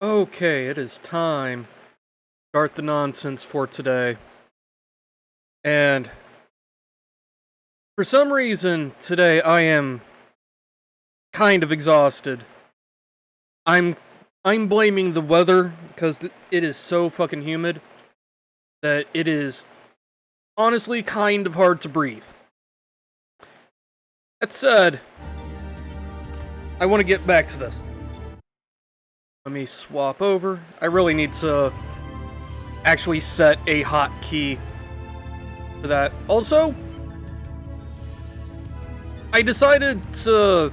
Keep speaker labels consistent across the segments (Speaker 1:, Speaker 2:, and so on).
Speaker 1: Okay, it is time to start the nonsense for today. And for some reason today I am kind of exhausted. I'm I'm blaming the weather because it is so fucking humid that it is honestly kind of hard to breathe. That said, I want to get back to this. Let me swap over. I really need to actually set a hotkey for that. Also, I decided to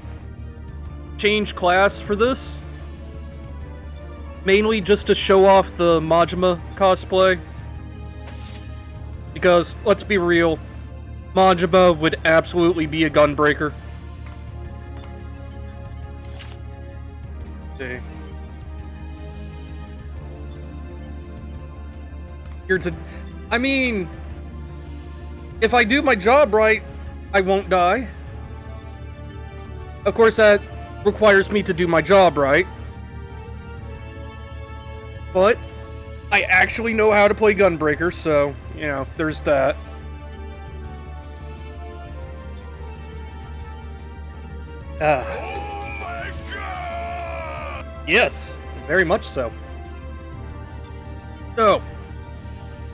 Speaker 1: change class for this. Mainly just to show off the Majima cosplay. Because, let's be real, Majima would absolutely be a gunbreaker. See. I mean, if I do my job right, I won't die. Of course, that requires me to do my job right. But I actually know how to play Gunbreaker, so, there's that.
Speaker 2: Oh my god!
Speaker 1: Yes, very much so. So,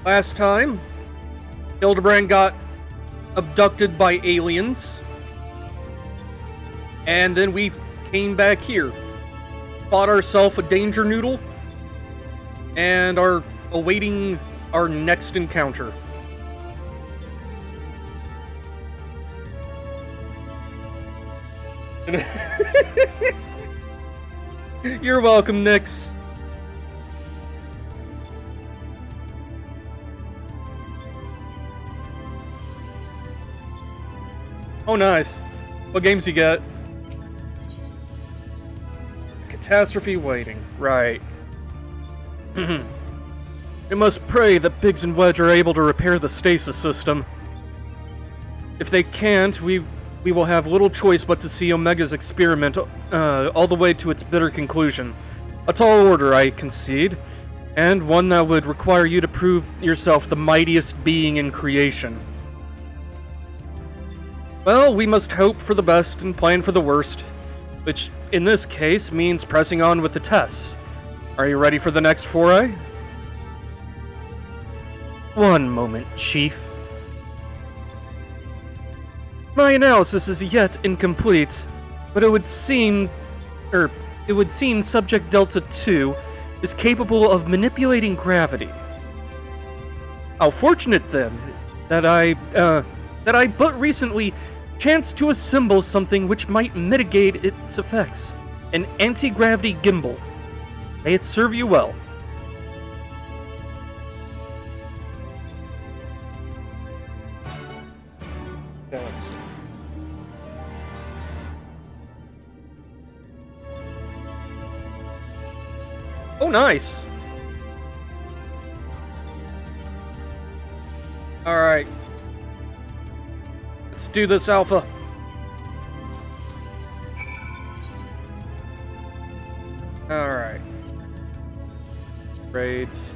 Speaker 1: last time, Hildebrand got abducted by aliens. And then we came back here. Fought ourselves a danger noodle. And are awaiting our next encounter. You're welcome, Nix. Oh, nice. What games you got? Catastrophe waiting. Right. We must pray that Biggs and Wedge are able to repair the stasis system. If they can't, we will have little choice but to see Omega's experiment all the way to its bitter conclusion. A tall order, I concede, and one that would require you to prove yourself the mightiest being in creation. Well, we must hope for the best and plan for the worst, which in this case means pressing on with the tests. Are you ready for the next foray? One moment, Chief. My analysis is yet incomplete, but it would seem Subject Delta 2 is capable of manipulating gravity. How fortunate then that I but recently chanced to assemble something which might mitigate its effects. An anti-gravity gimbal. May it serve you well. Oh, nice. Alright. Let's do this, Alpha. Alright. Raids.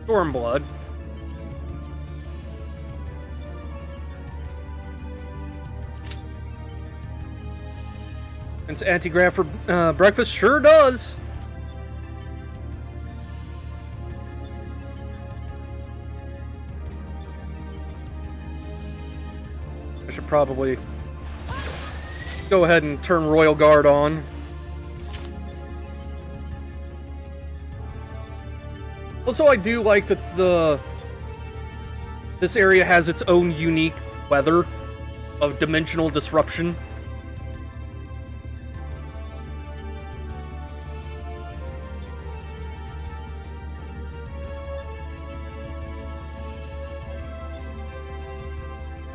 Speaker 1: Stormblood. It's anti-grav for breakfast? Sure does! I should probably go ahead and turn Royal Guard on. Also, I do like that this area has its own unique weather of dimensional disruption.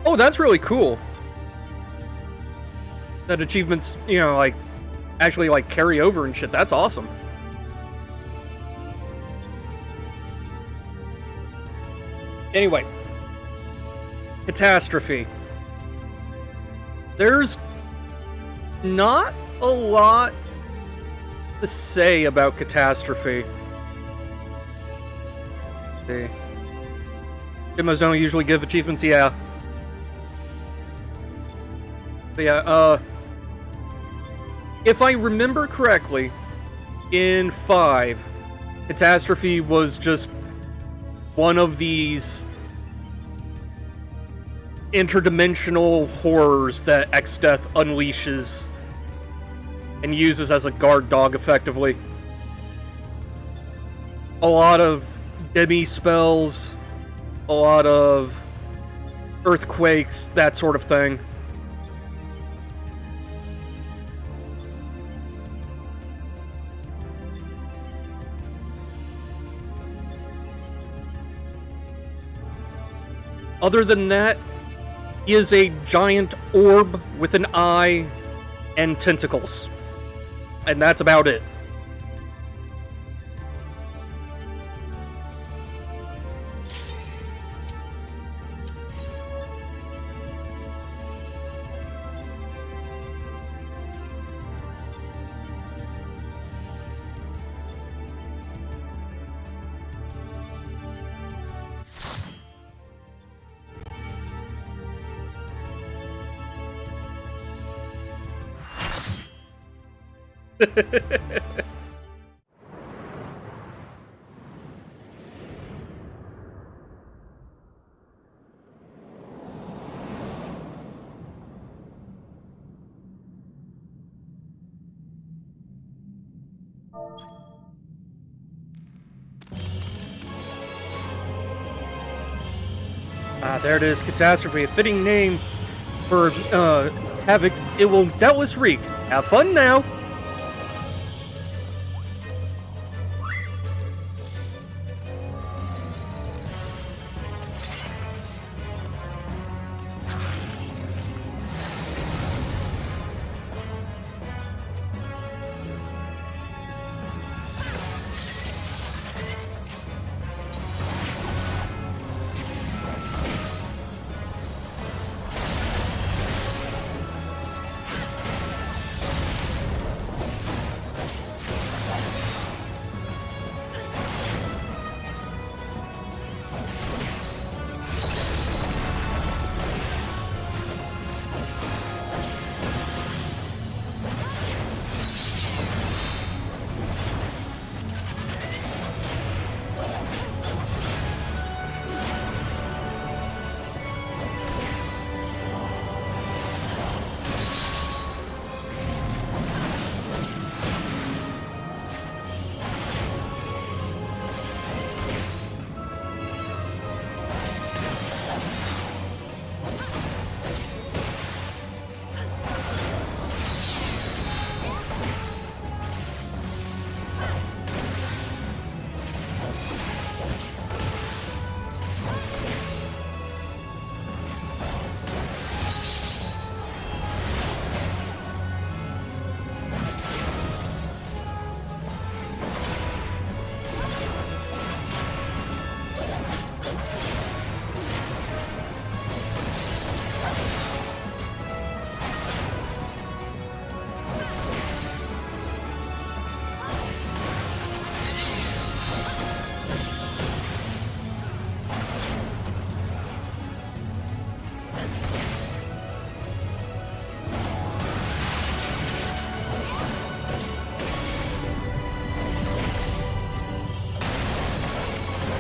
Speaker 1: Oh, that's really cool. That achievements, actually, carry over and shit. That's awesome. Anyway. Catastrophe. There's not a lot to say about Catastrophe. See. Demos don't usually give achievements, yeah. But yeah, if I remember correctly, in 5, Catastrophe was just one of these interdimensional horrors that X-Death unleashes and uses as a guard dog, effectively. A lot of demi spells, a lot of earthquakes, that sort of thing. Other than that, he is a giant orb with an eye and tentacles. And that's about it. There it is, Catastrophe, a fitting name for havoc it will doubtless wreak. Have fun now!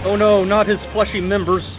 Speaker 1: Oh no, not his fleshy members.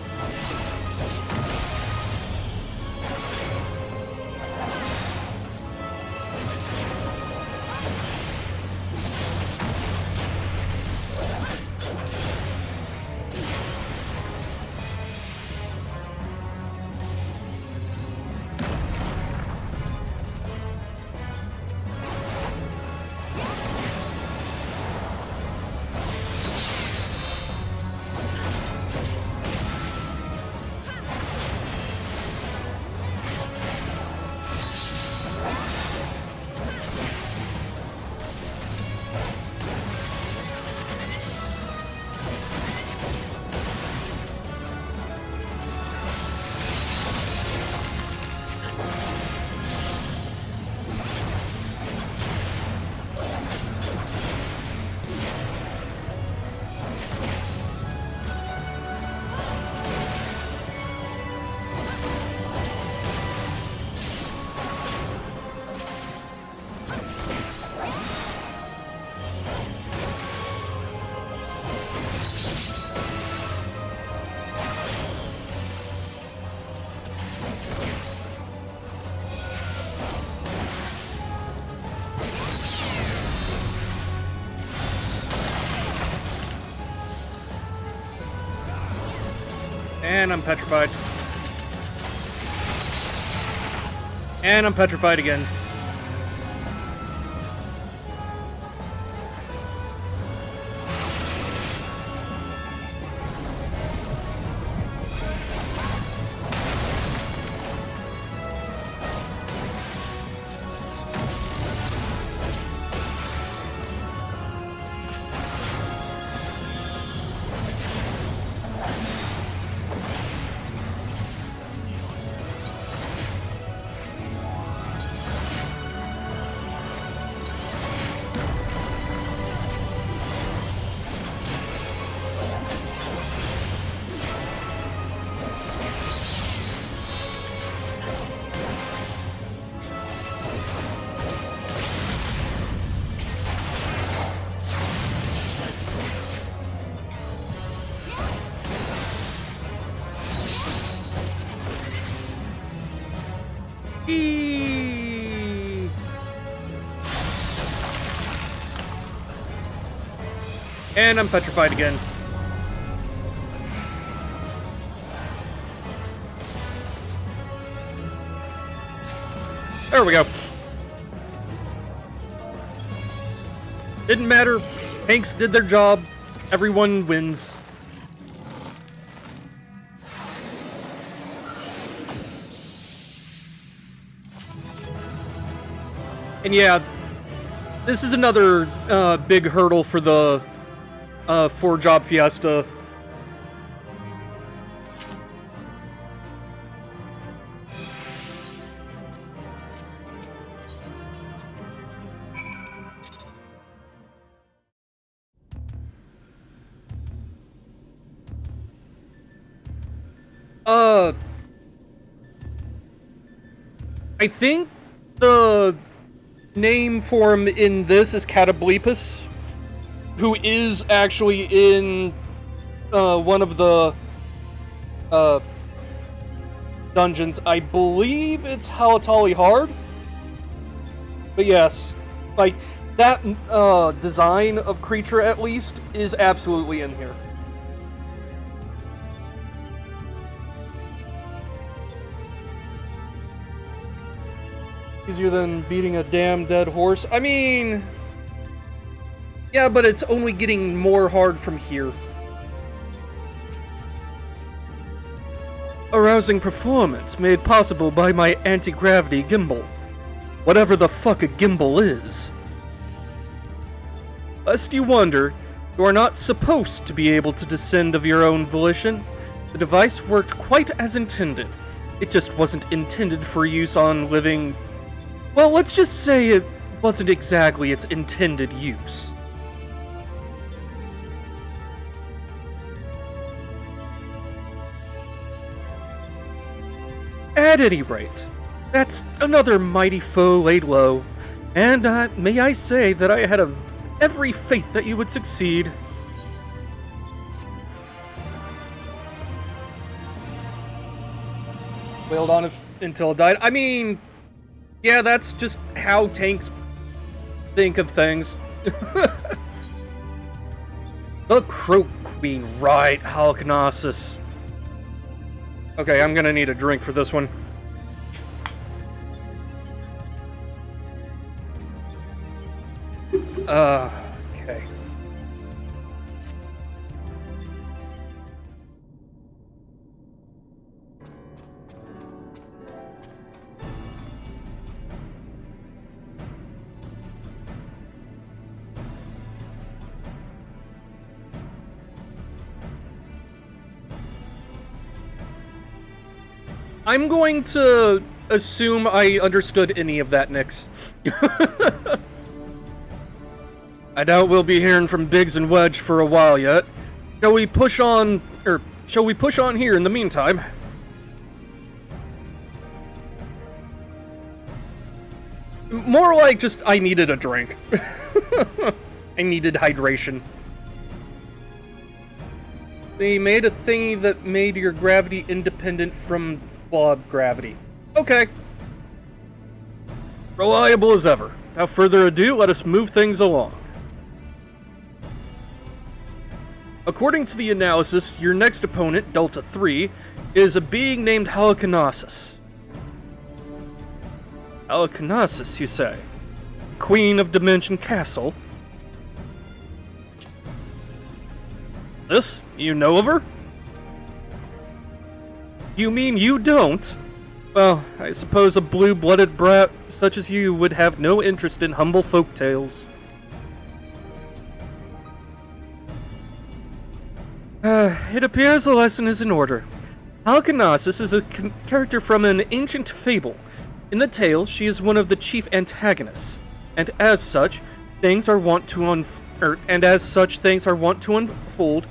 Speaker 1: And I'm petrified. And I'm petrified again. Eee. And I'm petrified again. There we go. Didn't matter. Hanks did their job. Everyone wins. And yeah, this is another big hurdle for the 4-job fiesta. I think the name for him in this is Catablepus, who is actually in one of the dungeons. I believe it's Halatali Hard. But yes, like, that design of creature, at least, is absolutely in here. Easier than beating a damn dead horse. I mean, yeah, but it's only getting more hard from here. Arousing performance made possible by my anti-gravity gimbal. Whatever the fuck a gimbal is. Lest you wonder, you are not supposed to be able to descend of your own volition. The device worked quite as intended. It just wasn't intended for use on living... Well, let's just say it wasn't exactly its intended use. At any rate, that's another mighty foe laid low, and may I say that I had every faith that you would succeed. Wailed on until it died. I mean, yeah, that's just how tanks think of things. The Croak Queen, right, Halknosis. Okay, I'm gonna need a drink for this one. Okay. I'm going to assume I understood any of that, Nix. I doubt we'll be hearing from Biggs and Wedge for a while yet. Shall we push on here in the meantime? More like just, I needed a drink. I needed hydration. They made a thingy that made your gravity independent from blob gravity. Okay. Reliable as ever. Without further ado, let us move things along. According to the analysis, your next opponent, Delta 3, is a being named Halicarnassus. Halicarnassus, you say? Queen of Dimension Castle? This? You know of her? You mean you don't? Well, I suppose a blue-blooded brat such as you would have no interest in humble folk tales. It appears the lesson is in order. Halicarnassus is a character from an ancient fable. In the tale, she is one of the chief antagonists, and as such, things are wont to unfold.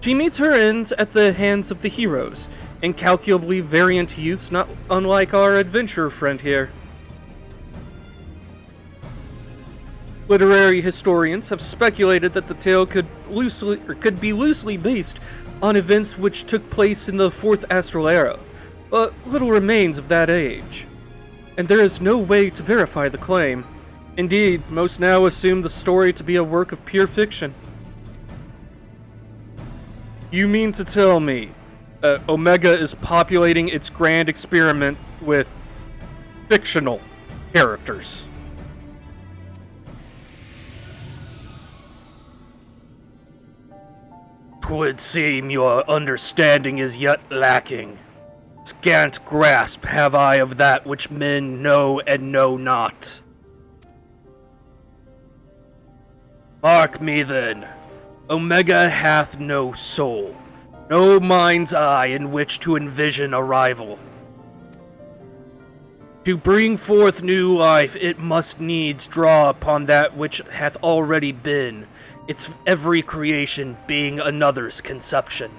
Speaker 1: She meets her ends at the hands of the heroes, incalculably variant youths not unlike our adventurer friend here. Literary historians have speculated that the tale could be loosely based on events which took place in the Fourth Astral Era, but little remains of that age, and there is no way to verify the claim. Indeed, most now assume the story to be a work of pure fiction. You mean to tell me Omega is populating its grand experiment with fictional characters? 'Twould seem your understanding is yet lacking. Scant grasp have I of that which men know and know not. Mark me then. Omega hath no soul, no mind's eye in which to envision a rival. To bring forth new life, it must needs draw upon that which hath already been, its every creation being another's conception.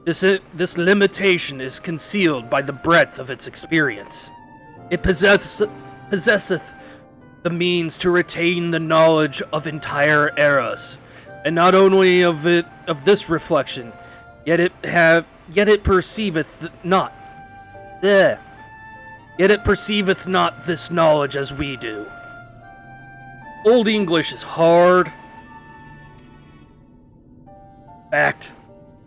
Speaker 1: This limitation is concealed by the breadth of its experience. It possesseth the means to retain the knowledge of entire eras, and not only of this reflection, yet it perceiveth not this knowledge as we do. Old English is hard. Fact,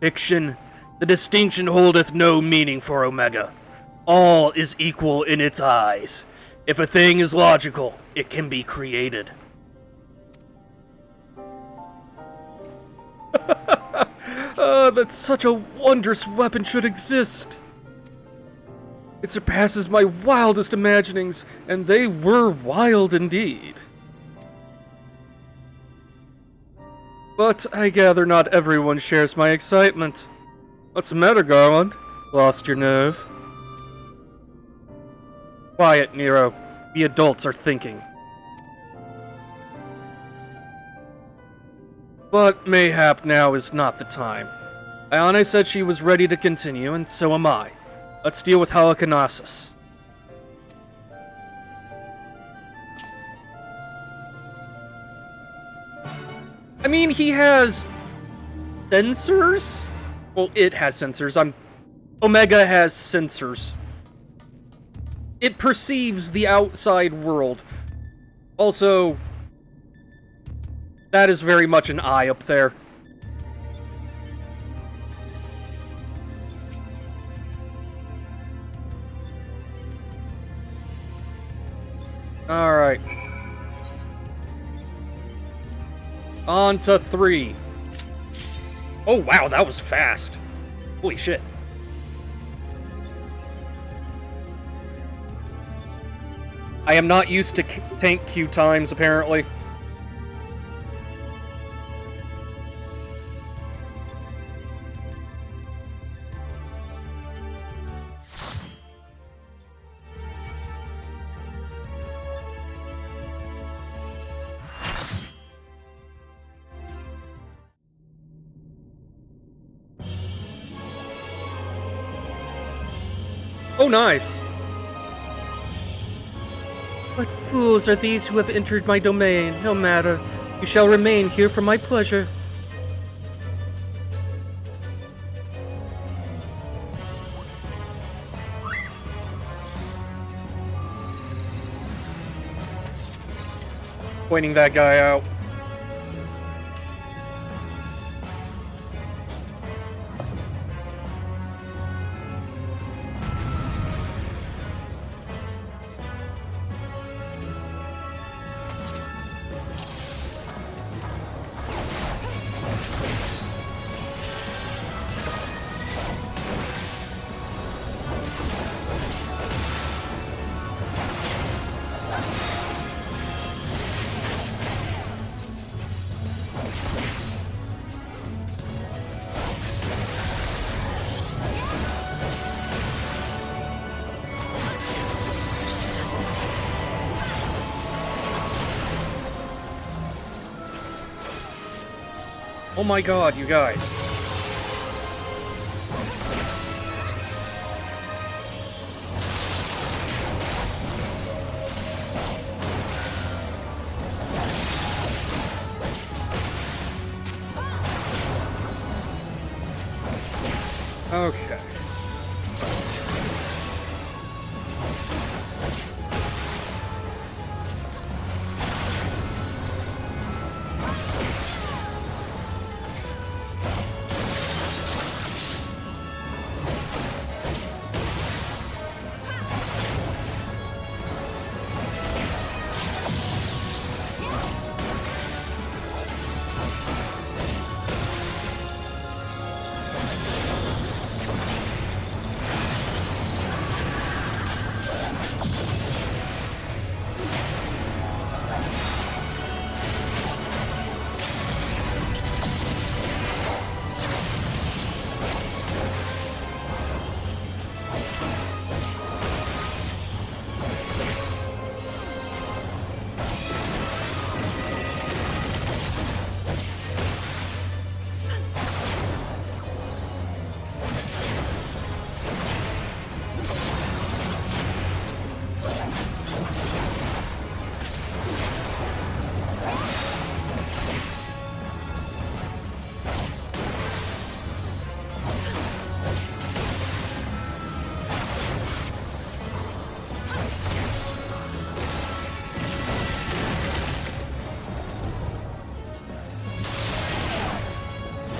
Speaker 1: fiction, the distinction holdeth no meaning for Omega. All is equal in its eyes. If a thing is logical, it can be created. That such a wondrous weapon should exist. It surpasses my wildest imaginings, and they were wild indeed. But I gather not everyone shares my excitement. What's the matter, Garland? Lost your nerve? Quiet, Nero. The adults are thinking. But mayhap now is not the time. Ayane said she was ready to continue, and so am I. Let's deal with Halicarnassus. I mean, he has sensors? Well, it has sensors. Omega has sensors. It perceives the outside world. Also, that is very much an eye up there. Alright. On to 3. Oh wow, that was fast. Holy shit. I am not used to tank queue times, apparently. Oh, nice. What fools are these who have entered my domain? No matter. You shall remain here for my pleasure. Pointing that guy out. Oh my god, you guys. Okay.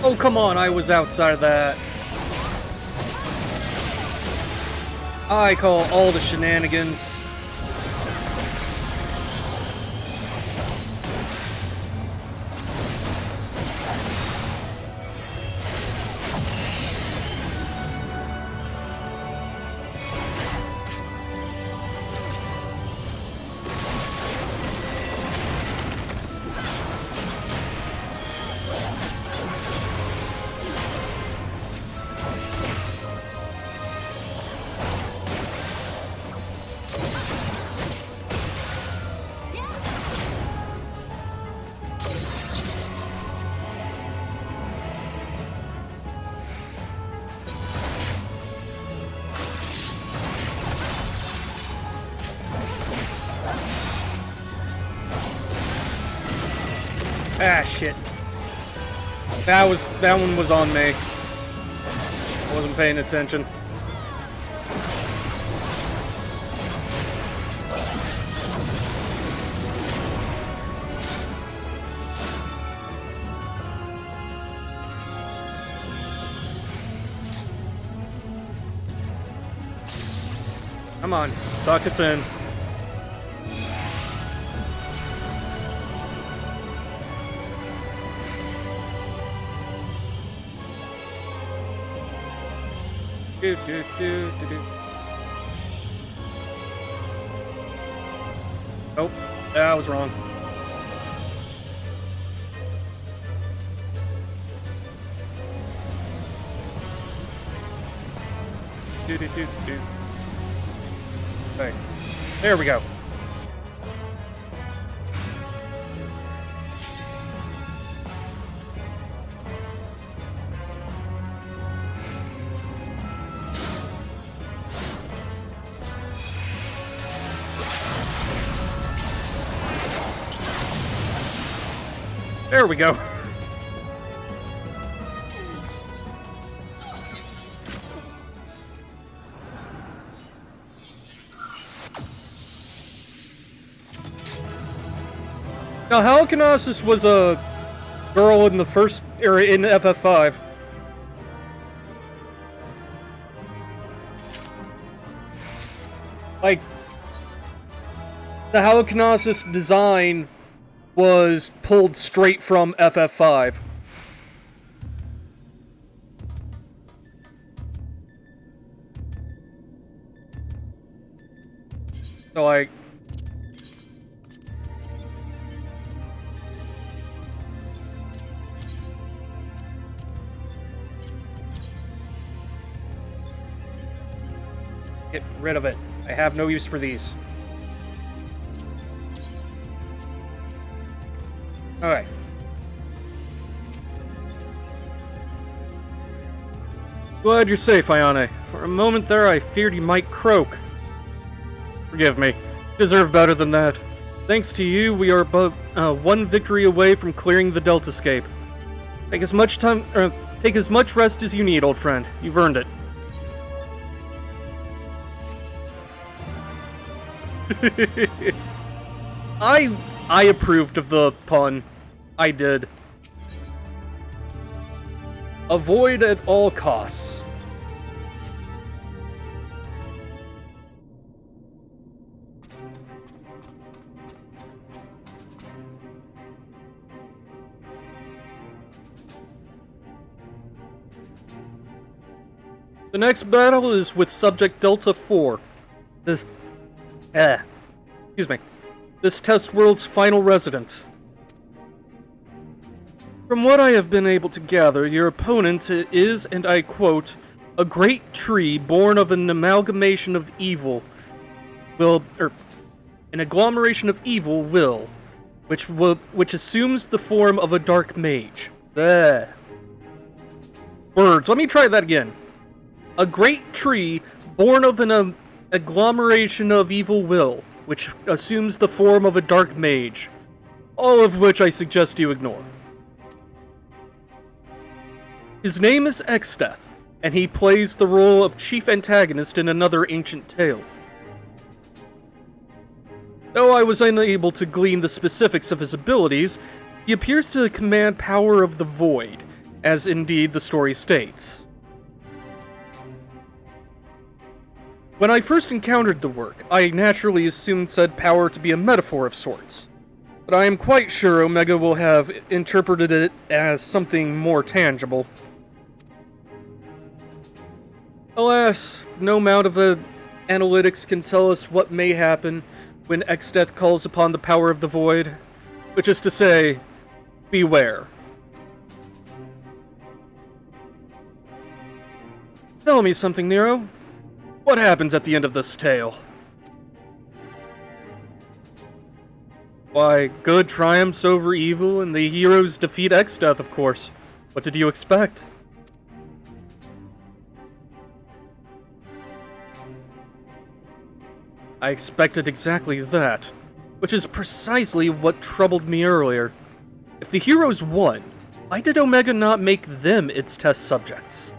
Speaker 1: Oh, come on, I was outside of that. I call all the shenanigans. Ah, shit. That one was on me. I wasn't paying attention. Come on, suck us in. Do, do, do, do, do. Oh, I was wrong. Do, do, do, do. Okay. There we go. There we go. Now, Halkinosis was a girl in the first era in FF5. Like, the Halkinosis design was pulled straight from FF5. So, like, get rid of it. I have no use for these. Alright. Glad you're safe, Ayane. For a moment there, I feared you might croak. Forgive me. Deserve better than that. Thanks to you, we are but one victory away from clearing the Deltascape. Take as much rest as you need, old friend. You've earned it. I approved of the pun. I did. Avoid at all costs. The next battle is with Subject Delta 4. This test world's final resident. From what I have been able to gather, your opponent is, and I quote, a great tree born of an amalgamation of evil an agglomeration of evil will, which assumes the form of a dark mage. Words. Let me try that again. A great tree born of an agglomeration of evil will, which assumes the form of a dark mage. All of which I suggest you ignore. His name is Exdeath, and he plays the role of chief antagonist in another ancient tale. Though I was unable to glean the specifics of his abilities, he appears to command power of the void, as indeed the story states. When I first encountered the work, I naturally assumed said power to be a metaphor of sorts, but I am quite sure Omega will have interpreted it as something more tangible. Alas, no amount of analytics can tell us what may happen when Exdeath calls upon the power of the void, which is to say, beware. Tell me something, Nero. What happens at the end of this tale? Why, good triumphs over evil, and the heroes defeat Exdeath, of course. What did you expect? I expected exactly that, which is precisely what troubled me earlier. If the heroes won, why did Omega not make them its test subjects?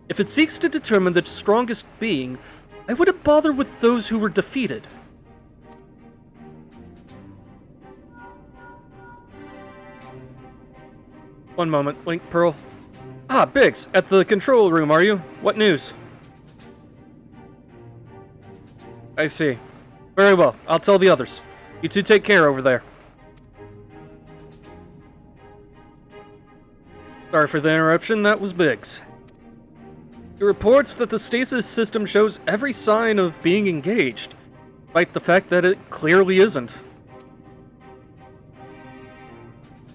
Speaker 1: If it seeks to determine the strongest being, why would it bother with those who were defeated? One moment, Link Pearl. Ah, Biggs, at the control room, are you? What news? I see. Very well, I'll tell the others. You two take care over there. Sorry for the interruption, that was Biggs. He reports that the stasis system shows every sign of being engaged, despite the fact that it clearly isn't.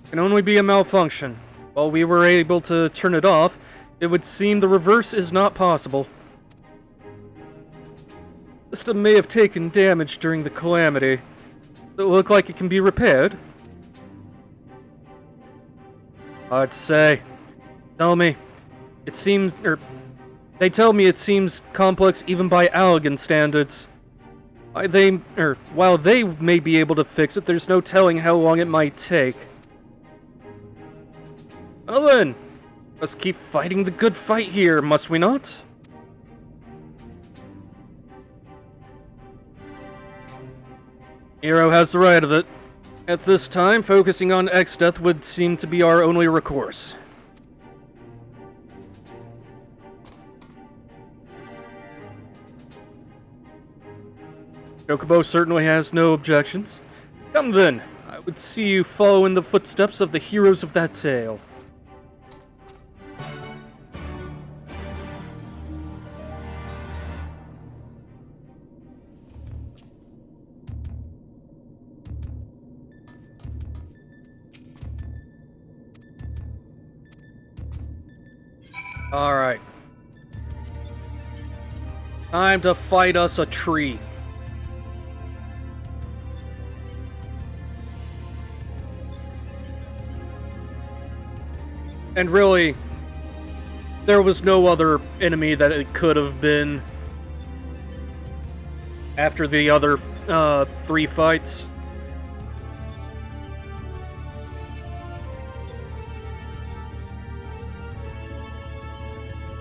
Speaker 1: It can only be a malfunction. While we were able to turn it off, it would seem the reverse is not possible. The system may have taken damage during the calamity. Does it look like it can be repaired? Hard to say. They tell me it seems complex even by Allegan standards. While they may be able to fix it, there's no telling how long it might take. Well then, let's keep fighting the good fight here, must we not? Hero has the right of it. At this time, focusing on Exdeath would seem to be our only recourse. Chocobo certainly has no objections. Come then, I would see you follow in the footsteps of the heroes of that tale. Alright. Time to fight us a tree. And really, there was no other enemy that it could have been after the other 3 fights.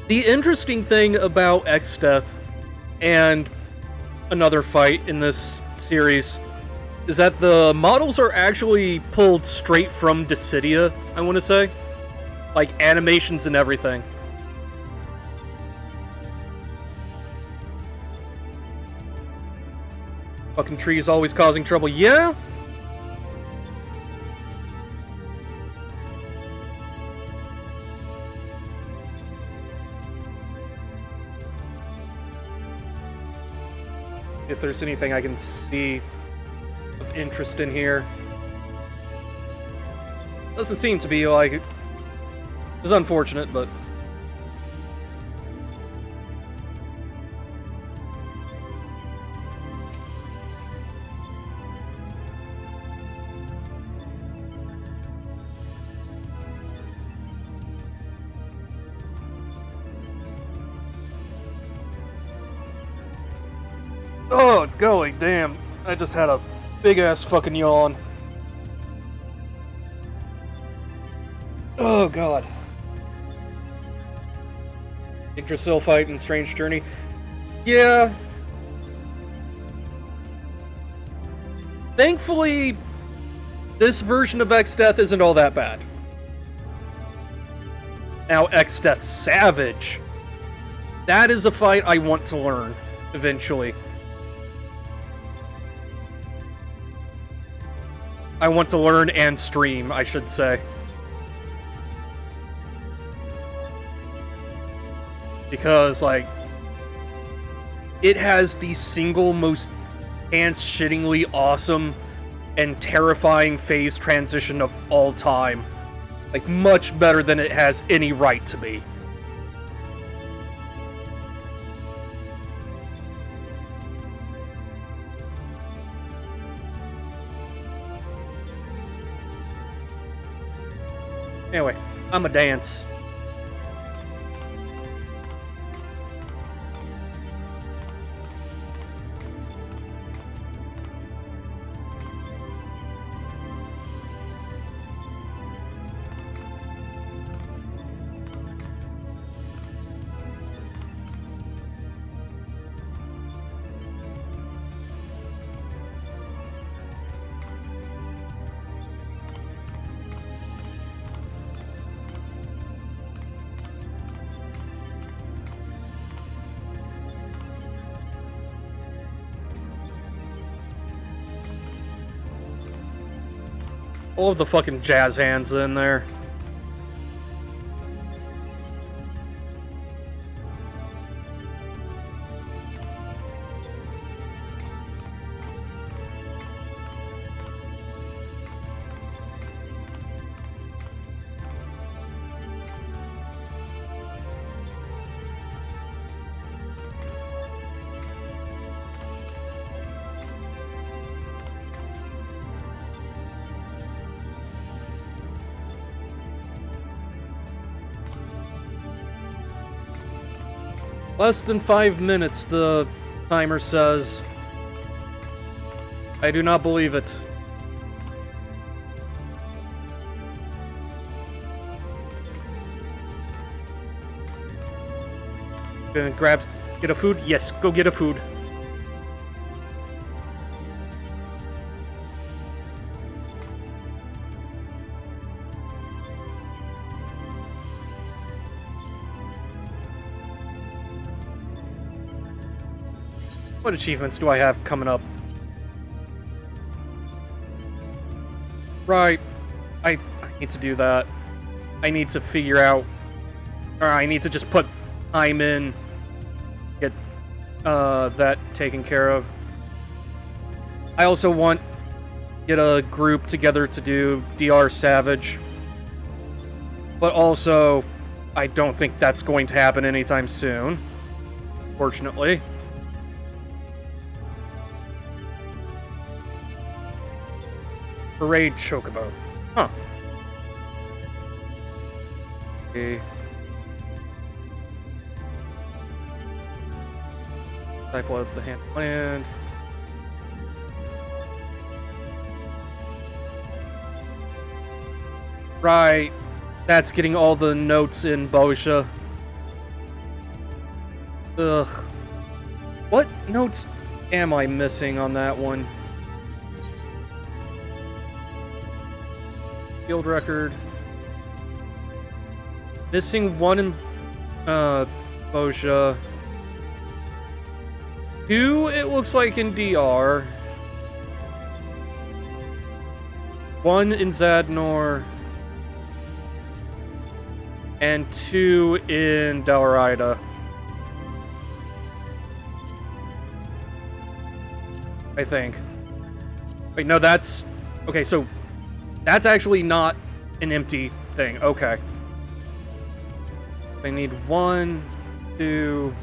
Speaker 1: The interesting thing about X-Death and another fight in this series is that the models are actually pulled straight from Dissidia, I want to say. Like, animations and everything. Fucking trees always causing trouble. Yeah? If there's anything I can see of interest in here. Doesn't seem to be like it. It's unfortunate, but oh, golly damn. I just had a big-ass fucking yawn. Oh, God. Yggdrasil fight and Strange Journey. Yeah. Thankfully, this version of X-Death isn't all that bad. Now, X-Death Savage. That is a fight I want to learn, eventually. I want to learn and stream, I should say. Because, like, it has the single most pants-shittingly awesome and terrifying phase transition of all time. Like, much better than it has any right to be. Anyway, I'ma dance. All of the fucking jazz hands in there. Less than 5 minutes, the timer says. I do not believe it. Gonna get a food? Yes, go get a food. What achievements do I have coming up? Right. I need to do that. I need to figure out... Or I need to just put time in. Get that taken care of. I also want to get a group together to do DR Savage. But also, I don't think that's going to happen anytime soon. Fortunately. Parade Chocobo. Huh. Okay. Disciple of the Hand of Land. Right. That's getting all the notes in Bosha. Ugh. What notes am I missing on that one? Field record. Missing one in Bosha. 2, it looks like, in DR. 1 in Zadnor. And 2 in Dalrida. I think. Wait, no, that's... Okay, so... That's actually not an empty thing. Okay. I need 1, 2,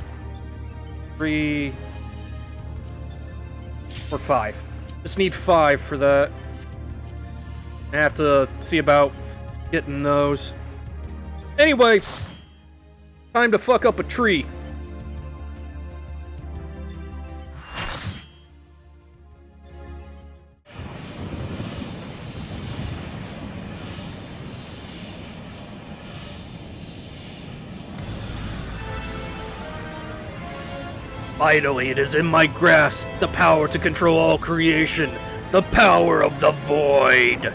Speaker 1: 3... or 5. Just need 5 for that. I have to see about getting those. Anyway, time to fuck up a tree. Finally, it is in my grasp, the power to control all creation, the power of the void.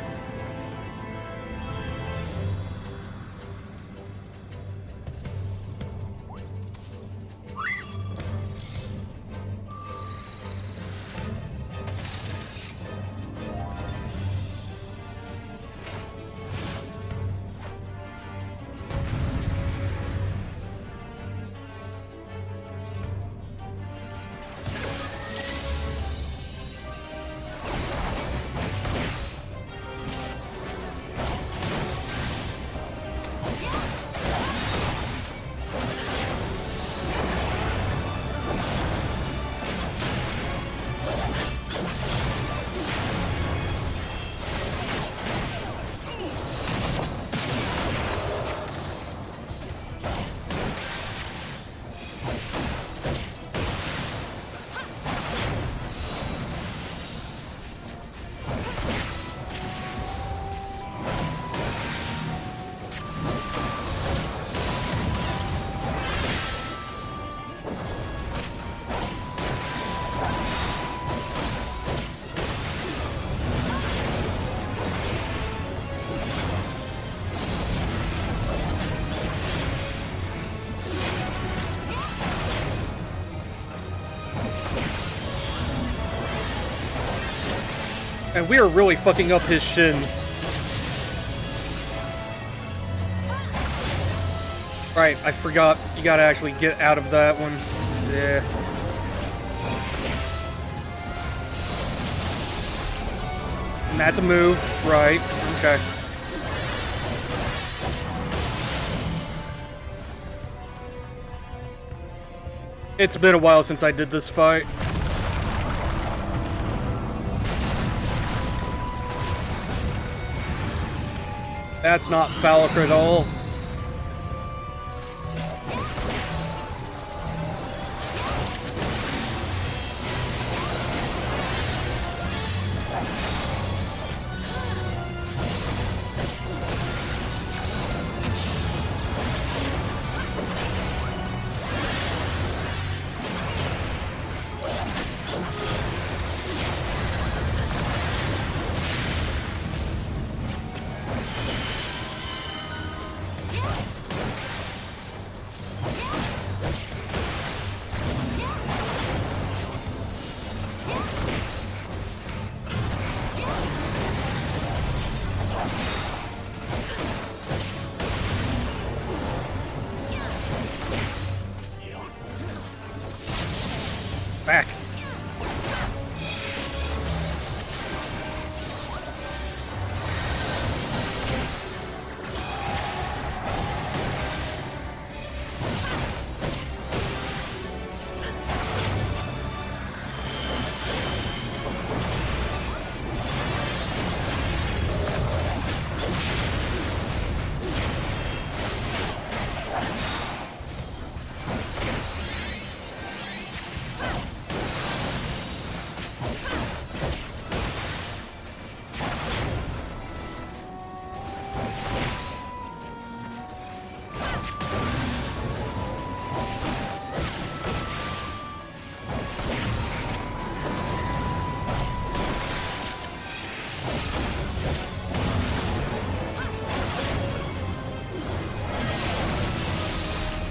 Speaker 1: And we are really fucking up his shins. Right, I forgot. You gotta actually get out of that one. Yeah. And that's a move. Right. Okay. It's been a while since I did this fight. That's not phallic at all.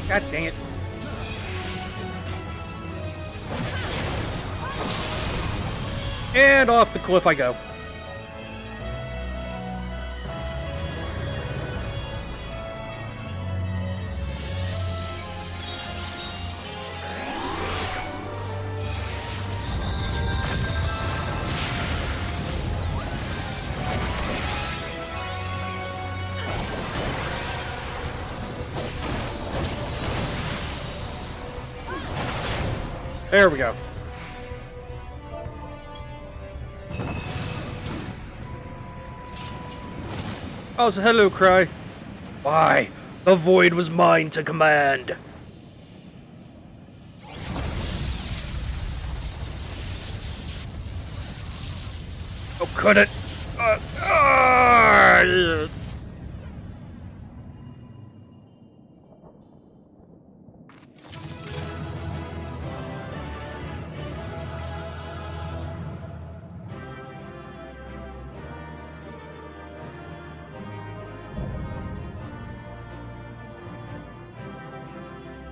Speaker 1: God dang it. And off the cliff I go. There we go. Oh, so hello, Cry. Why? The void was mine to command. Oh, could it?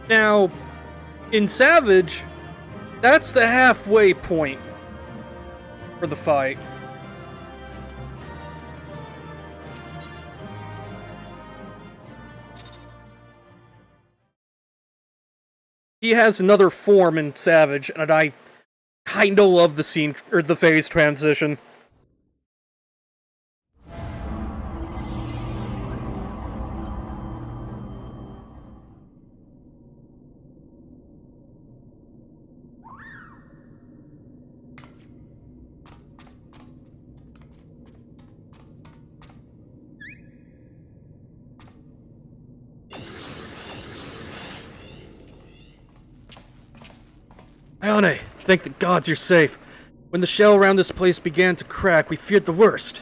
Speaker 1: Now, in Savage, that's the halfway point for the fight. He has another form in Savage, and I kinda love the scene, or the phase transition. Ayane, thank the gods you're safe. When the shell around this place began to crack, we feared the worst.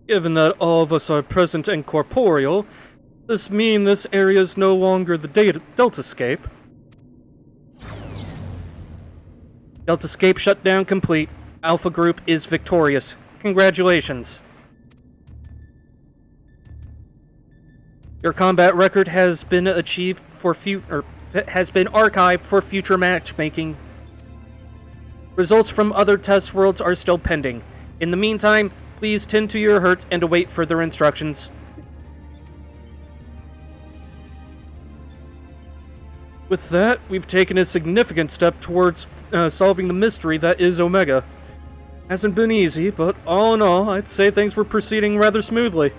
Speaker 1: Given that all of us are present and corporeal, does this mean this area is no longer the Deltascape? Deltascape shutdown complete. Alpha Group is victorious. Congratulations. Your combat record has been achieved for has been archived for future matchmaking. Results from other test worlds are still pending. In the meantime, please tend to your hurts and await further instructions. With that, we've taken a significant step towards solving the mystery that is Omega. Hasn't been easy, but all in all, I'd say things were proceeding rather smoothly.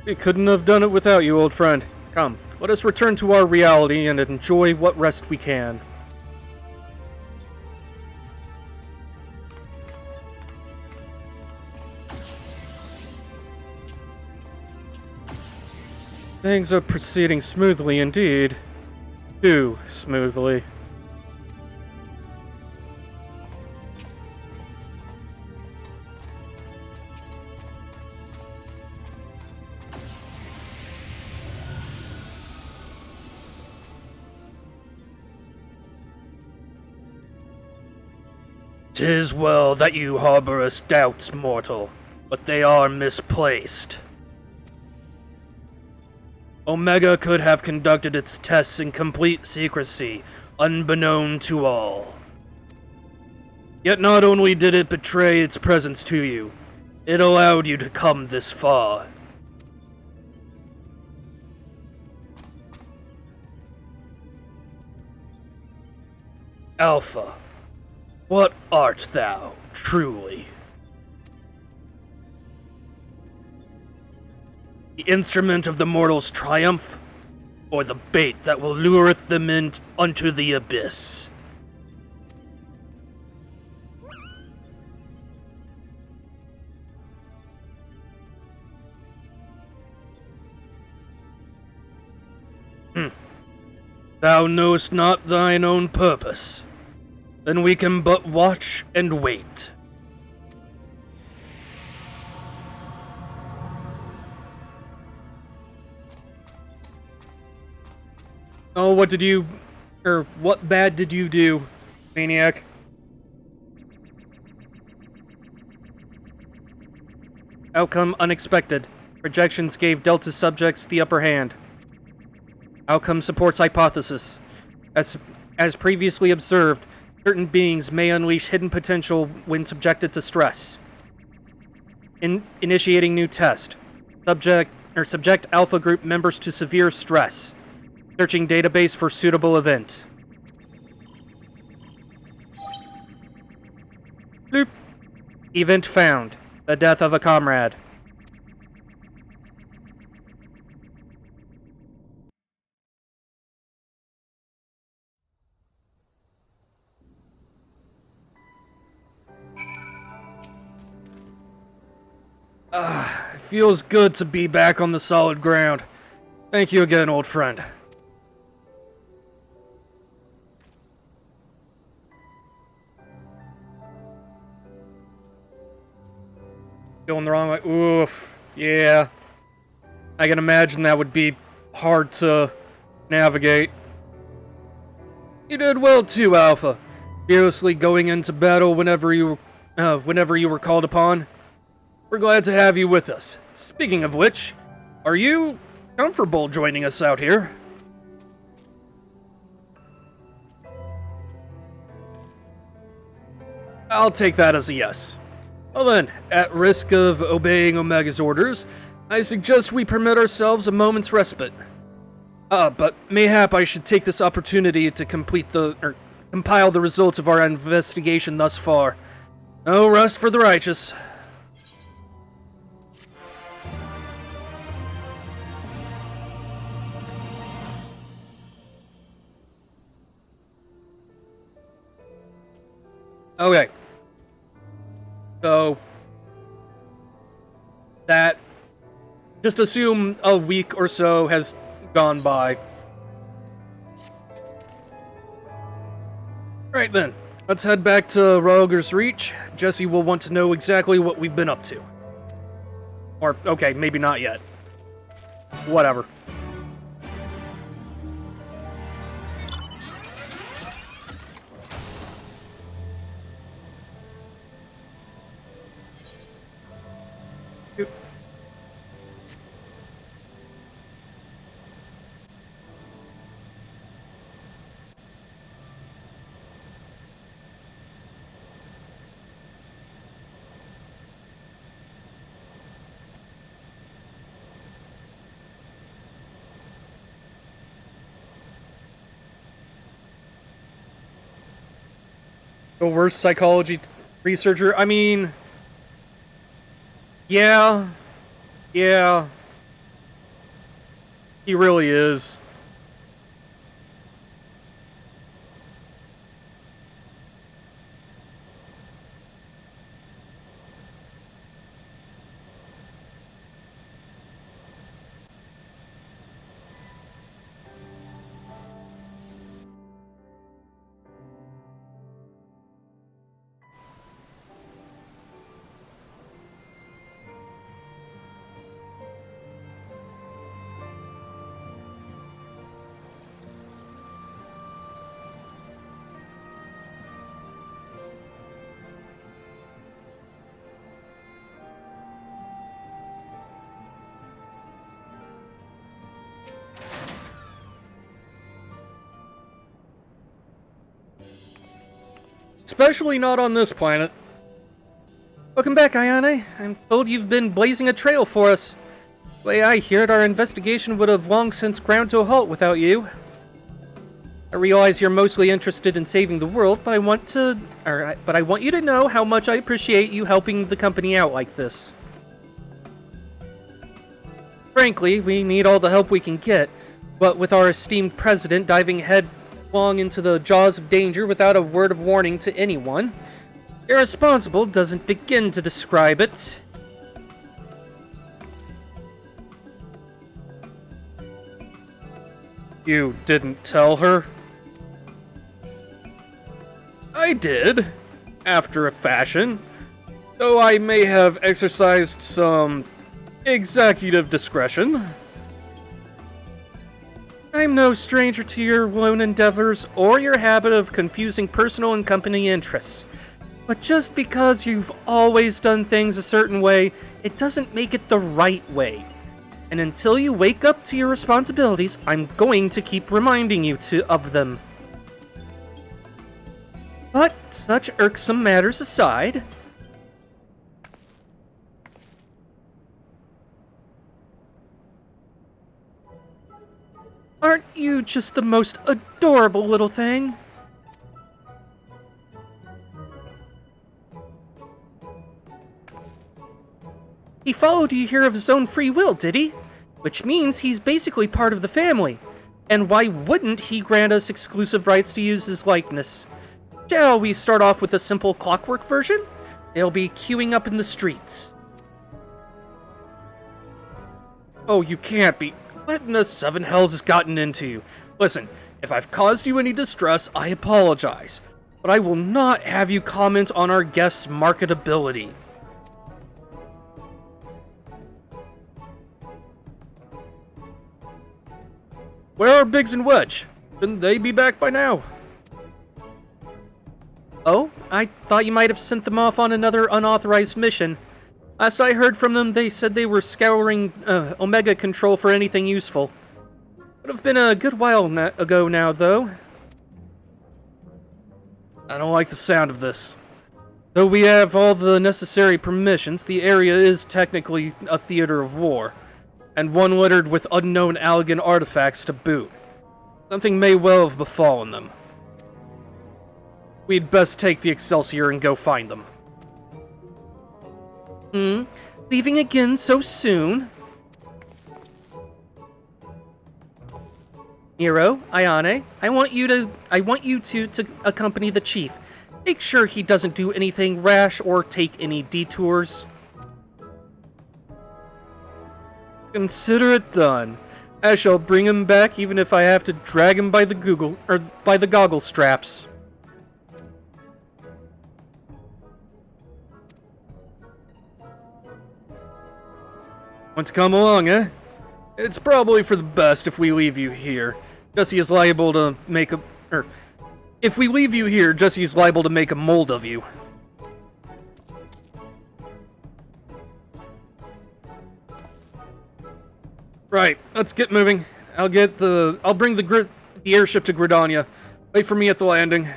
Speaker 1: We couldn't have done it without you, old friend. Come, let us return to our reality and enjoy what rest we can. Things are proceeding smoothly indeed. Too smoothly. "'Tis well that you harborest doubts, mortal, but they are misplaced. Omega could have conducted its tests in complete secrecy, unbeknown to all. Yet not only did it betray its presence to you, it allowed you to come this far. Alpha, what art thou, truly? The instrument of the mortal's triumph, or the bait that will lureth them in unto the abyss? Thou knowest not thine own purpose. Then we can but watch and wait. Oh, what bad did you do, Maniac? Outcome unexpected. Projections gave Delta subjects the upper hand. Outcome supports hypothesis. As previously observed, certain beings may unleash hidden potential when subjected to stress. Initiating new test. Subject Alpha Group members to severe stress. Searching database for suitable event. Bloop. Event found. The death of a comrade. It feels good to be back on the solid ground. Thank you again, old friend. Going the wrong way. Oof. Yeah. I can imagine that would be hard to navigate. You did well too, Alpha. Fearlessly going into battle whenever you were called upon. We're glad to have you with us. Speaking of which, are you comfortable joining us out here? I'll take that as a yes. Well then, at risk of obeying Omega's orders, I suggest we permit ourselves a moment's respite. But mayhap I should take this opportunity to compile the results of our investigation thus far. No rest for the righteous. Okay. So, just assume a week or so has gone by. Right then, let's head back to Roger's Reach. Jesse will want to know exactly what we've been up to. Or, okay, maybe not yet. Whatever. The worst psychology researcher? I mean... Yeah. Yeah. He really is. Especially not on this planet. Welcome back, Ayane. I'm told you've been blazing a trail for us. The way I hear it, our investigation would have long since ground to a halt without you. I realize you're mostly interested in saving the world, but I want you to know how much I appreciate you helping the company out like this. Frankly, we need all the help we can get, but with our esteemed president diving headlong into the jaws of danger without a word of warning to anyone, irresponsible doesn't begin to describe it. You didn't tell her? I did, after a fashion, though I may have exercised some executive discretion. I'm no stranger to your lone endeavors or your habit of confusing personal and company interests. But just because you've always done things a certain way, it doesn't make it the right way. And until you wake up to your responsibilities, I'm going to keep reminding you of them. But such irksome matters aside, aren't you just the most adorable little thing? He followed you here of his own free will, did he? Which means he's basically part of the family. And why wouldn't he grant us exclusive rights to use his likeness? Shall we start off with a simple clockwork version? They'll be queuing up in the streets. Oh, you can't be. What in the seven hells has gotten into you? Listen, if I've caused you any distress, I apologize. But I will not have you comment on our guest's marketability. Where are Biggs and Wedge? Shouldn't they be back by now? Oh, I thought you might have sent them off on another unauthorized mission. Last I heard from them, they said they were scouring Omega Control for anything useful. Would have been a good while ago now, though. I don't like the sound of this. Though we have all the necessary permissions, the area is technically a theater of war, and one littered with unknown Allegan artifacts to boot. Something may well have befallen them. We'd best take the Excelsior and go find them. Leaving again so soon? Nero, Ayane, I want you to accompany the chief. Make sure he doesn't do anything rash or take any detours. Consider it done. I shall bring him back even if I have to drag him by the goggle straps. Want to come along, eh? It's probably for the best if we leave you here. Jesse is liable to make a... if we leave you here, Jesse is liable to make a mold of you. Right, let's get moving. I'll bring the airship to Gridania. Wait for me at the landing.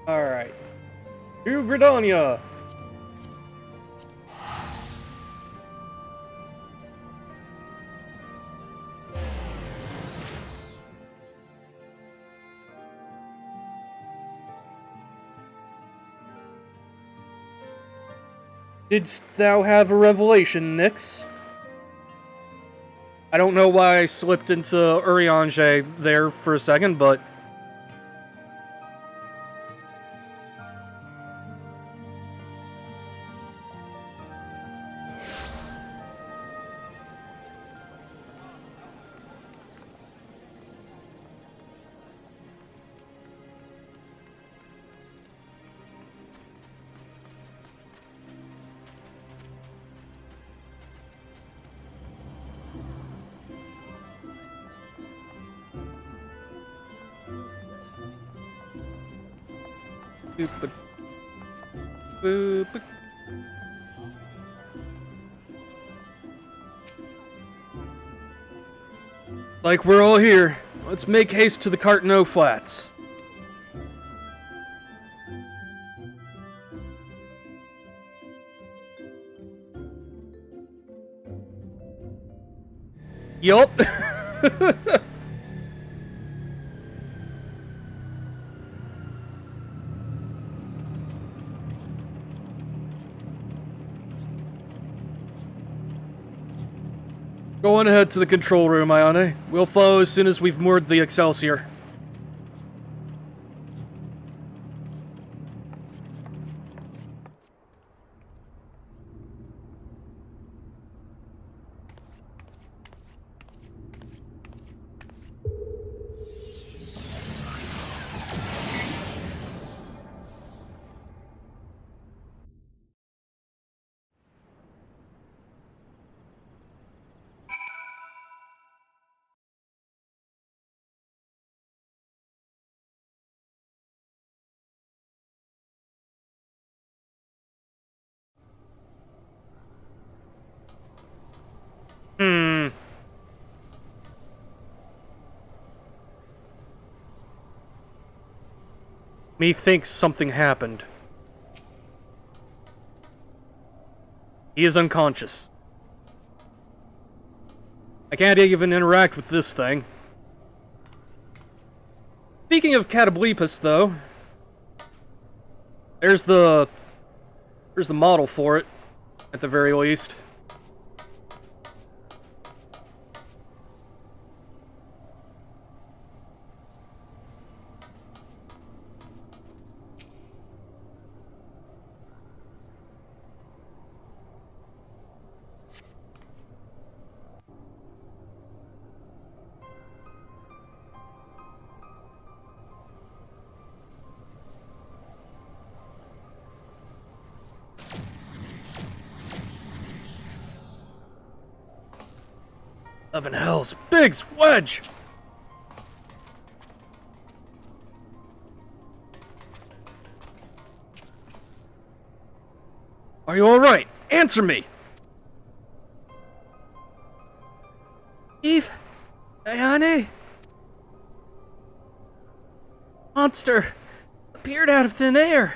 Speaker 1: Alright. To Gridania! Didst thou have a revelation, Nyx? I don't know why I slipped into Urianger there for a second, but... Boop. Like we're all here. Let's make haste to the Cartano Flats. Yup. Go on ahead to the control room, Ayane. We'll follow as soon as we've moored the Excelsior. Methinks something happened. He is unconscious. I can't even interact with this thing. Speaking of Catoblepus, though, there's the model for it, at the very least. Heaven hells, Biggs, Wedge! Are you alright? Answer me! Eve? Ayane? Monster appeared out of thin air.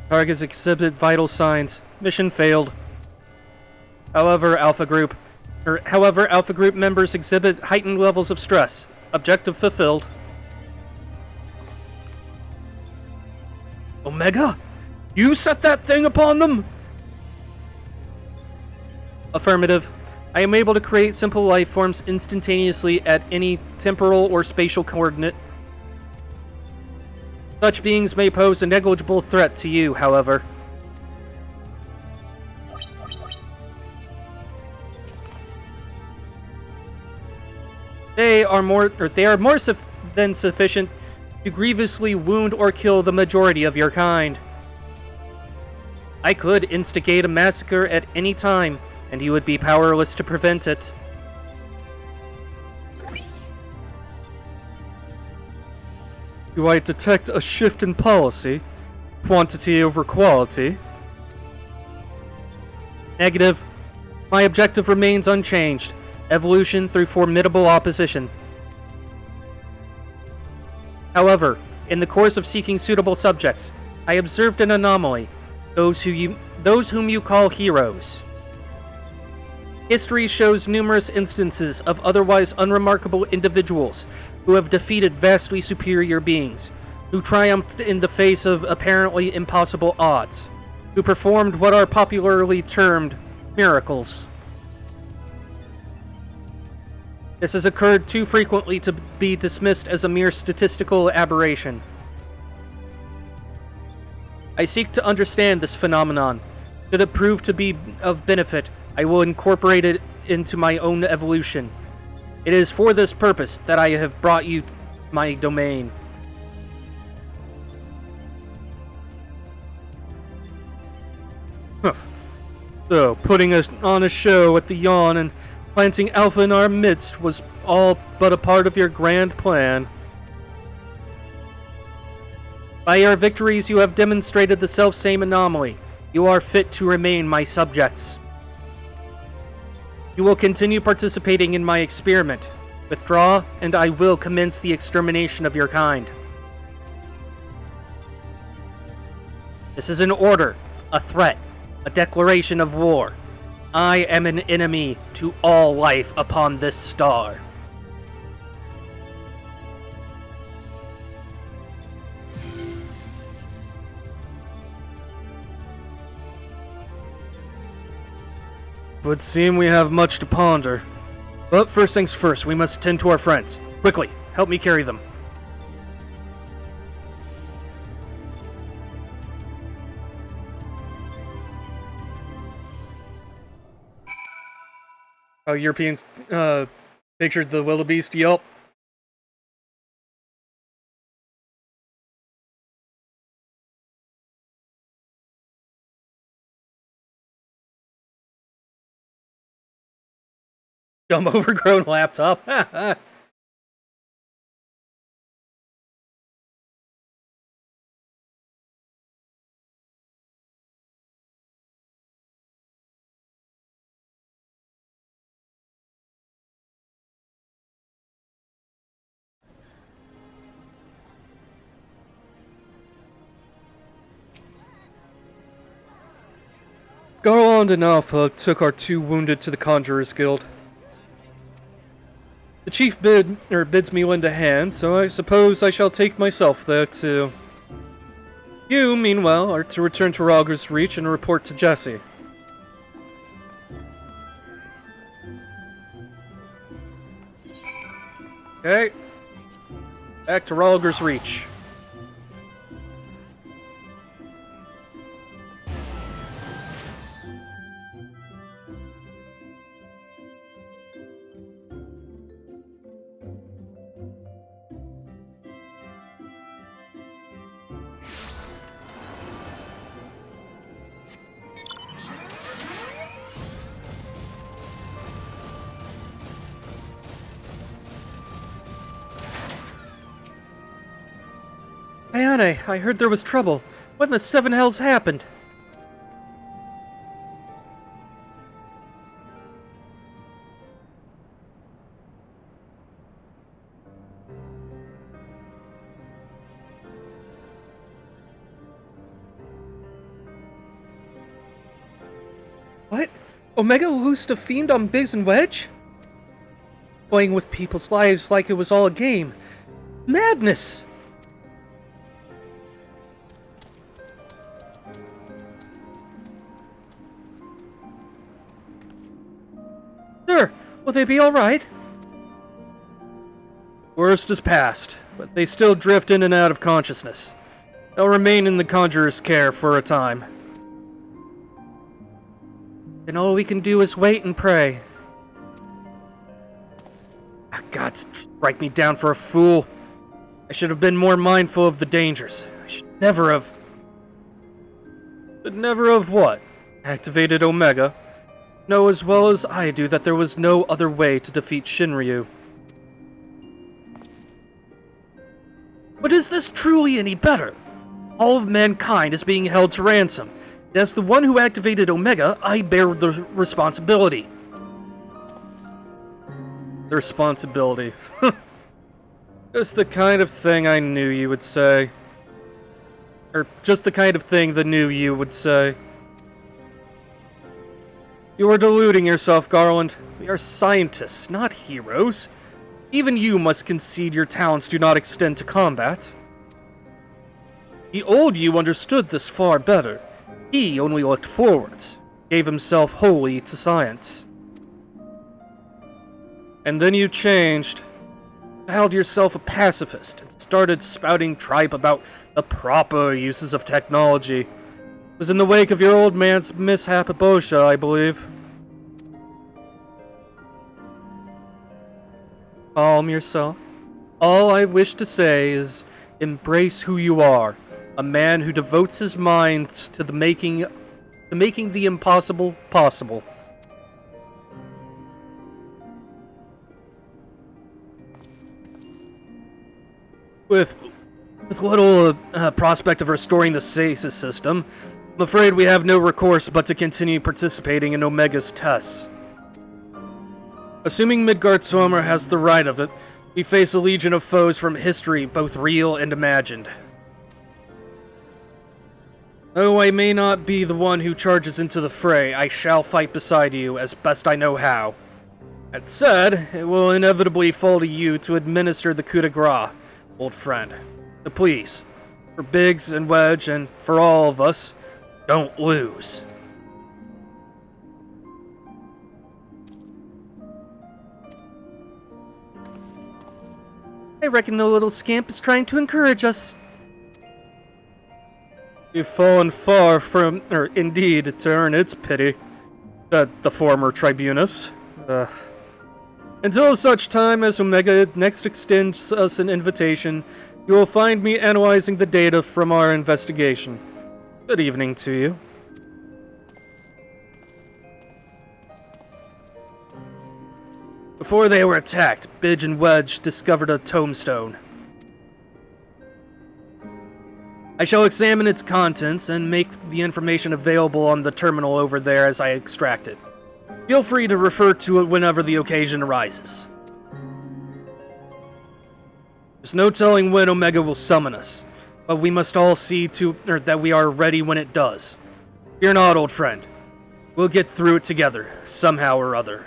Speaker 1: Targets exhibit vital signs. Mission failed. However, Alpha Group members exhibit heightened levels of stress. Objective fulfilled. Omega? You set that thing upon them? Affirmative. I am able to create simple life forms instantaneously at any temporal or spatial coordinate. Such beings may pose a negligible threat to you, however. They are more than sufficient to grievously wound or kill the majority of your kind. I could instigate a massacre at any time, and you would be powerless to prevent it. Do I detect a shift in policy? Quantity over quality? Negative. My objective remains unchanged. Evolution through formidable opposition. However, in the course of seeking suitable subjects, I observed an anomaly. Those whom you call heroes. History shows numerous instances of otherwise unremarkable individuals who have defeated vastly superior beings, who triumphed in the face of apparently impossible odds, who performed what are popularly termed miracles. This has occurred too frequently to be dismissed as a mere statistical aberration. I seek to understand this phenomenon. Should it prove to be of benefit, I will incorporate it into my own evolution. It is for this purpose that I have brought you my domain. So, putting us on a show at the Yawn and planting Alpha in our midst was all but a part of your grand plan. By your victories, you have demonstrated the selfsame anomaly. You are fit to remain my subjects. You will continue participating in my experiment. Withdraw, and I will commence the extermination of your kind. This is an order, a threat, a declaration of war. I am an enemy to all life upon this star. Would seem we have much to ponder. But first things first, we must tend to our friends. Quickly, help me carry them. Oh, Europeans pictured the wildebeest yelp. Dumb overgrown laptop. Bond and Alpha took our 2 wounded to the Conjurer's Guild. The chief bids me lend a hand, so I suppose I shall take myself there too. You, meanwhile, are to return to Rogger's Reach and report to Jesse. Okay. Back to Rogger's Reach. Ayane, I heard there was trouble. What in the 7 hells happened? What? Omega loosed a fiend on Biggs and Wedge? Playing with people's lives like it was all a game. Madness! Sir, will they be alright? Worst is past, but they still drift in and out of consciousness. They'll remain in the Conjurer's care for a time. And all we can do is wait and pray. God, strike me down for a fool. I should have been more mindful of the dangers. I should never have... But never have what? Activated Omega. Know as well as I do that there was no other way to defeat Shinryu. But is this truly any better? All of mankind is being held to ransom. And as the one who activated Omega, I bear the responsibility. The responsibility. Just the kind of thing I knew you would say. Or just the kind of thing the new you would say. You are deluding yourself, Garland. We are scientists, not heroes. Even you must concede your talents do not extend to combat. The old you understood this far better. He only looked forwards, gave himself wholly to science. And then you changed, styled yourself a pacifist, and started spouting tripe about the proper uses of technology. It was in the wake of your old man's mishap at Bosha, I believe. Calm yourself. All I wish to say is embrace who you are. A man who devotes his mind to making the impossible possible. With little prospect of restoring the stasis system, I'm afraid we have no recourse but to continue participating in Omega's tests. Assuming Midgardsormr has the right of it, we face a legion of foes from history, both real and imagined. Though I may not be the one who charges into the fray, I shall fight beside you as best I know how. That said, it will inevitably fall to you to administer the coup de grace, old friend. So please, for Biggs and Wedge and for all of us, don't lose. I reckon the little scamp is trying to encourage us. You've fallen far from, or indeed, to earn its pity, the former tribunus. Until such time as Omega next extends us an invitation, you will find me analyzing the data from our investigation. Good evening to you. Before they were attacked, Bidge and Wedge discovered a tombstone. I shall examine its contents and make the information available on the terminal over there as I extract it. Feel free to refer to it whenever the occasion arises. There's no telling when Omega will summon us, but we must all see to that we are ready when it does. Fear not, old friend. We'll get through it together, somehow or other.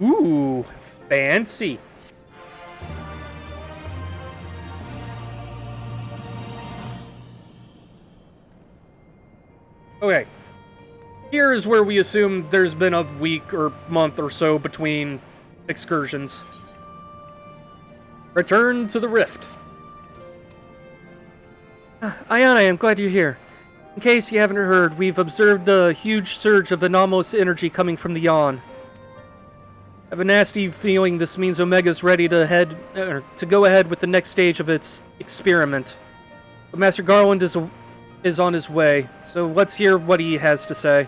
Speaker 1: Ooh, fancy. Okay. Here is where we assume there's been a week or month or so between excursions. Return to the rift. Ayane, I'm glad you're here. In case you haven't heard, we've observed a huge surge of anomalous energy coming from the yawn. I have a nasty feeling this means Omega's ready to go ahead with the next stage of its experiment. But Master Garland is on his way, so let's hear what he has to say.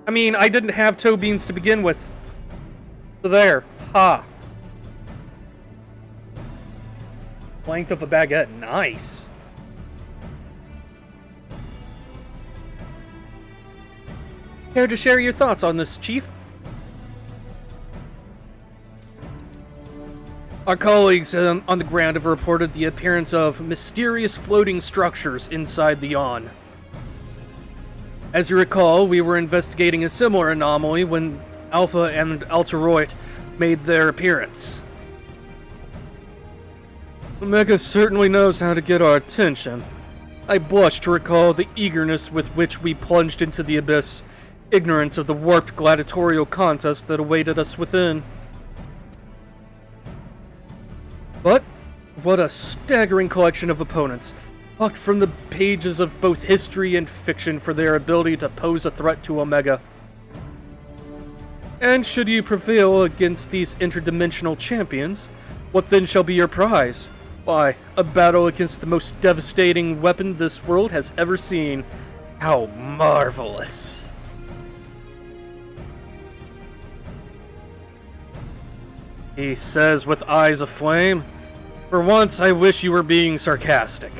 Speaker 1: I mean, I didn't have toe beans to begin with. So there. Ha. Length of a baguette. Nice. Care to share your thoughts on this, Chief? Our colleagues on the ground have reported the appearance of mysterious floating structures inside the yawn. As you recall, we were investigating a similar anomaly when Alpha and Alteroid made their appearance. Omega certainly knows how to get our attention. I blush to recall the eagerness with which we plunged into the abyss, ignorant of the warped gladiatorial contest that awaited us within. But what a staggering collection of opponents, plucked from the pages of both history and fiction for their ability to pose a threat to Omega. And should you prevail against these interdimensional champions, what then shall be your prize? Why, a battle against the most devastating weapon this world has ever seen. How marvelous. He says with eyes aflame, "For once, I wish you were being sarcastic."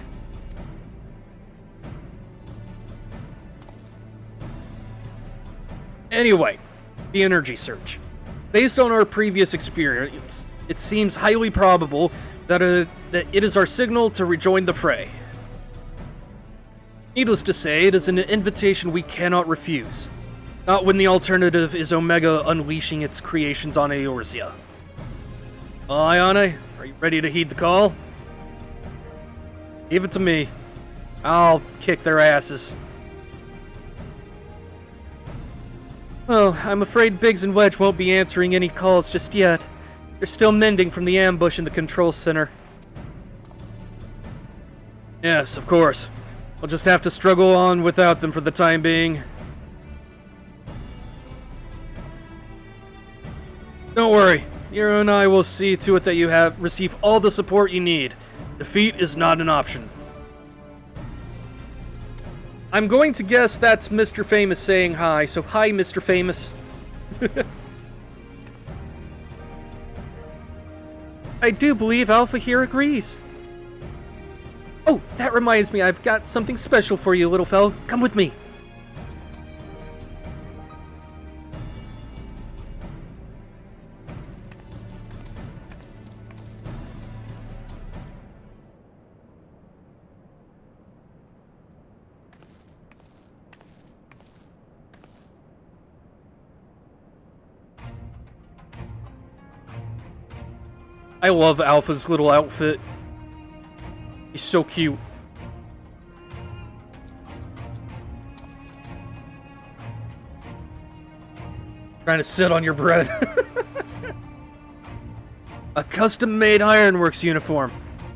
Speaker 1: Anyway, the energy surge. Based on our previous experience, it seems highly probable that it is our signal to rejoin the fray. Needless to say, it is an invitation we cannot refuse. Not when the alternative is Omega unleashing its creations on Eorzea. Ayane, are you ready to heed the call? Give it to me. I'll kick their asses. Well, I'm afraid Biggs and Wedge won't be answering any calls just yet. They're still mending from the ambush in the control center. Yes, of course. We'll just have to struggle on without them for the time being. Don't worry. Nero and I will see to it that you receive all the support you need. Defeat is not an option. I'm going to guess that's Mr. Famous saying hi, so hi, Mr. Famous. I do believe Alpha here agrees. Oh, that reminds me, I've got something special for you, little fellow. Come with me. I love Alpha's little outfit. He's so cute. Trying to sit on your bread. A custom-made Ironworks uniform.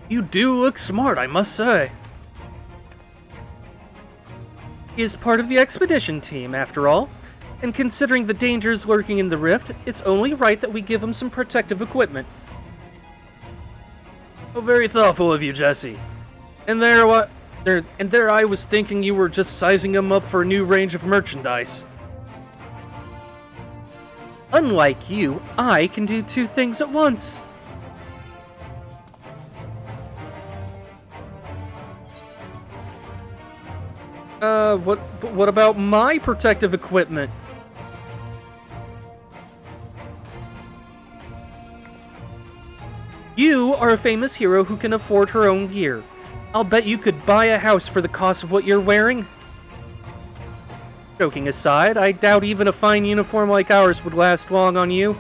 Speaker 1: You do look smart, I must say. He is part of the expedition team, after all. And considering the dangers lurking in the rift, it's only right that we give him some protective equipment. Oh, very thoughtful of you, Jesse. And there I was thinking you were just sizing him up for a new range of merchandise. Unlike you, I can do two things at once. What about my protective equipment? You are a famous hero who can afford her own gear. I'll bet you could buy a house for the cost of what you're wearing. Joking aside, I doubt even a fine uniform like ours would last long on you.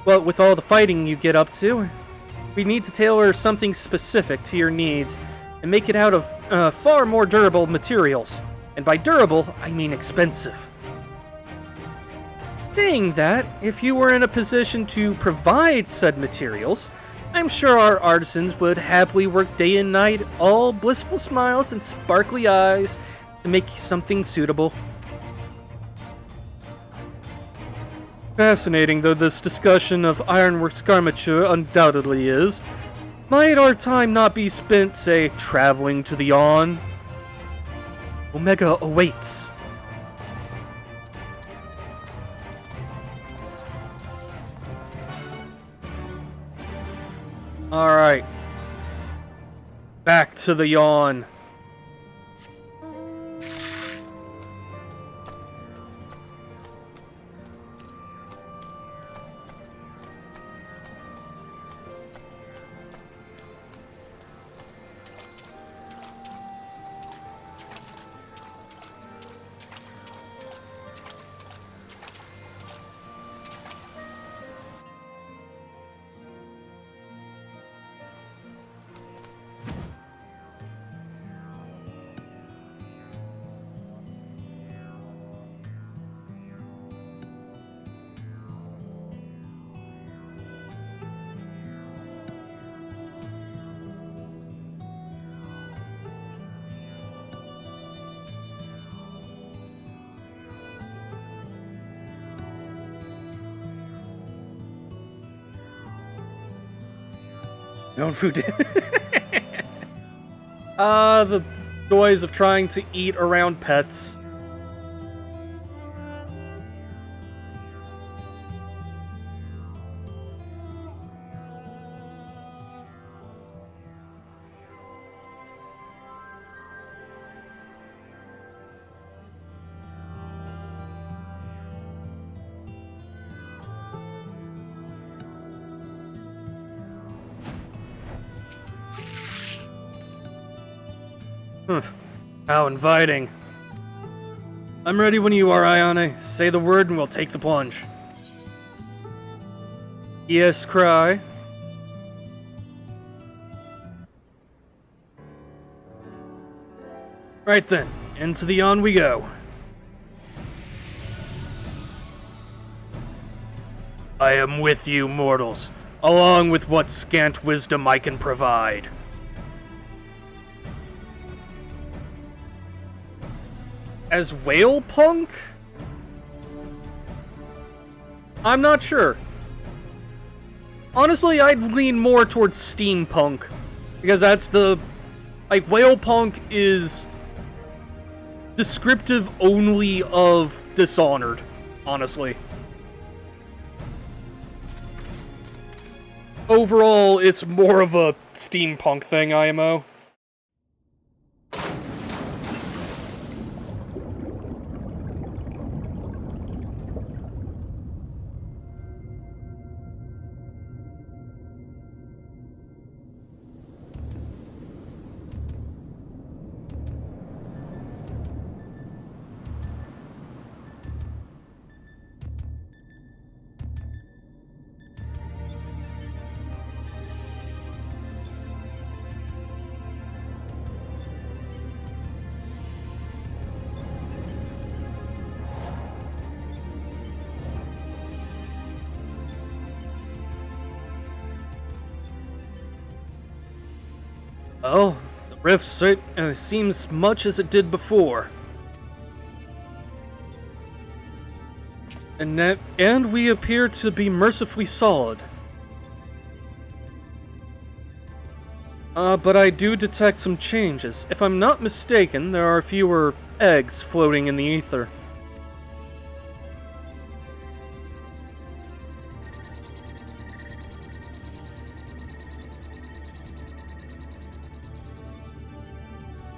Speaker 1: But with all the fighting you get up to, we need to tailor something specific to your needs and make it out of far more durable materials. And by durable, I mean expensive. Saying that, if you were in a position to provide said materials, I'm sure our artisans would happily work day and night, all blissful smiles and sparkly eyes, to make something suitable. Fascinating though this discussion of ironworks garmenture undoubtedly is, might our time not be spent, say, traveling to the Yawn? Omega awaits. Alright. Back to the Yawn. Known food. The joys of trying to eat around pets. How inviting. I'm ready when you are, Ayane. Say the word and we'll take the plunge. Yes, Cry. Right then, into the Yawn we go. I am with you, mortals, along with what scant wisdom I can provide. As whale punk? I'm not sure. Honestly, I'd lean more towards steampunk, because that's the... like, whale punk is descriptive only of Dishonored, honestly. Overall, it's more of a steampunk thing, IMO. Well, the rift seems much as it did before. And we appear to be mercifully solid. But I do detect some changes. If I'm not mistaken, there are fewer eggs floating in the ether.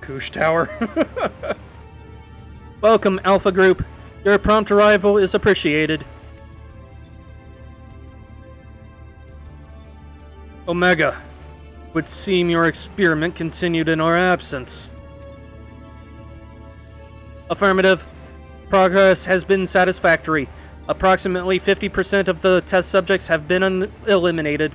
Speaker 1: Koosh Tower. Welcome, Alpha Group. Your prompt arrival is appreciated. Omega, would seem your experiment continued in our absence. Affirmative. Progress has been satisfactory. Approximately 50% of the test subjects have been eliminated.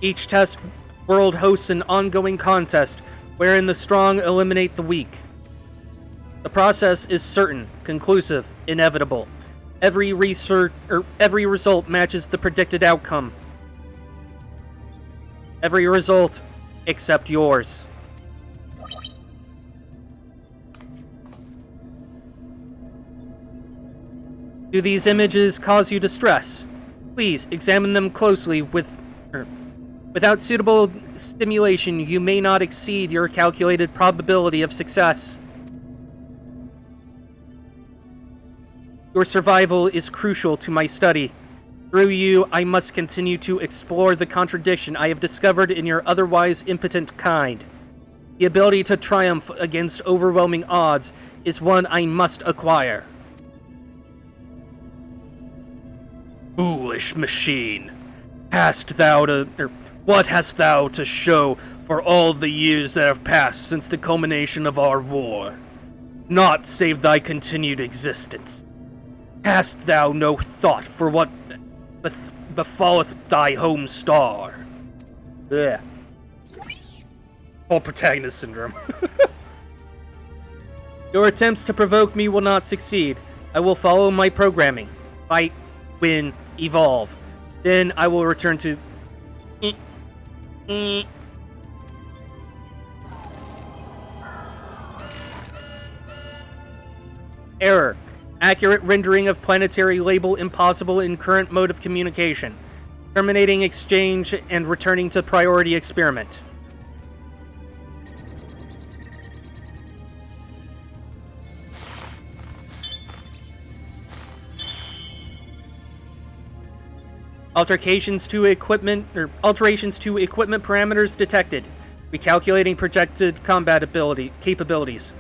Speaker 1: Each test world hosts an ongoing contest wherein the strong eliminate the weak. The process is certain, conclusive, inevitable. Every result matches the predicted outcome. Every result except yours. Do these images cause you distress? Please examine them closely. Without suitable stimulation, you may not exceed your calculated probability of success. Your survival is crucial to my study. Through you, I must continue to explore the contradiction I have discovered in your otherwise impotent kind. The ability to triumph against overwhelming odds is one I must acquire. Foolish machine. What hast thou to show for all the years that have passed since the culmination of our war? Naught save thy continued existence. Hast thou no thought for what befalleth thy home star? Ugh. All protagonist syndrome. Your attempts to provoke me will not succeed. I will follow my programming. Fight, win, evolve. Then I will return to... Error. Accurate rendering of planetary label impossible in current mode of communication. Terminating exchange and returning to priority experiment. Alterations to equipment parameters detected. Recalculating projected combat capabilities.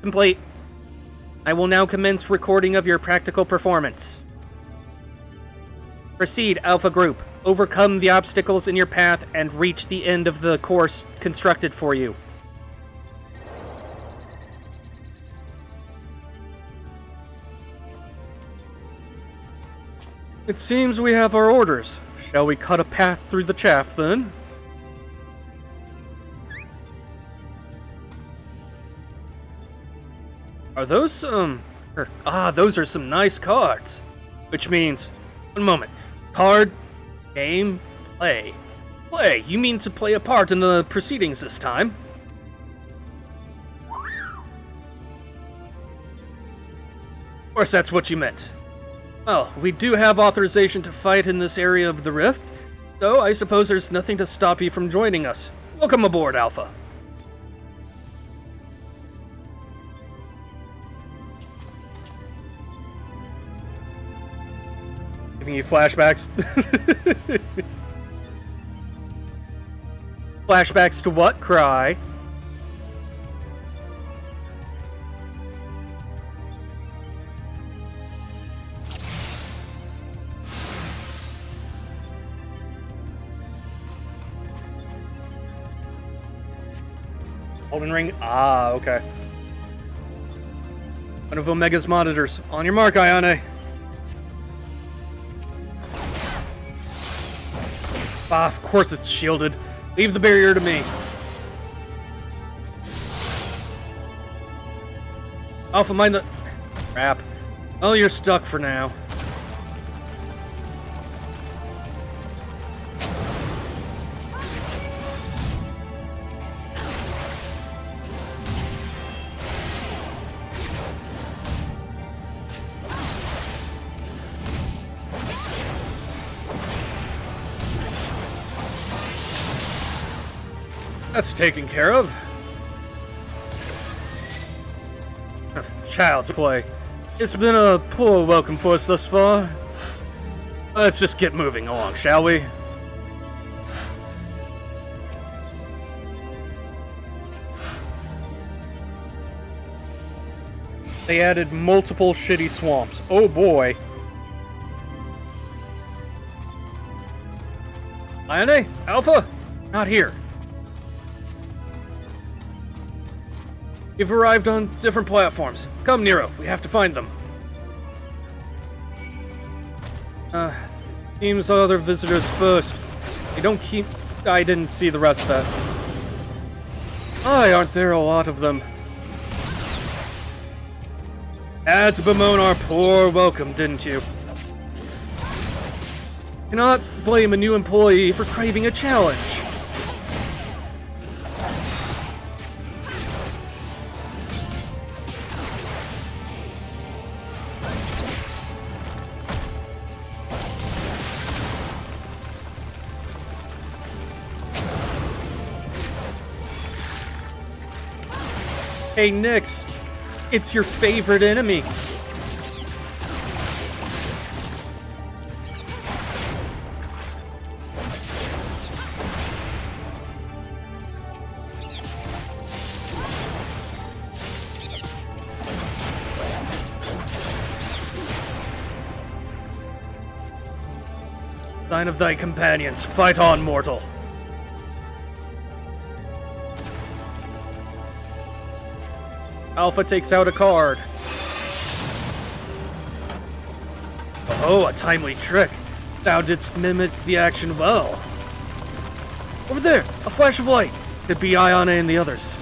Speaker 1: Complete. I will now commence recording of your practical performance. Proceed, Alpha Group. Overcome the obstacles in your path and reach the end of the course constructed for you. It seems we have our orders. Shall we cut a path through the chaff, then? Are those some... those are some nice cards. Which means... One moment. Card, game, play. Play? You mean to play a part in the proceedings this time? Of course that's what you meant. Well, we do have authorization to fight in this area of the rift, so I suppose there's nothing to stop you from joining us. Welcome aboard, Alpha. Giving you flashbacks. Flashbacks to what, Cry? Golden ring? Ah, okay. One of Omega's monitors. On your mark, Ione. Ah, of course it's shielded. Leave the barrier to me. Alpha, mind the... Crap. Oh, you're stuck for now. That's taken care of. Child's play. It's been a poor welcome for us thus far. Let's just get moving along, shall we? They added multiple shitty swamps. Oh boy. Ayane? Alpha? Not here. You've arrived on different platforms. Come, Nero. We have to find them. Seems other visitors first. They don't keep... I didn't see the rest of that. Why aren't there a lot of them? Had to bemoan our poor welcome, didn't you? Cannot blame a new employee for craving a challenge. Hey, Nyx, it's your favorite enemy. Sign of thy companions, fight on, mortal. Alpha takes out a card. Oh, a timely trick. Thou didst mimic the action well. Over there, a flash of light. Could be Ayane and the others.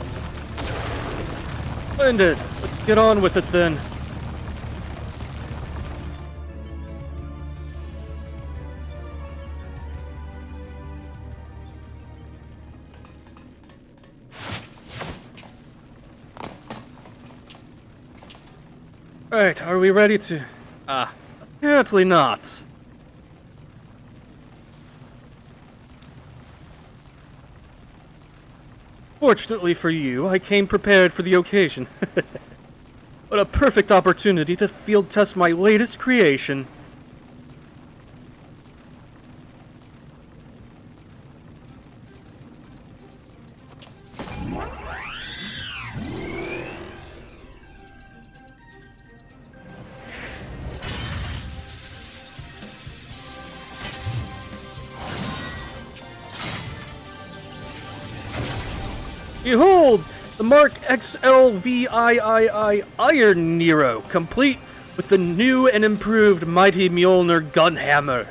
Speaker 1: Splendid. Let's get on with it then. Alright, are we ready to... apparently not. Fortunately for you, I came prepared for the occasion. What a perfect opportunity to field test my latest creation. Behold, the Mark XLVIII Iron Nero, complete with the new and improved Mighty Mjolnir Gunhammer.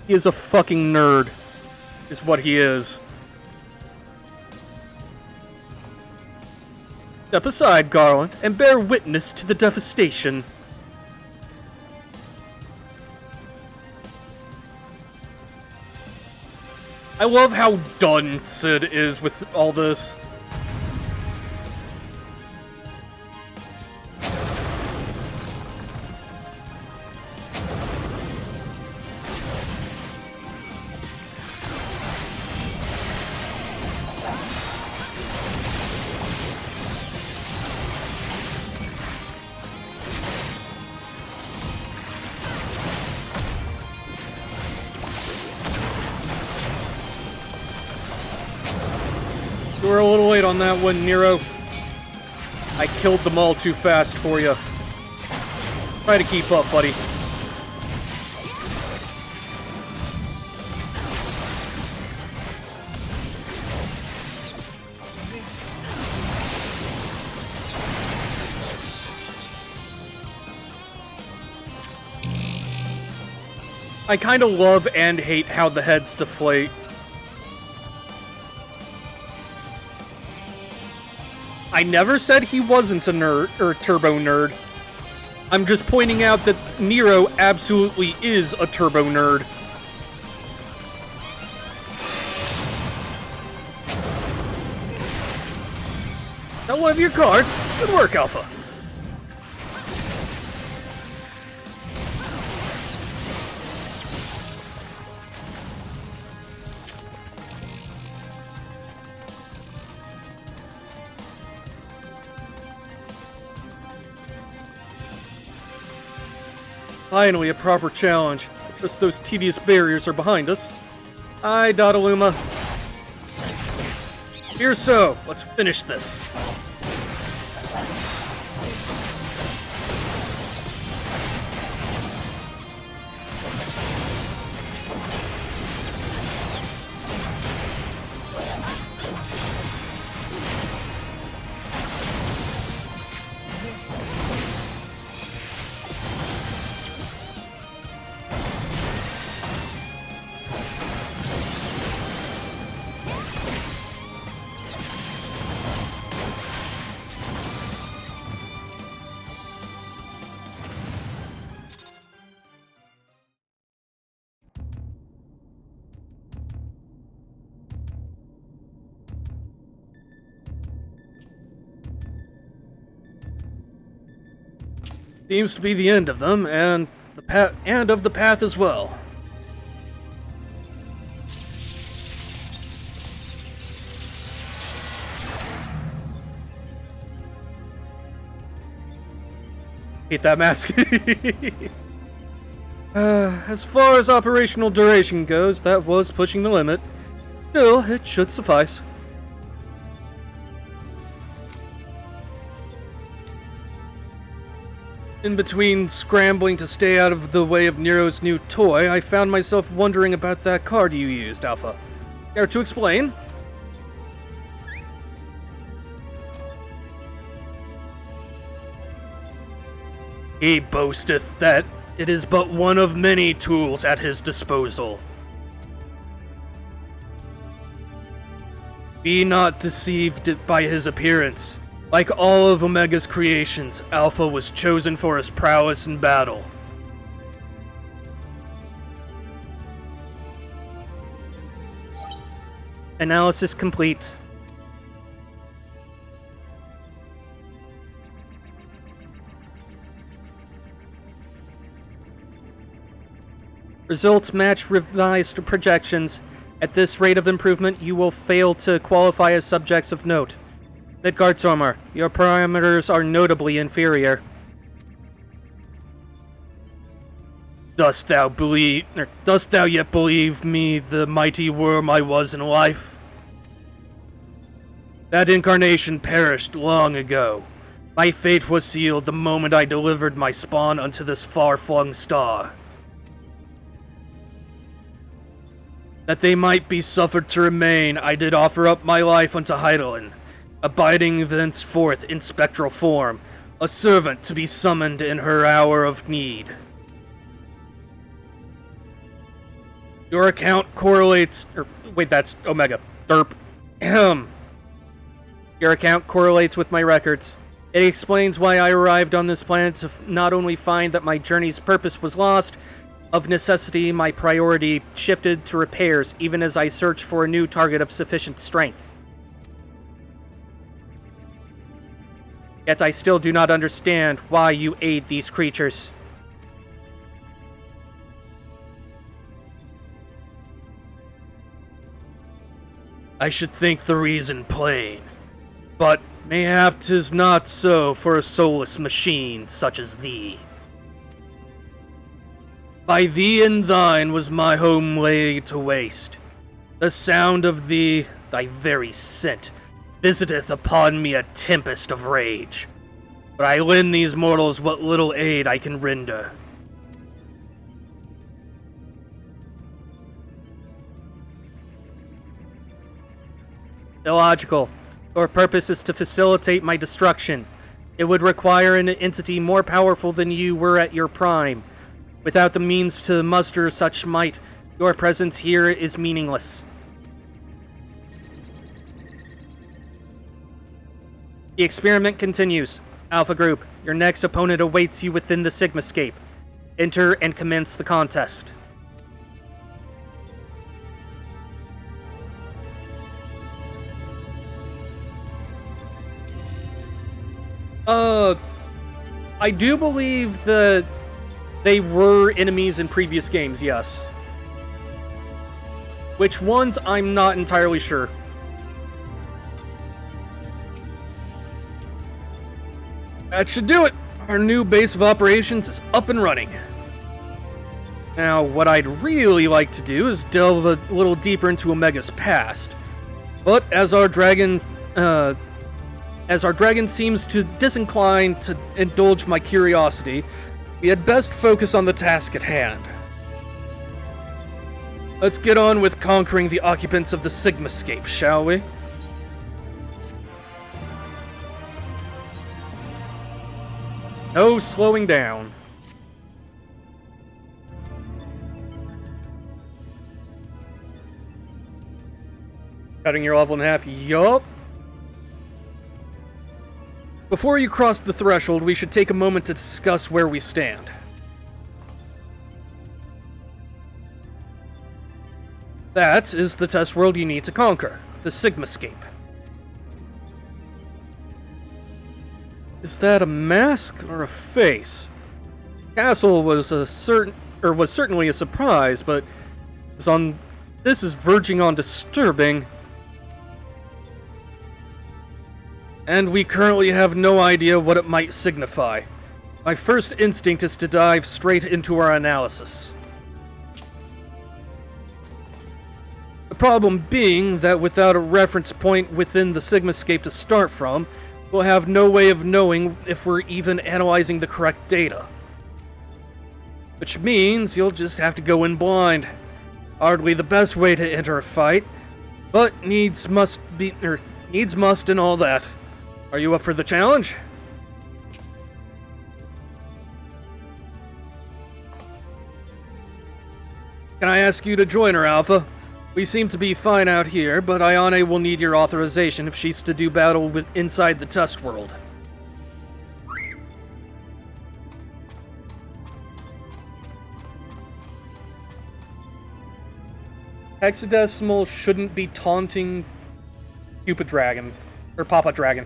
Speaker 1: He is a fucking nerd, is what he is. Step aside, Garland, and bear witness to the devastation. I love how done Sid is with all this. You were a little late on that one, Nero. I killed them all too fast for you. Try to keep up, buddy. I kind of love and hate how the heads deflate. I never said he wasn't a nerd, or turbo nerd. I'm just pointing out that Nero absolutely is a turbo nerd. Now one of your cards. Good work, Alpha. Finally, a proper challenge. I trust those tedious barriers are behind us. Aye, Dodaluma. Here so, let's finish this. Seems to be the end of them, and of the path as well. Hate that mask. As far as operational duration goes, that was pushing the limit. Still, it should suffice. In between scrambling to stay out of the way of Nero's new toy, I found myself wondering about that card you used, Alpha. Care to explain? He boasteth that it is but one of many tools at his disposal. Be not deceived by his appearance. Like all of Omega's creations, Alpha was chosen for his prowess in battle. Analysis complete. Results match revised projections. At this rate of improvement, you will fail to qualify as subjects of note. Midgard Sormar, your parameters are notably inferior. Dost thou yet believe me the mighty worm I was in life? That incarnation perished long ago. My fate was sealed the moment I delivered my spawn unto this far-flung star. That they might be suffered to remain, I did offer up my life unto Heidelin, abiding thenceforth in spectral form, a servant to be summoned in her hour of need. Your account correlates... wait, that's Omega. Derp. Your account correlates with my records. It explains why I arrived on this planet to not only find that my journey's purpose was lost, of necessity, my priority shifted to repairs, even as I searched for a new target of sufficient strength. Yet I still do not understand why you aid these creatures. I should think the reason plain, but mayhap 'tis not so for a soulless machine such as thee. By thee and thine was my home laid to waste. The sound of thee, thy very scent, visiteth upon me a tempest of rage. But I lend these mortals what little aid I can render. Illogical. Your purpose is to facilitate my destruction. It would require an entity more powerful than you were at your prime. Without the means to muster such might, your presence here is meaningless. The experiment continues. Alpha Group, your next opponent awaits you within the Sigmascape. Enter and commence the contest. I do believe that they were enemies in previous games, yes. Which ones, I'm not entirely sure. That should do it! Our new base of operations is up and running. Now, what I'd really like to do is delve a little deeper into Omega's past. But as our dragon seems to disincline to indulge my curiosity, we had best focus on the task at hand. Let's get on with conquering the occupants of the Sigmascape, shall we? No slowing down. Cutting your level in half, yup. Before you cross the threshold, we should take a moment to discuss where we stand. That is the test world you need to conquer, the Sigmascape. Is that a mask or a face? castle was certainly a surprise, but this is verging on disturbing. And we currently have no idea what it might signify. My first instinct is to dive straight into our analysis. The problem being that without a reference point within the Sigmascape to start from, we'll have no way of knowing if we're even analyzing the correct data. Which means you'll just have to go in blind. Hardly the best way to enter a fight, but needs must and all that. Are you up for the challenge? Can I ask you to join her, Alpha? We seem to be fine out here, but Ayane will need your authorization if she's to do battle inside the test world. Hexadecimal shouldn't be taunting Cupid Dragon, or Papa Dragon.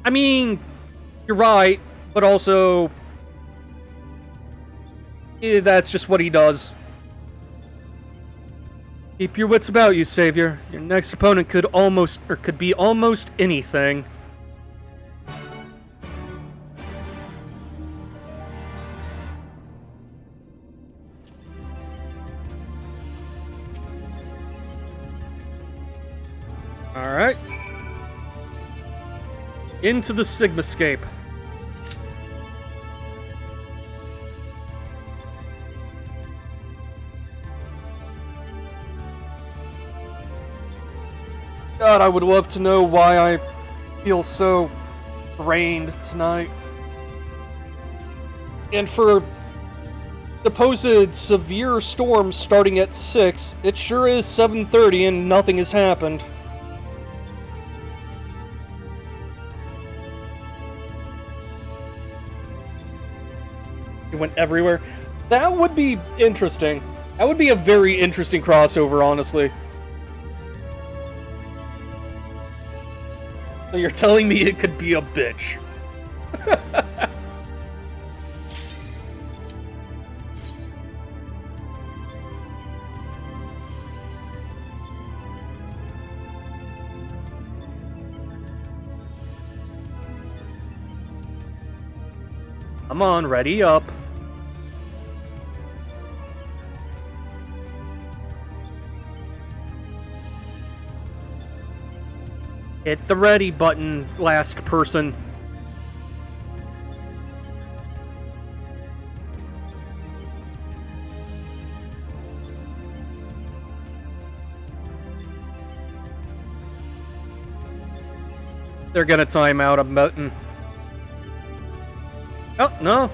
Speaker 1: I mean, you're right, but also, that's just what he does. Keep your wits about you, Savior. Your next opponent could be almost anything. Alright. Into the Sigmascape. God, I would love to know why I feel so drained tonight. And for supposed severe storm starting at 6, it sure is 7:30 and nothing has happened. It went everywhere. That would be interesting. That would be a very interesting crossover, honestly. So you're telling me it could be a bitch. Come on, ready up. Hit the ready button, last person. They're gonna time out a button. Oh, no.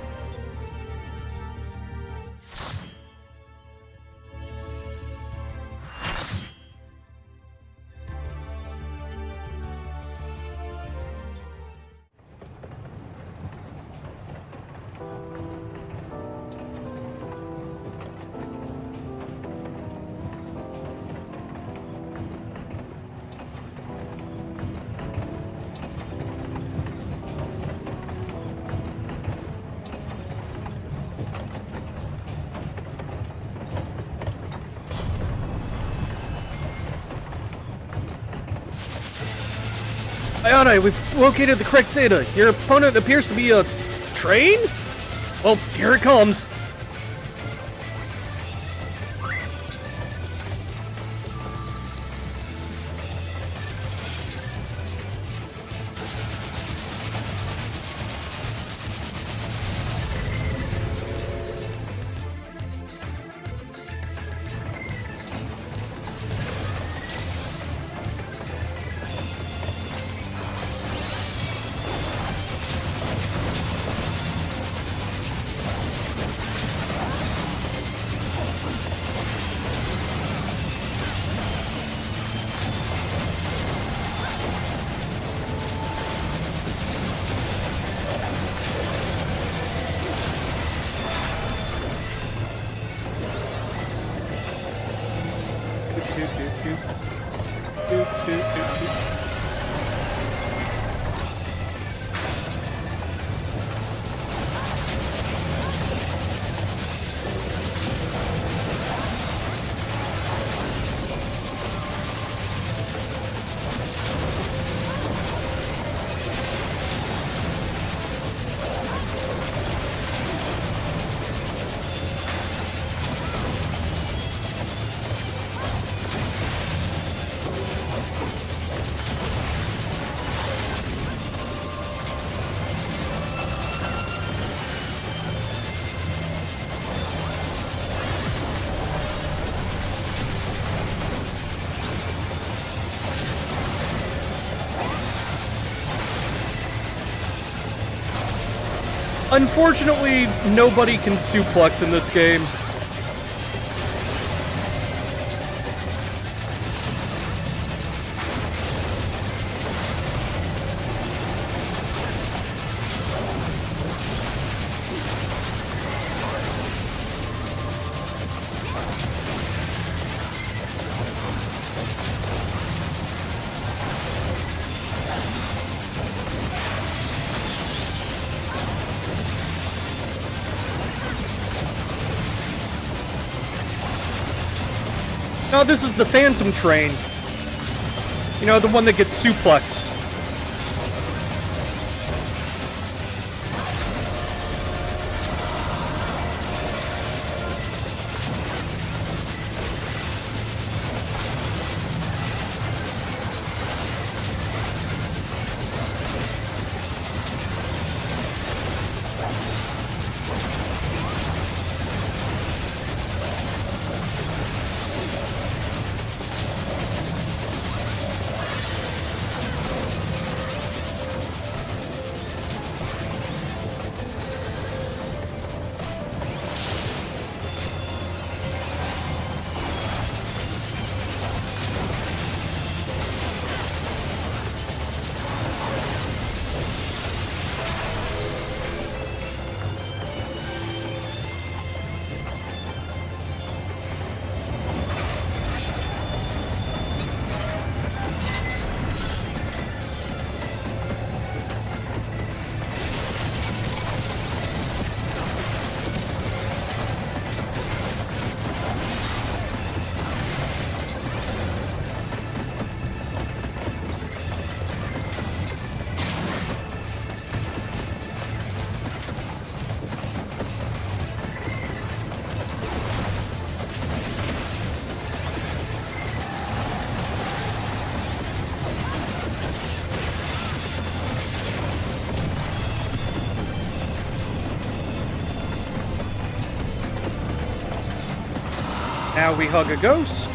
Speaker 1: Ayane, we've located the correct data. Your opponent appears to be a train? Well, here it comes. Unfortunately, nobody can suplex in this game. No, this is the Phantom Train. You know, the one that gets suplexed. Now we hug a ghost.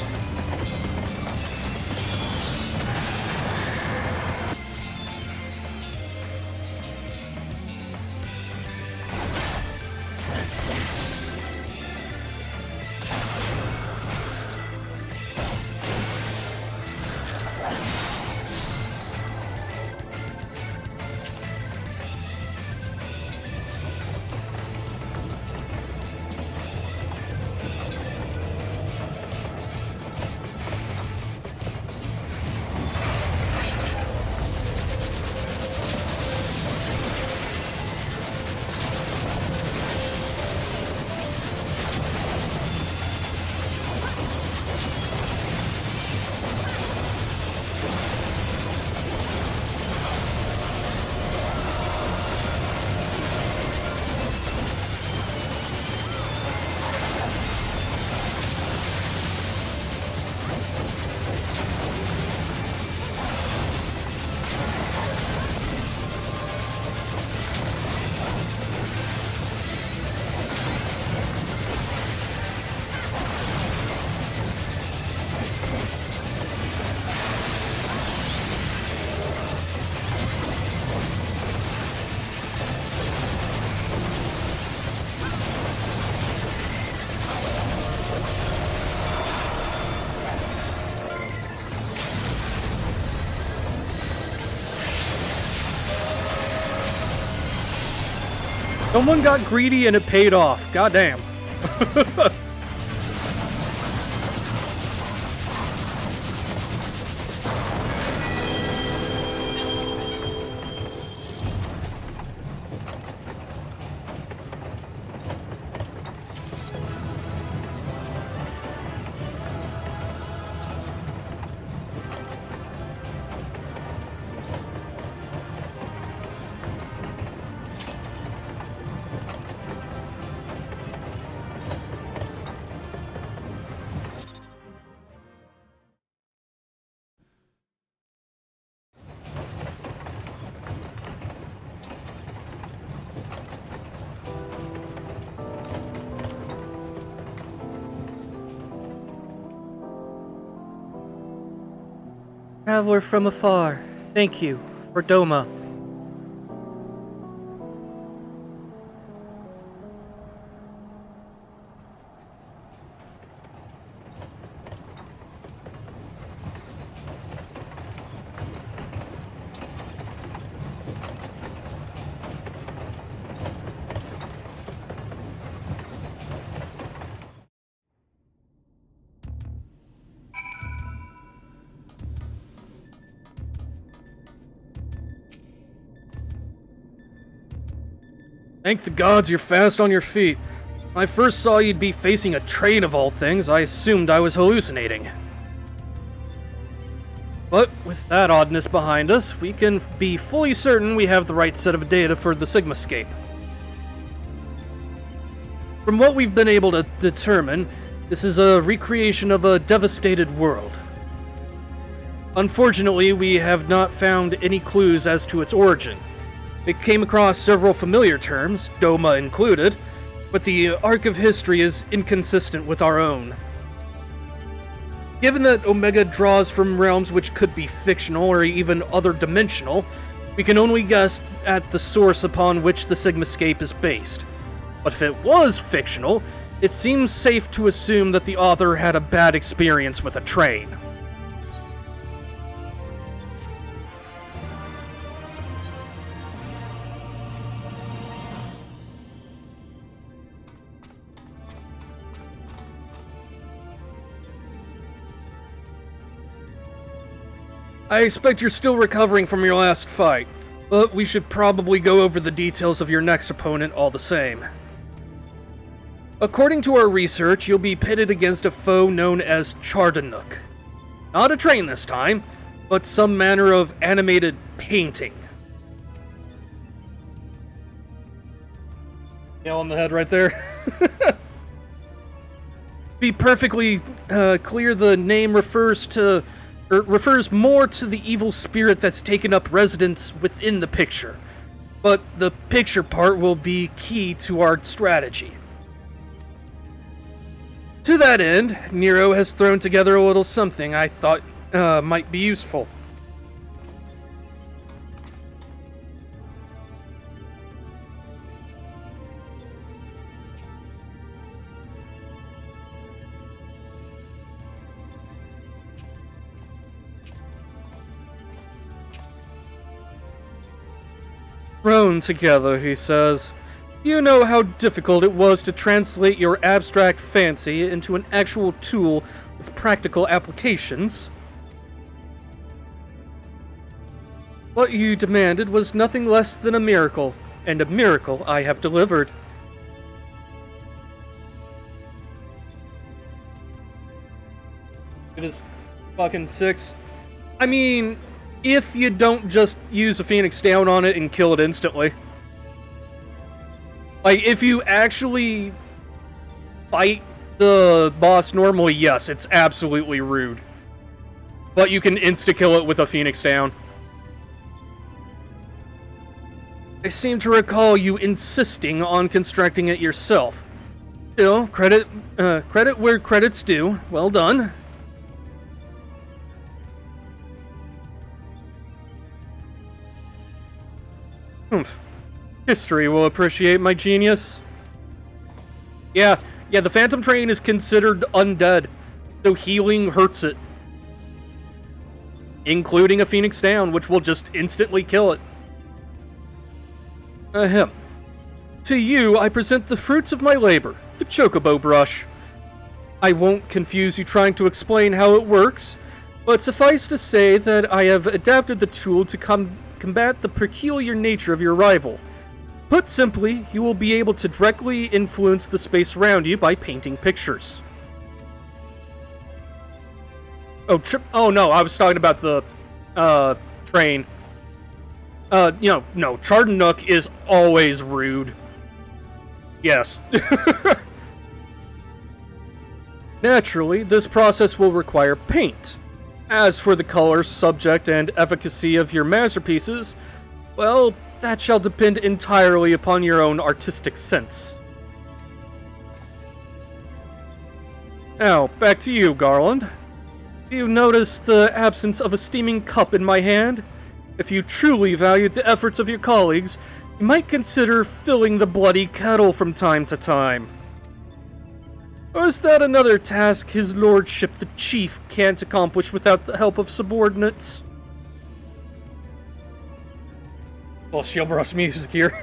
Speaker 1: Someone got greedy and it paid off. Goddamn. Traveler from afar, thank you for Doma. Thank the gods you're fast on your feet. When I first saw you'd be facing a train of all things, I assumed I was hallucinating. But with that oddness behind us, we can be fully certain we have the right set of data for the Sigmascape. From what we've been able to determine, this is a recreation of a devastated world. Unfortunately, we have not found any clues as to its origin. It came across several familiar terms, Doma included, but the arc of history is inconsistent with our own. Given that Omega draws from realms which could be fictional or even other dimensional, we can only guess at the source upon which the Sigmascape is based. But if it was fictional, it seems safe to assume that the author had a bad experience with a train. I expect you're still recovering from your last fight, but we should probably go over the details of your next opponent all the same. According to our research, you'll be pitted against a foe known as Chardanook. Not a train this time, but some manner of animated painting. Nail on the head right there. Be perfectly clear, the name refers more to the evil spirit that's taken up residence within the picture. But the picture part will be key to our strategy. To that end, Nero has thrown together a little something I thought might be useful. Thrown together, he says. You know how difficult it was to translate your abstract fancy into an actual tool with practical applications. What you demanded was nothing less than a miracle, and a miracle I have delivered. It is fucking 6. I mean, if you don't just use a Phoenix Down on it and kill it instantly. Like, if you actually fight the boss normally, yes, it's absolutely rude. But you can insta-kill it with a Phoenix Down. I seem to recall you insisting on constructing it yourself. Still, credit where credit's due. Well done. History will appreciate my genius. Yeah, the Phantom Train is considered undead, so healing hurts it. Including a Phoenix Down, which will just instantly kill it. Ahem. To you, I present the fruits of my labor, the Chocobo Brush. I won't confuse you trying to explain how it works, but suffice to say that I have adapted the tool to combat the peculiar nature of your rival. Put simply, you will be able to directly influence the space around you by painting pictures. Oh no, I was talking about the train. No, Chardanook is always rude. Yes. Naturally, this process will require paint. As for the color, subject, and efficacy of your masterpieces, well, that shall depend entirely upon your own artistic sense. Now, back to you, Garland. Do you notice the absence of a steaming cup in my hand? If you truly valued the efforts of your colleagues, you might consider filling the bloody kettle from time to time. Or is that another task his lordship the chief can't accomplish without the help of subordinates? Well, Shielbros music here.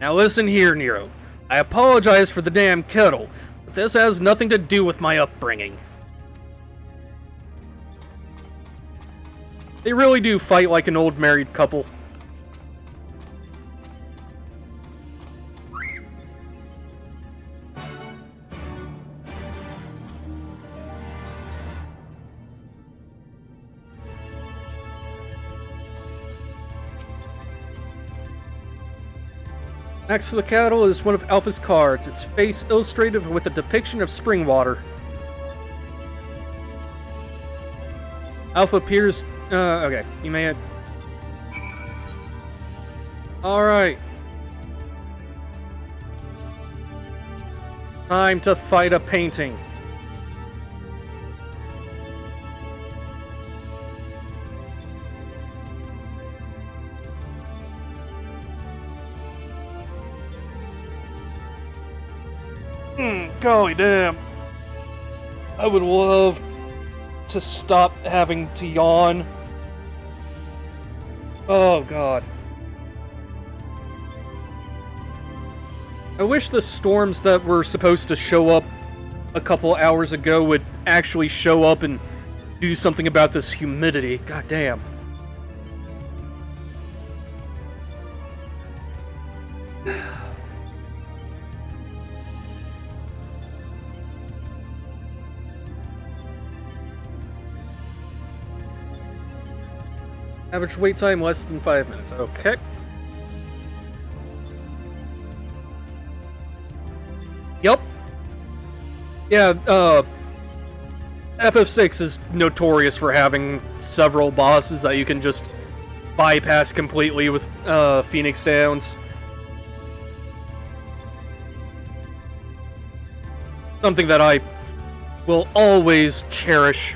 Speaker 1: Now listen here, Nero. I apologize for the damn kettle, but this has nothing to do with my upbringing. They really do fight like an old married couple. Next to the cattle is one of Alpha's cards, its face illustrated with a depiction of spring water. Alpha appears... okay, you may... Alright. Time to fight a painting. Golly damn. I would love to stop having to yawn. Oh god. I wish the storms that were supposed to show up a couple hours ago would actually show up and do something about this humidity. God damn. Average wait time less than 5 minutes. Okay. Yep. Yeah, FF6 is notorious for having several bosses that you can just bypass completely with Phoenix Downs. Something that I will always cherish.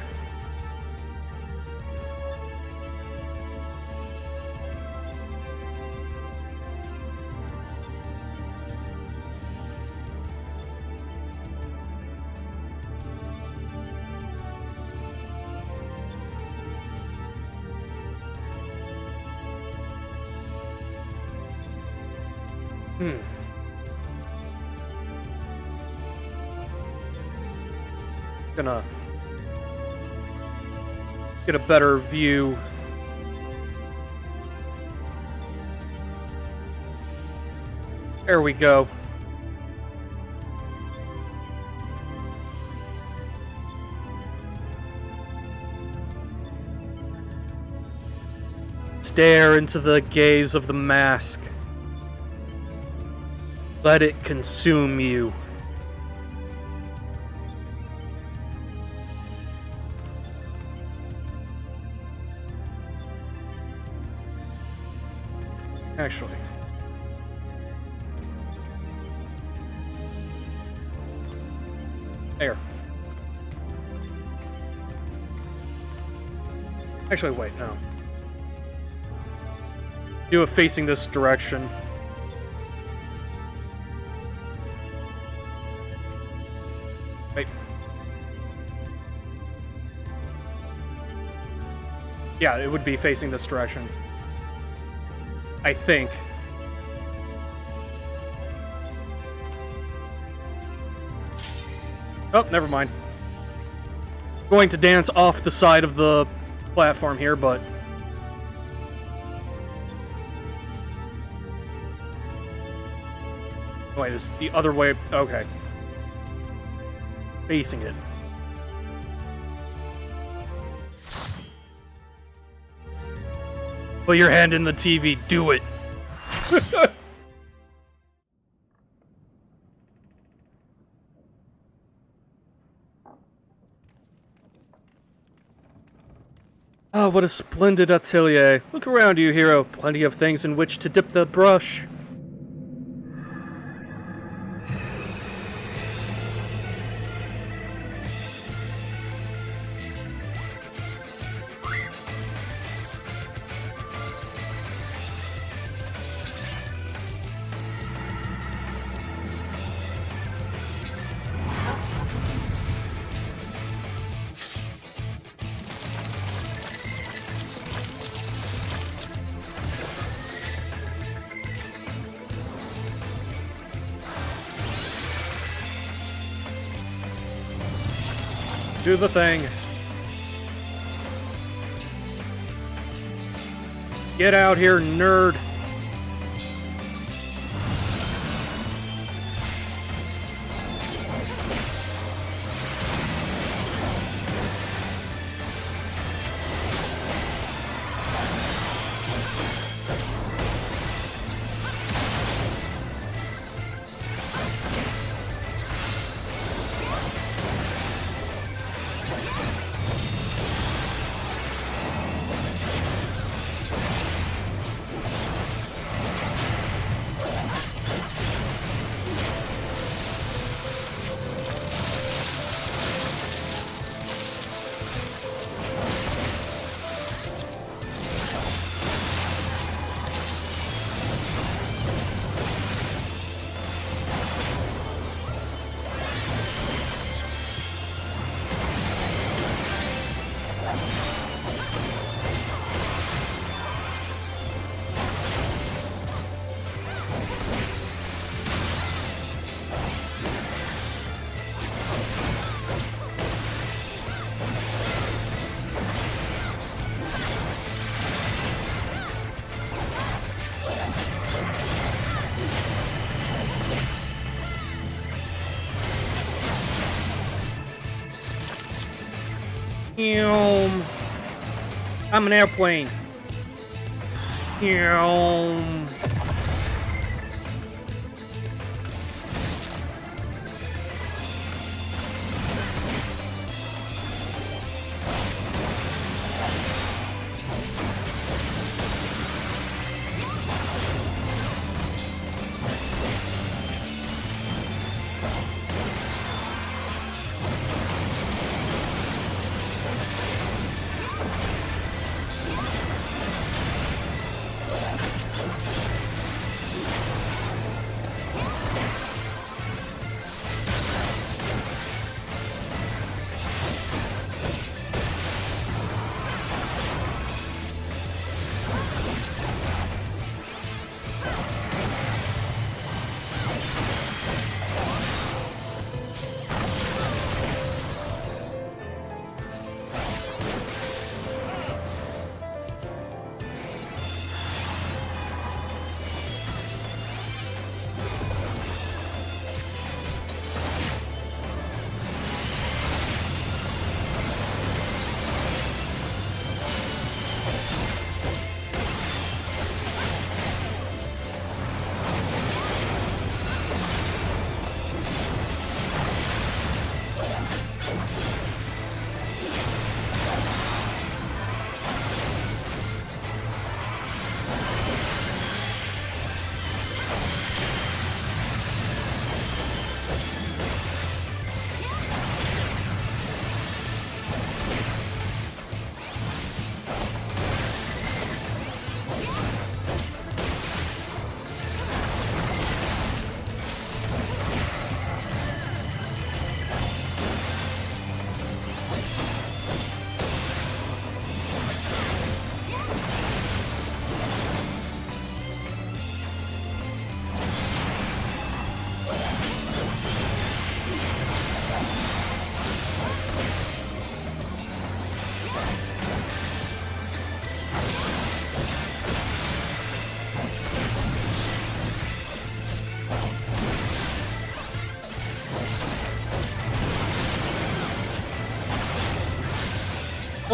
Speaker 1: Gonna get a better view. There we go. Stare into the gaze of the mask. Let it consume you. Actually. There. Actually, wait, no. Do it facing this direction. Wait. Yeah, it would be facing this direction. I think. Oh, never mind. Going to dance off the side of the platform here, but... Wait, it's the other way. Okay. Facing it. Put your hand in the TV. Do it. Ah, what a splendid atelier. Look around you, hero. Plenty of things in which to dip the brush. Do the thing. Get out here, nerd. I'm an airplane.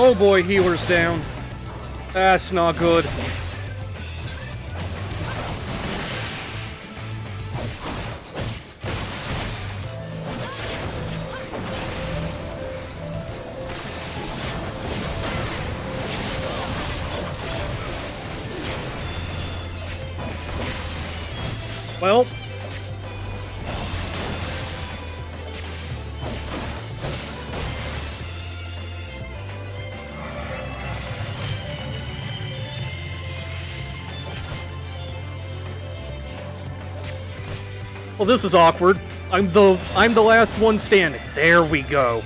Speaker 1: Oh boy, healer's down. That's not good. Well, this is awkward. I'm the last one standing. There we go.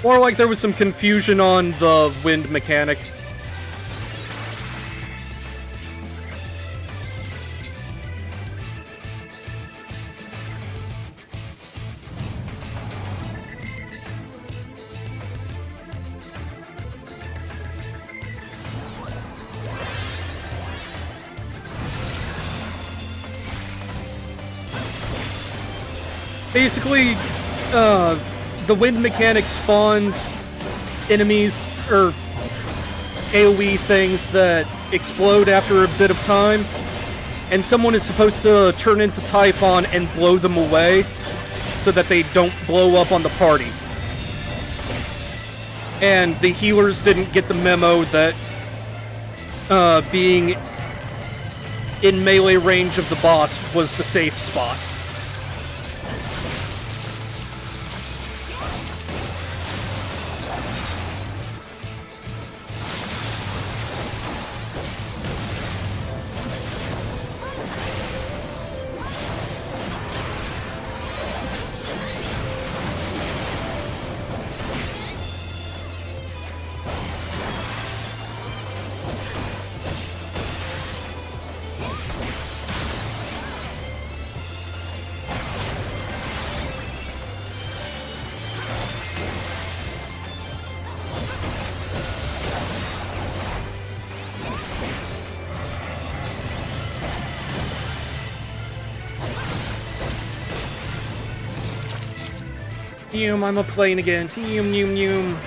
Speaker 1: More like there was some confusion on the wind mechanic. Basically, the wind mechanic spawns enemies, or AoE things that explode after a bit of time, and someone is supposed to turn into Typhon and blow them away so that they don't blow up on the party. And the healers didn't get the memo that being in melee range of the boss was the safe spot. I'm a plane again. Yum.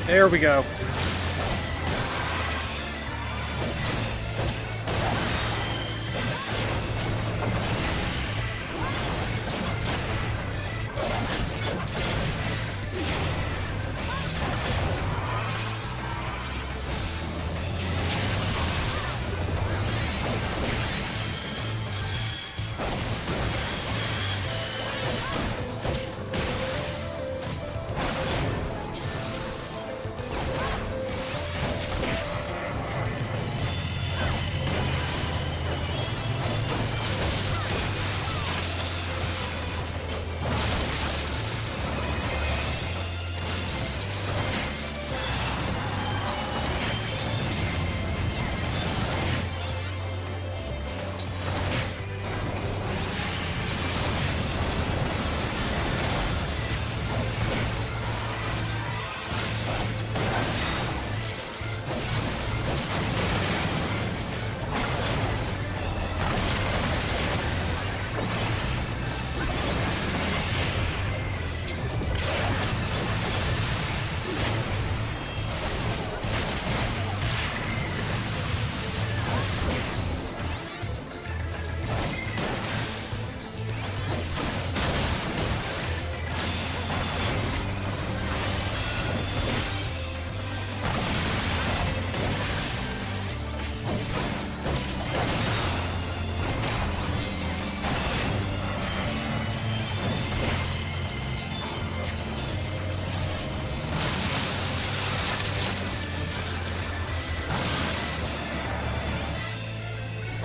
Speaker 1: There we go.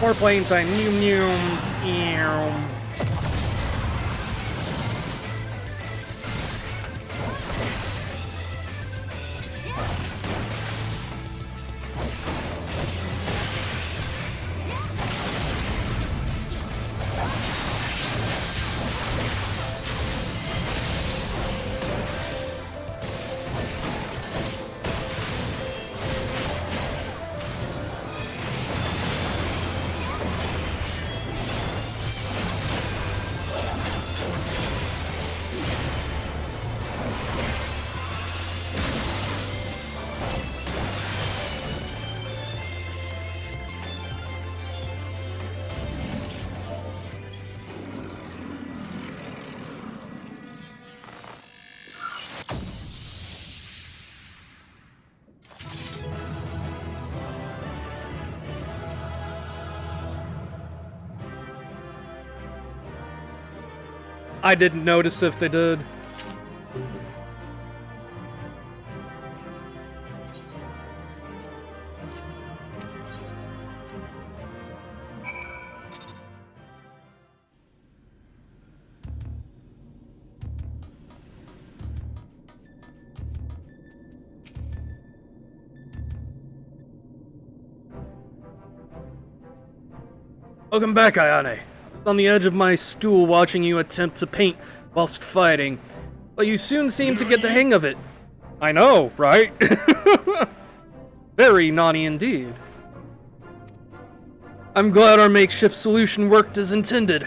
Speaker 1: More planes on Ew. I didn't notice if they did. Welcome back, Ayane. I was on the edge of my stool watching you attempt to paint whilst fighting, but you soon seemed to get the hang of it. I know, right? Very naughty indeed. I'm glad our makeshift solution worked as intended.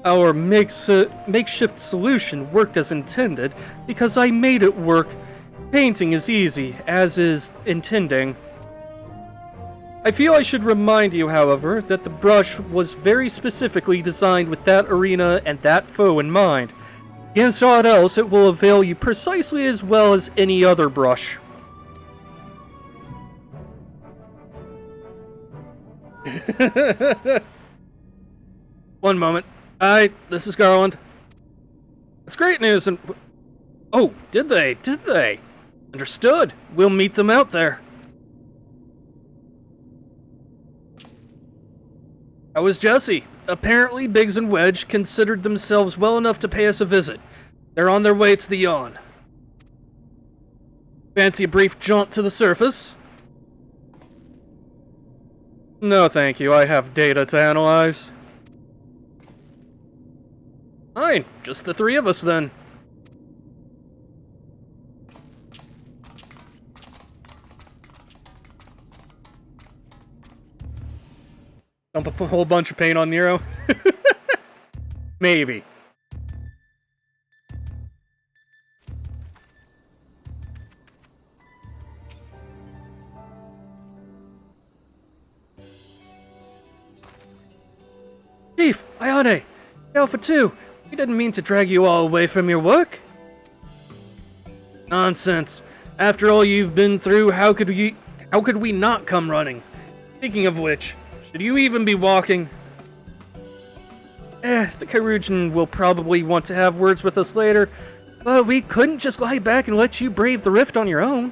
Speaker 1: Our makeshift solution worked as intended because I made it work. Painting is easy, as is intending. I feel I should remind you, however, that the brush was very specifically designed with that arena and that foe in mind. Against aught else, it will avail you precisely as well as any other brush. One moment. Hi, this is Garland. That's great news and... Oh, did they? Did they? Understood. We'll meet them out there. How was Jesse? Apparently, Biggs and Wedge considered themselves well enough to pay us a visit. They're on their way to the yawn. Fancy a brief jaunt to the surface? No, thank you. I have data to analyze. Fine. Just the three of us, then. Dump a whole bunch of paint on Nero? Maybe. Chief, Ayane, Alpha 2, we didn't mean to drag you all away from your work. Nonsense. After all you've been through, how could we not come running? Speaking of which, should you even be walking? The Kyrujan will probably want to have words with us later, but we couldn't just lie back and let you brave the rift on your own.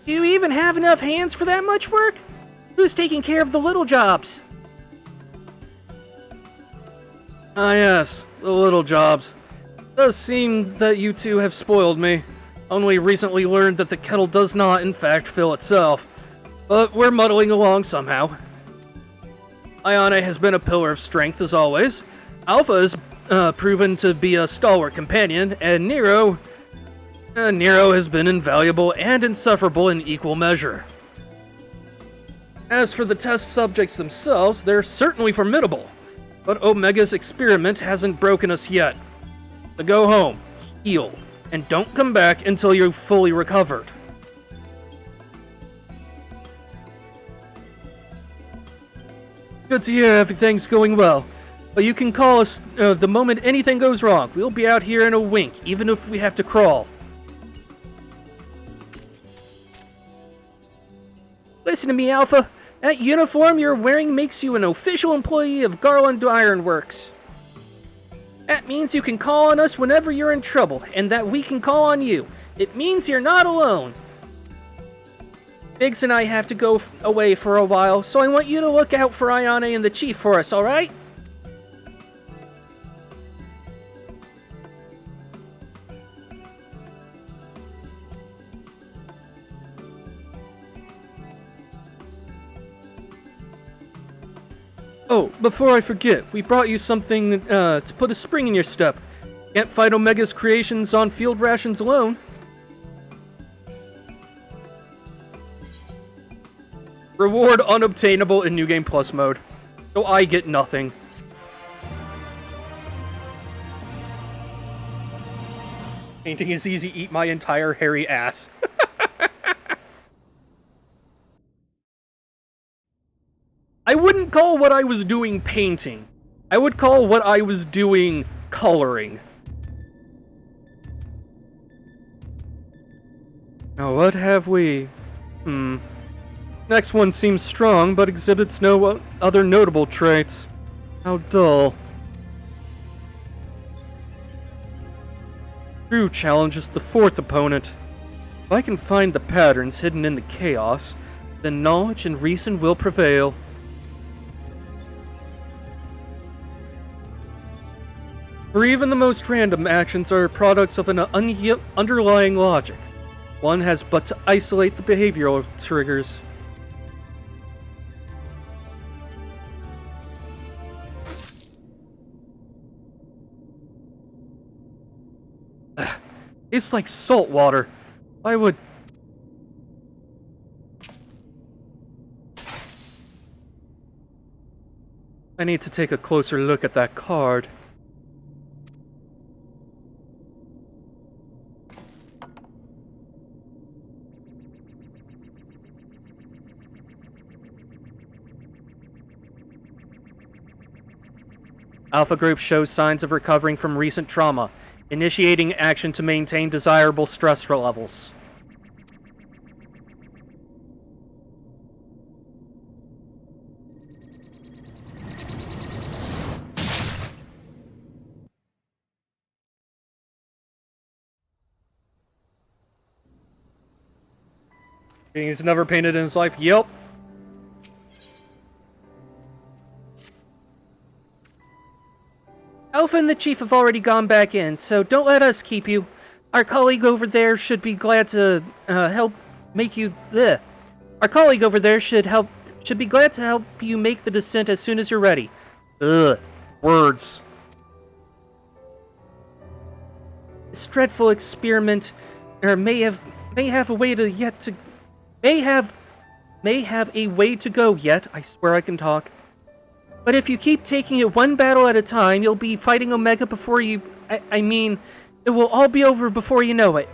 Speaker 1: Do you even have enough hands for that much work? Who's taking care of the little jobs? Ah yes, the little jobs. Does seem that you two have spoiled me. Only recently learned that the kettle does not, in fact, fill itself. But we're muddling along somehow. Ayane has been a pillar of strength, as always. Alpha has proven to be a stalwart companion, and Nero has been invaluable and insufferable in equal measure. As for the test subjects themselves, they're certainly formidable, but Omega's experiment hasn't broken us yet. So go home, heal, and don't come back until you're fully recovered. Good to hear everything's going well, but you can call us the moment anything goes wrong. We'll be out here in a wink, even if we have to crawl. Listen to me, Alpha. That uniform you're wearing makes you an official employee of Garland Ironworks. That means you can call on us whenever you're in trouble, and that we can call on you. It means you're not alone. Biggs and I have to go away for a while, so I want you to look out for Ayane and the Chief for us, alright? Oh, before I forget, we brought you something to put a spring in your step. Can't fight Omega's creations on field rations alone. Reward unobtainable in New Game Plus mode. So I get nothing. Painting is easy, eat my entire hairy ass. I wouldn't call what I was doing painting. I would call what I was doing coloring. Now what have we? Next one seems strong, but exhibits no other notable traits. How dull. True challenges the fourth opponent. If I can find the patterns hidden in the chaos, then knowledge and reason will prevail. For even the most random actions are products of an underlying logic. One has but to isolate the behavioral triggers. It's like salt water. I would... I need to take a closer look at that card. Alpha Group shows signs of recovering from recent trauma, initiating action to maintain desirable stress levels. He's never painted in his life? Yep. Alpha and the Chief have already gone back in, so don't let us keep you. Our colleague over there should be glad to help make you... Bleh. Our colleague over there should be glad to help you make the descent as soon as you're ready. Ugh. Words. This dreadful experiment may have a way to go yet. I swear I can talk. But if you keep taking it one battle at a time, you'll be fighting Omega before you... I mean, it will all be over before you know it.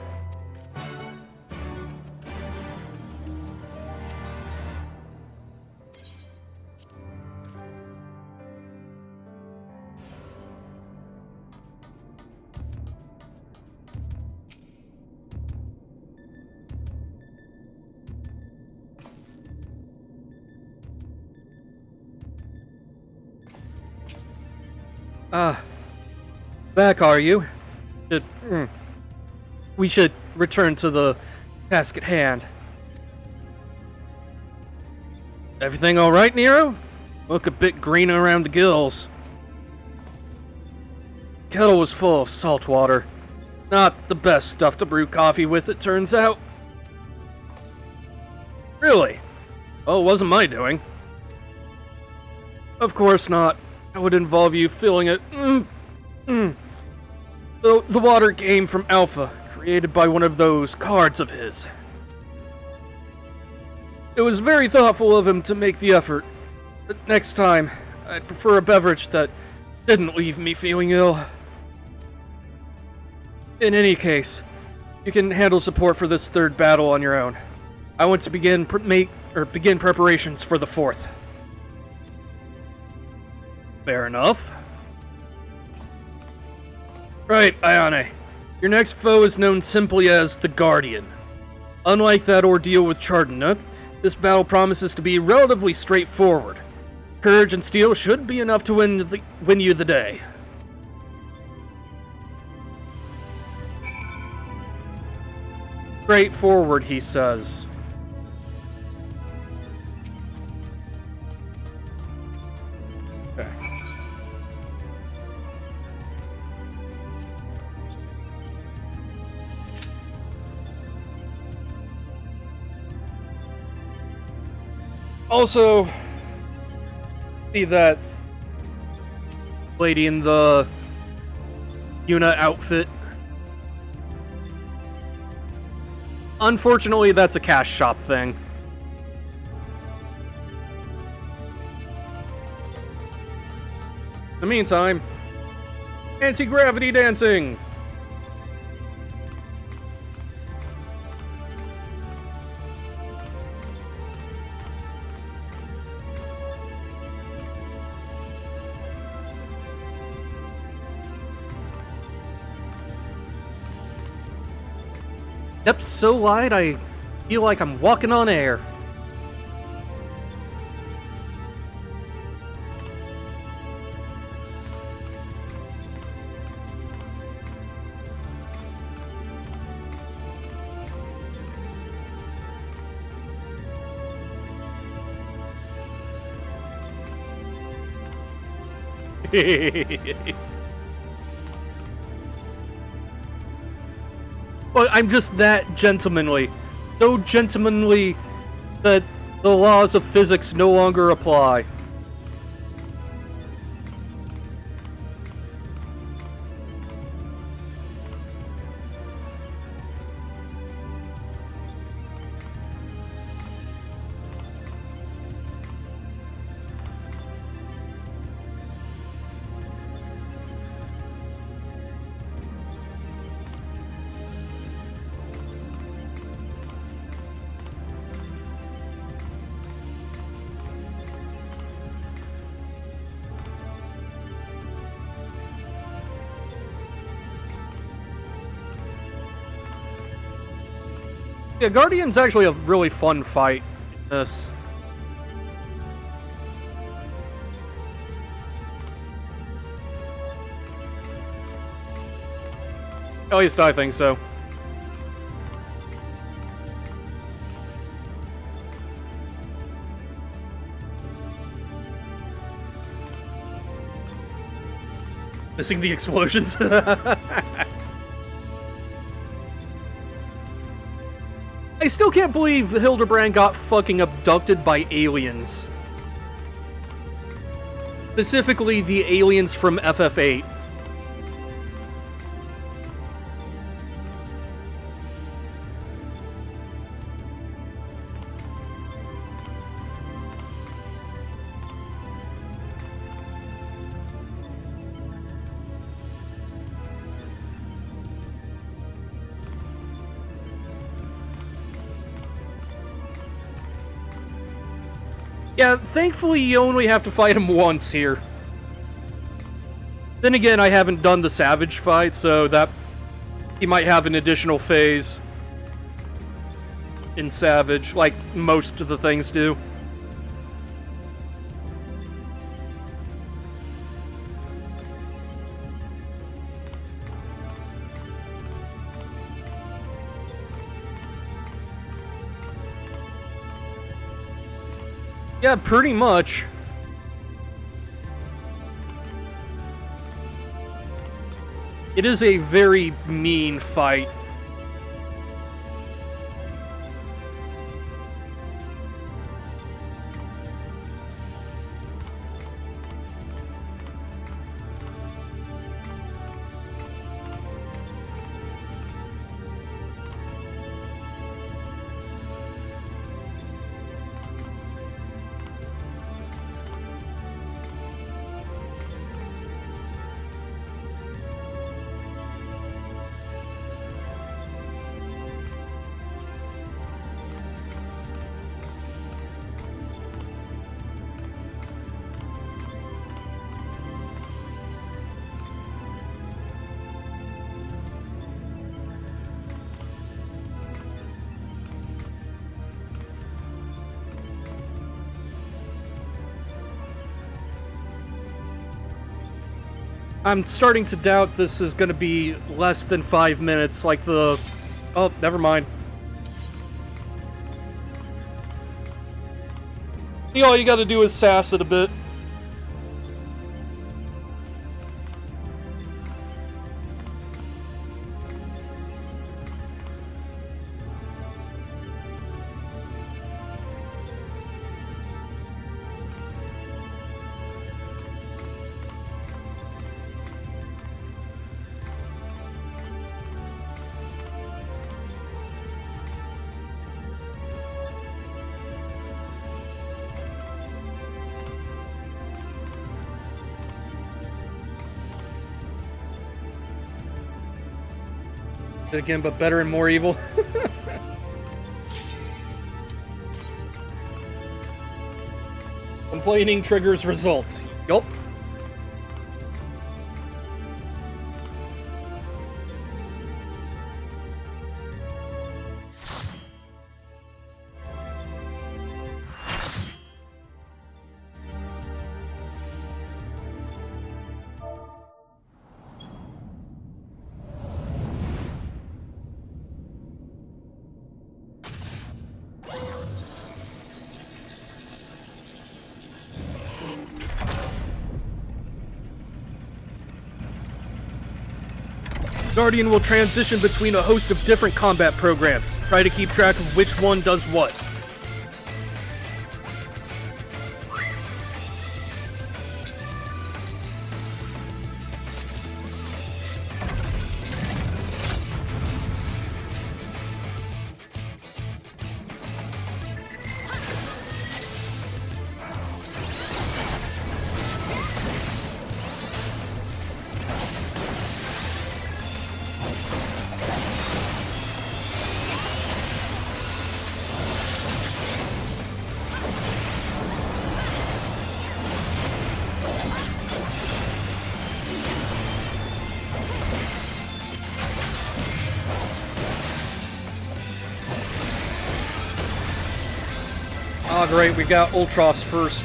Speaker 1: Back are you? We should return to the task at hand. Everything alright, Nero? Look a bit green around the gills. Kettle was full of salt water. Not the best stuff to brew coffee with, it turns out. Really? Well, it wasn't my doing. Of course not. That would involve you filling it. The water came from Alpha, created by one of those cards of his. It was very thoughtful of him to make the effort. But next time, I'd prefer a beverage that didn't leave me feeling ill. In any case, you can handle support for this third battle on your own. I want to begin preparations for the fourth. Fair enough. Right, Ayane. Your next foe is known simply as the Guardian. Unlike that ordeal with Chardonnay, this battle promises to be relatively straightforward. Courage and steel should be enough to win you the day. Straightforward, he says. Okay. Also, see that lady in the Yuna outfit? Unfortunately, that's a cash shop thing. In the meantime, anti-gravity dancing! Yep, so light I feel like I'm walking on air. Well, I'm just that gentlemanly. So gentlemanly that the laws of physics no longer apply. Yeah, Guardian's actually a really fun fight in this. At least I think so. Missing the explosions. I still can't believe Hildebrand got fucking abducted by aliens. Specifically, the aliens from FF8. Yeah, thankfully you only have to fight him once here. Then again, I haven't done the Savage fight, so that he might have an additional phase in Savage, like most of the things do. Yeah, pretty much. It is a very mean fight. I'm starting to doubt this is going to be less than 5 minutes, like the... Oh, never mind. All you gotta do is sass it a bit. Again, but better and more evil. Complaining triggers results. Yup. Guardian will transition between a host of different combat programs. Try to keep track of which one does what. Oh great, we got Ultros first.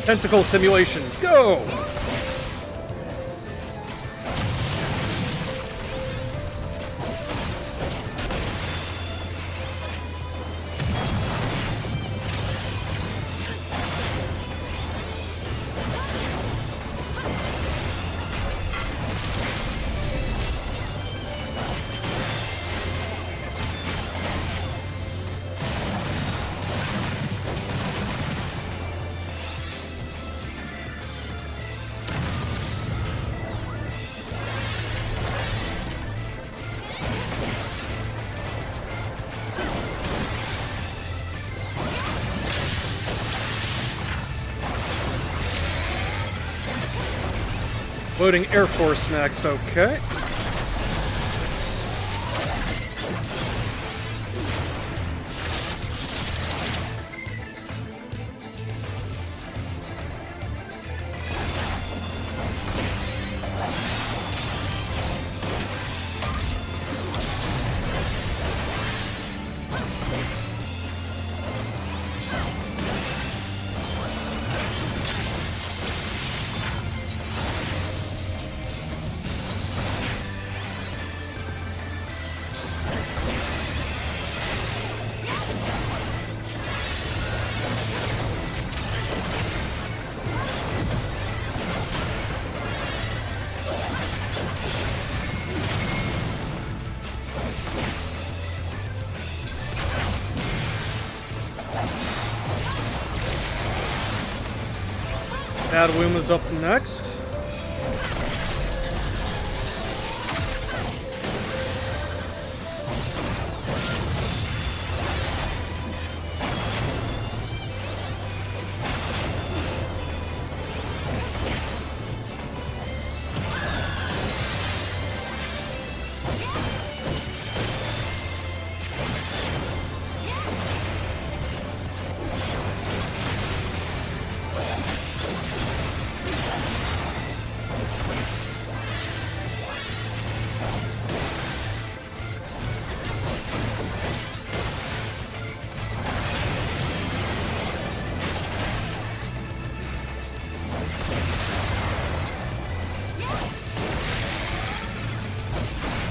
Speaker 1: Tentacle simulation, go! Loading Air Force next, okay. Adwim is up next.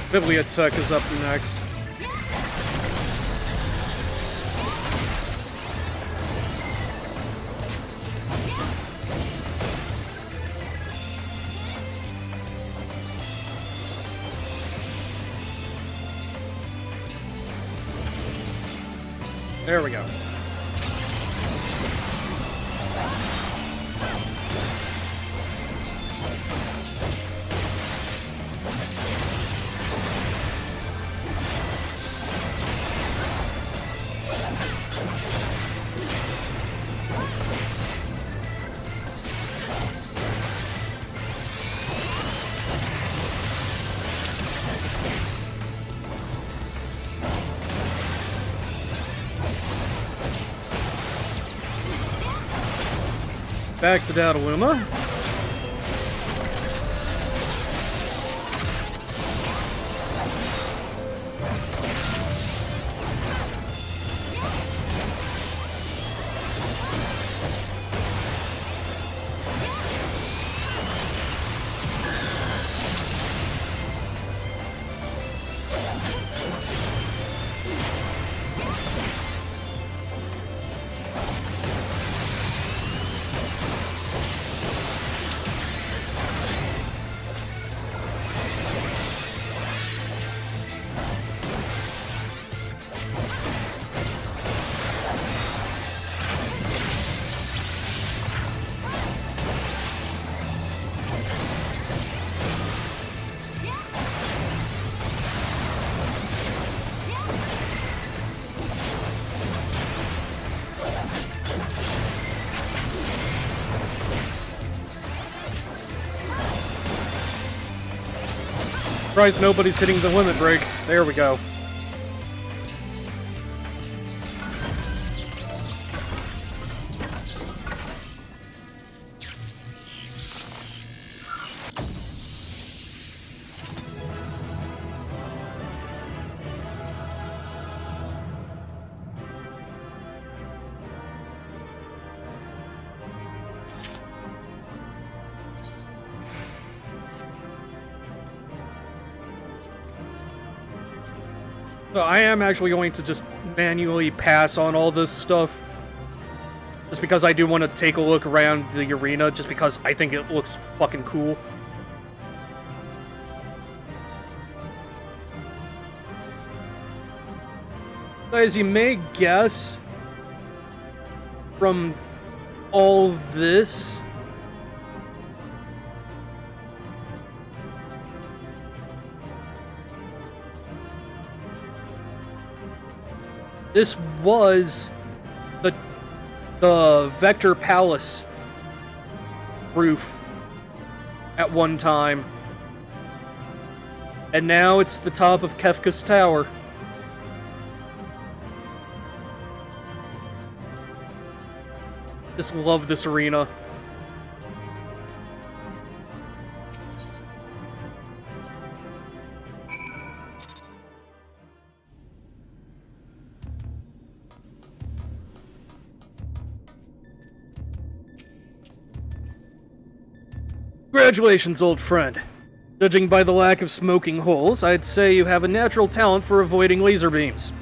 Speaker 1: Bibliotech is up next. There we go. Back to Dataluma. Surprised nobody's hitting the limit break. There we go. So I am actually going to just manually pass on all this stuff. Just because I do want to take a look around the arena, just because I think it looks fucking cool. So as you may guess, from all this, this was the Vector Palace roof at one time. And now it's the top of Kefka's Tower. Just love this arena. Congratulations, old friend. Judging by the lack of smoking holes, I'd say you have a natural talent for avoiding laser beams.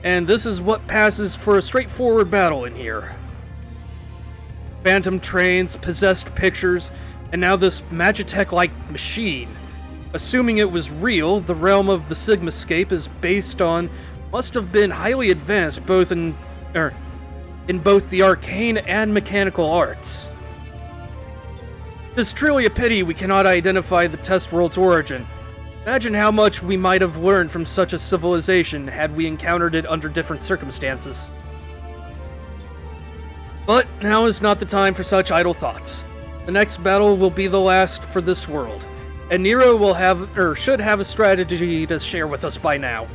Speaker 1: And this is what passes for a straightforward battle in here. Phantom trains, possessed pictures, and now this Magitech-like machine. Assuming it was real, the realm of the Sigmascape is based on must have been highly advanced both in both the arcane and mechanical arts. It's truly a pity we cannot identify the test world's origin. Imagine how much we might have learned from such a civilization had we encountered it under different circumstances. But now is not the time for such idle thoughts. The next battle will be the last for this world, and Nero will have, or should have, a strategy to share with us by now.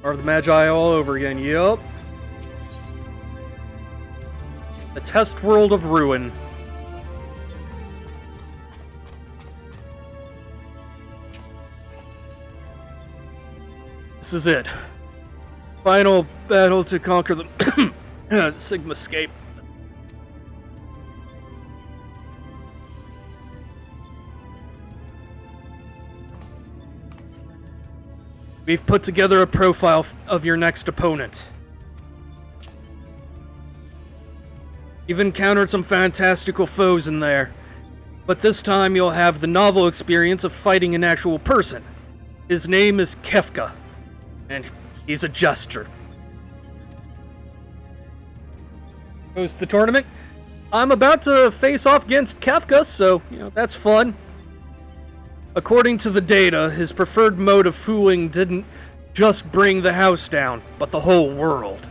Speaker 1: Are the Magi all over again? Yup. The test world of ruin. This is it. Final battle to conquer the Sigmascape. We've put together a profile of your next opponent. You've encountered some fantastical foes in there, but this time you'll have the novel experience of fighting an actual person. His name is Kefka, and he's a jester. Host the tournament. I'm about to face off against Kefka, so, that's fun. According to the data, his preferred mode of fooling didn't just bring the house down, but the whole world.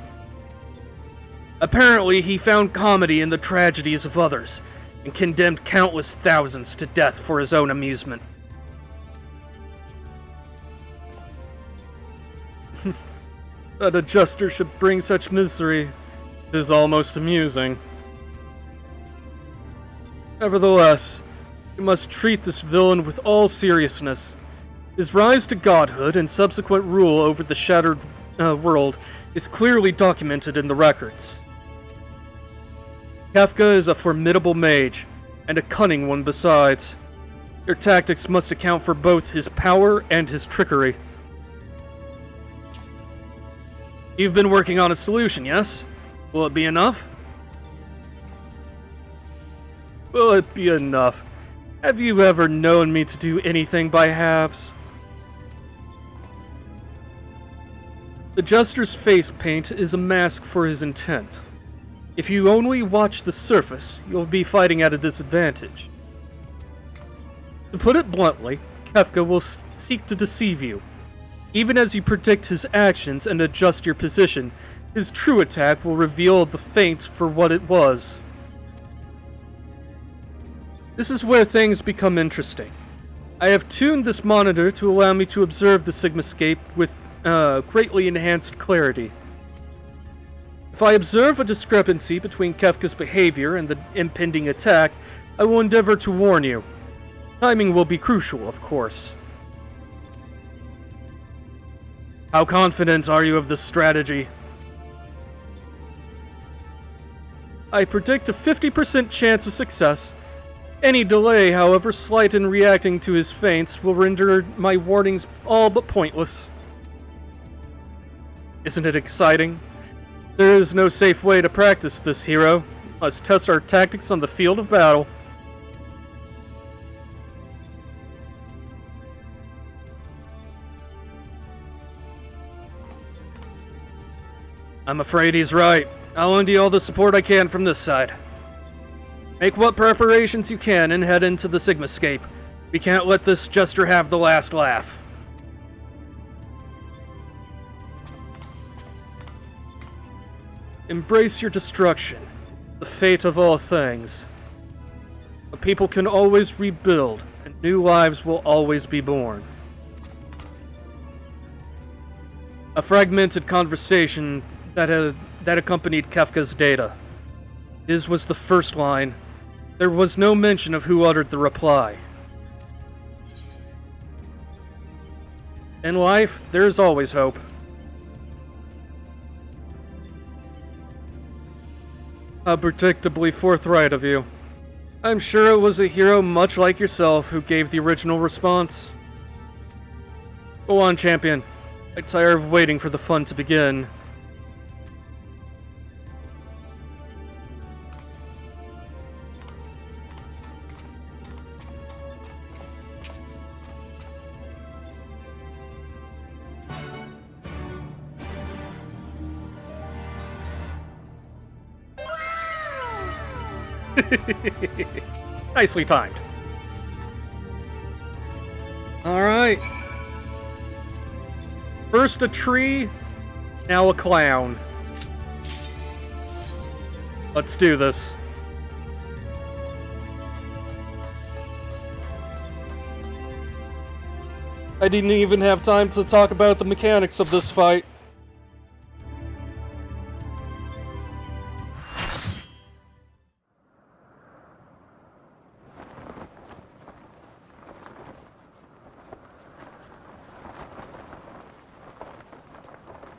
Speaker 1: Apparently, he found comedy in the tragedies of others, and condemned countless thousands to death for his own amusement. That a jester should bring such misery is almost amusing. Nevertheless, we must treat this villain with all seriousness. His rise to godhood and subsequent rule over the shattered world is clearly documented in the records. Kefka is a formidable mage, and a cunning one besides. Your tactics must account for both his power and his trickery. You've been working on a solution, yes? Will it be enough? Will it be enough? Have you ever known me to do anything by halves? The Jester's face paint is a mask for his intent. If you only watch the surface, you'll be fighting at a disadvantage. To put it bluntly, Kefka will seek to deceive you. Even as you predict his actions and adjust your position, His true attack will reveal the feint for what it was. This is where things become interesting. I have tuned this monitor to allow me to observe the Sigmascape with greatly enhanced clarity. If I observe a discrepancy between Kefka's behavior and the impending attack, I will endeavor to warn you. Timing will be crucial, of course. How confident are you of this strategy? I predict a 50% chance of success. Any delay, however slight in reacting to his feints, will render my warnings all but pointless. Isn't it exciting? There is no safe way to practice this, hero. Must test our tactics on the field of battle. I'm afraid he's right. I'll lend you all the support I can from this side. Make what preparations you can and head into the Sigmascape. We can't let this jester have the last laugh. Embrace your destruction, the fate of all things. A people can always rebuild, and new lives will always be born. A fragmented conversation that accompanied Kefka's data. His was the first line. There was no mention of who uttered the reply. In life, there is always hope. How predictably forthright of you. I'm sure it was a hero much like yourself who gave the original response. Go on, champion. I tire of waiting for the fun to begin. Nicely timed. Alright. First a tree, now a clown. Let's do this. I didn't even have time to talk about the mechanics of this fight.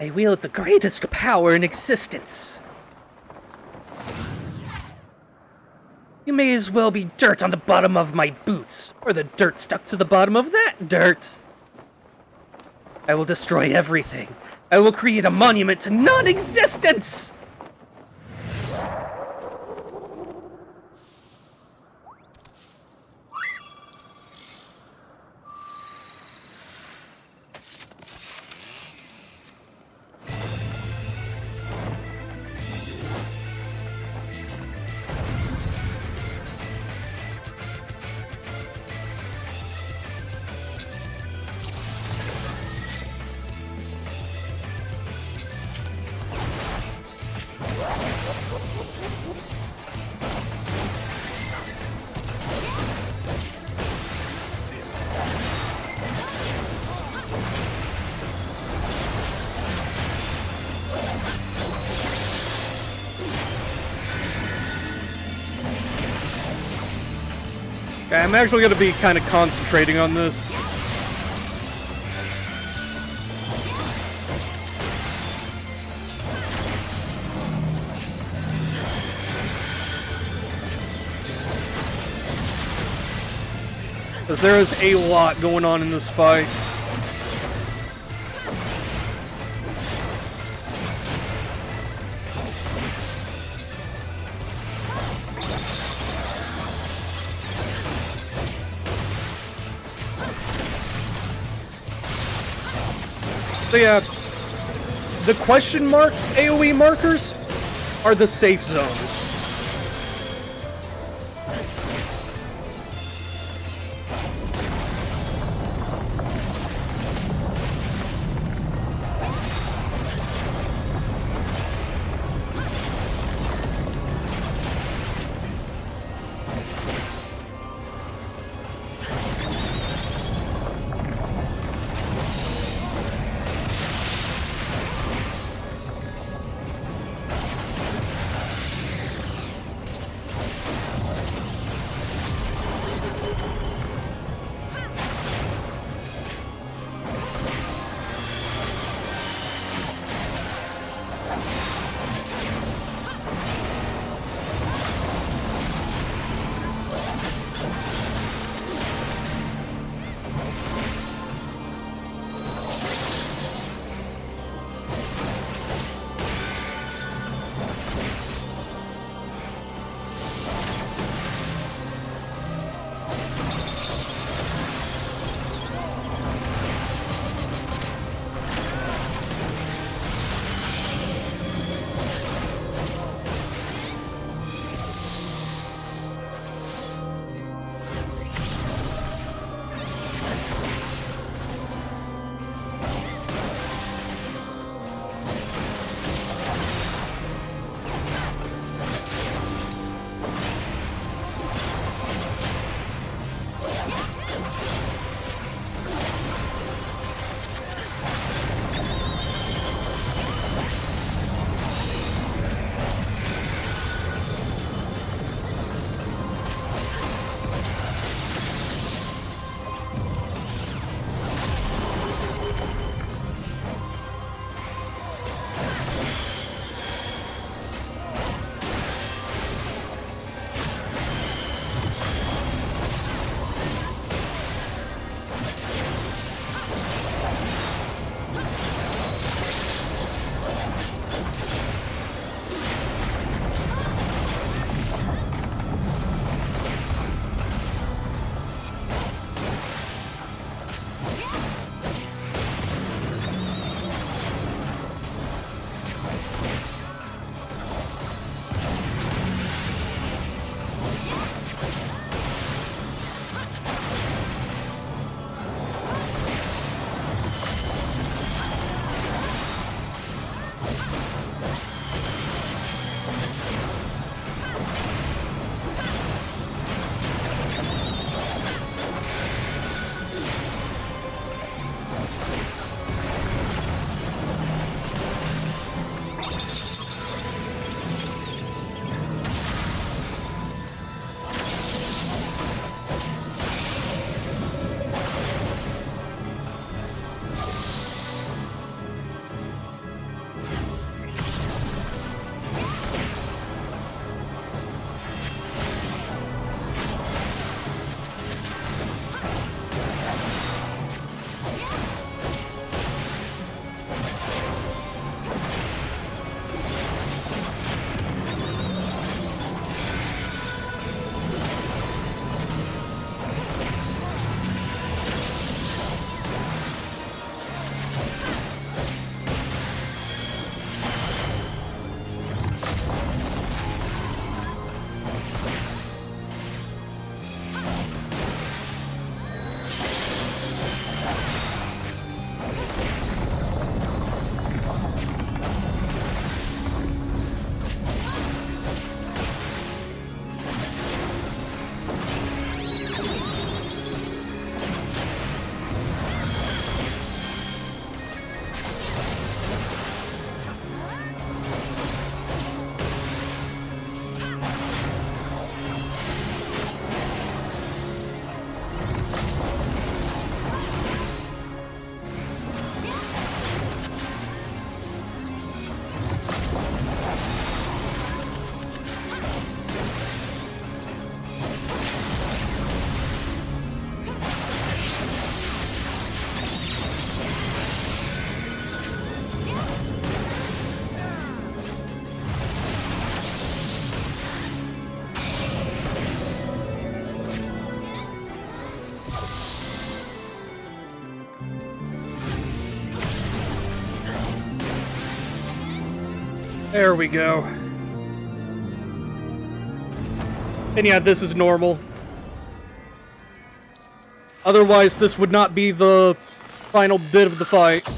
Speaker 3: I wield the greatest power in existence. You may as well be dirt on the bottom of my boots, or the dirt stuck to the bottom of that dirt. I will destroy everything. I will create a monument to non-existence!
Speaker 1: Okay, I'm actually going to be kind of concentrating on this. Because there is a lot going on in this fight. So yeah, the question mark AoE markers are the safe zones. There we go. And yeah, this is normal. Otherwise, this would not be the final bit of the fight.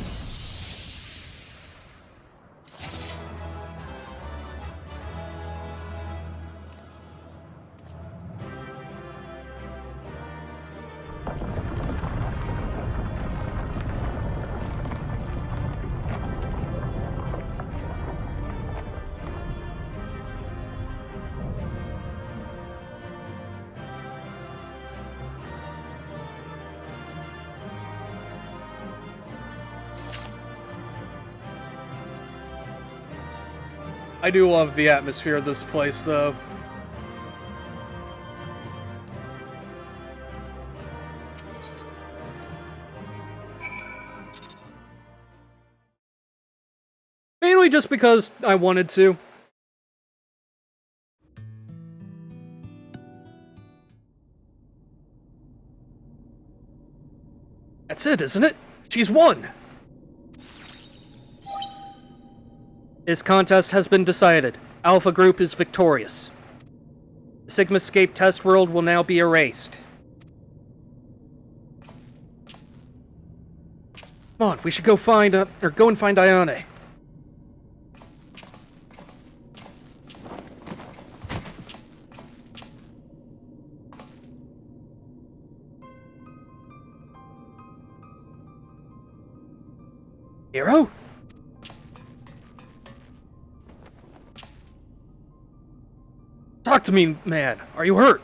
Speaker 1: I do love the atmosphere of this place, though. Mainly just because I wanted to. That's it, isn't it? She's won! This contest has been decided. Alpha Group is victorious. The Sigmascape test world will now be erased. Come on, we should go and find Ayane. Hero? Talk to me, man. Are you hurt?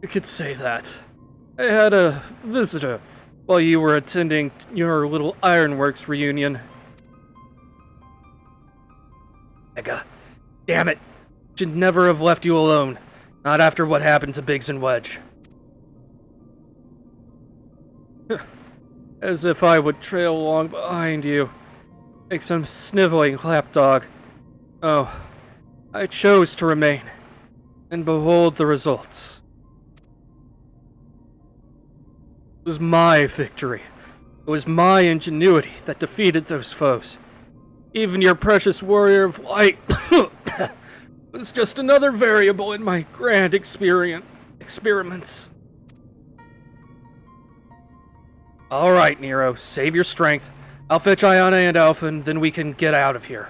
Speaker 1: You could say that. I had a visitor while you were attending your little ironworks reunion. Mega. Damn it. Should never have left you alone. Not after what happened to Biggs and Wedge. As if I would trail along behind you, like some sniveling lapdog. Oh, I chose to remain, and behold the results. It was my victory. It was my ingenuity that defeated those foes. Even your precious warrior of light was just another variable in my grand experiments. Alright, Nero, save your strength. I'll fetch Ayane and Alpha, and then we can get out of here.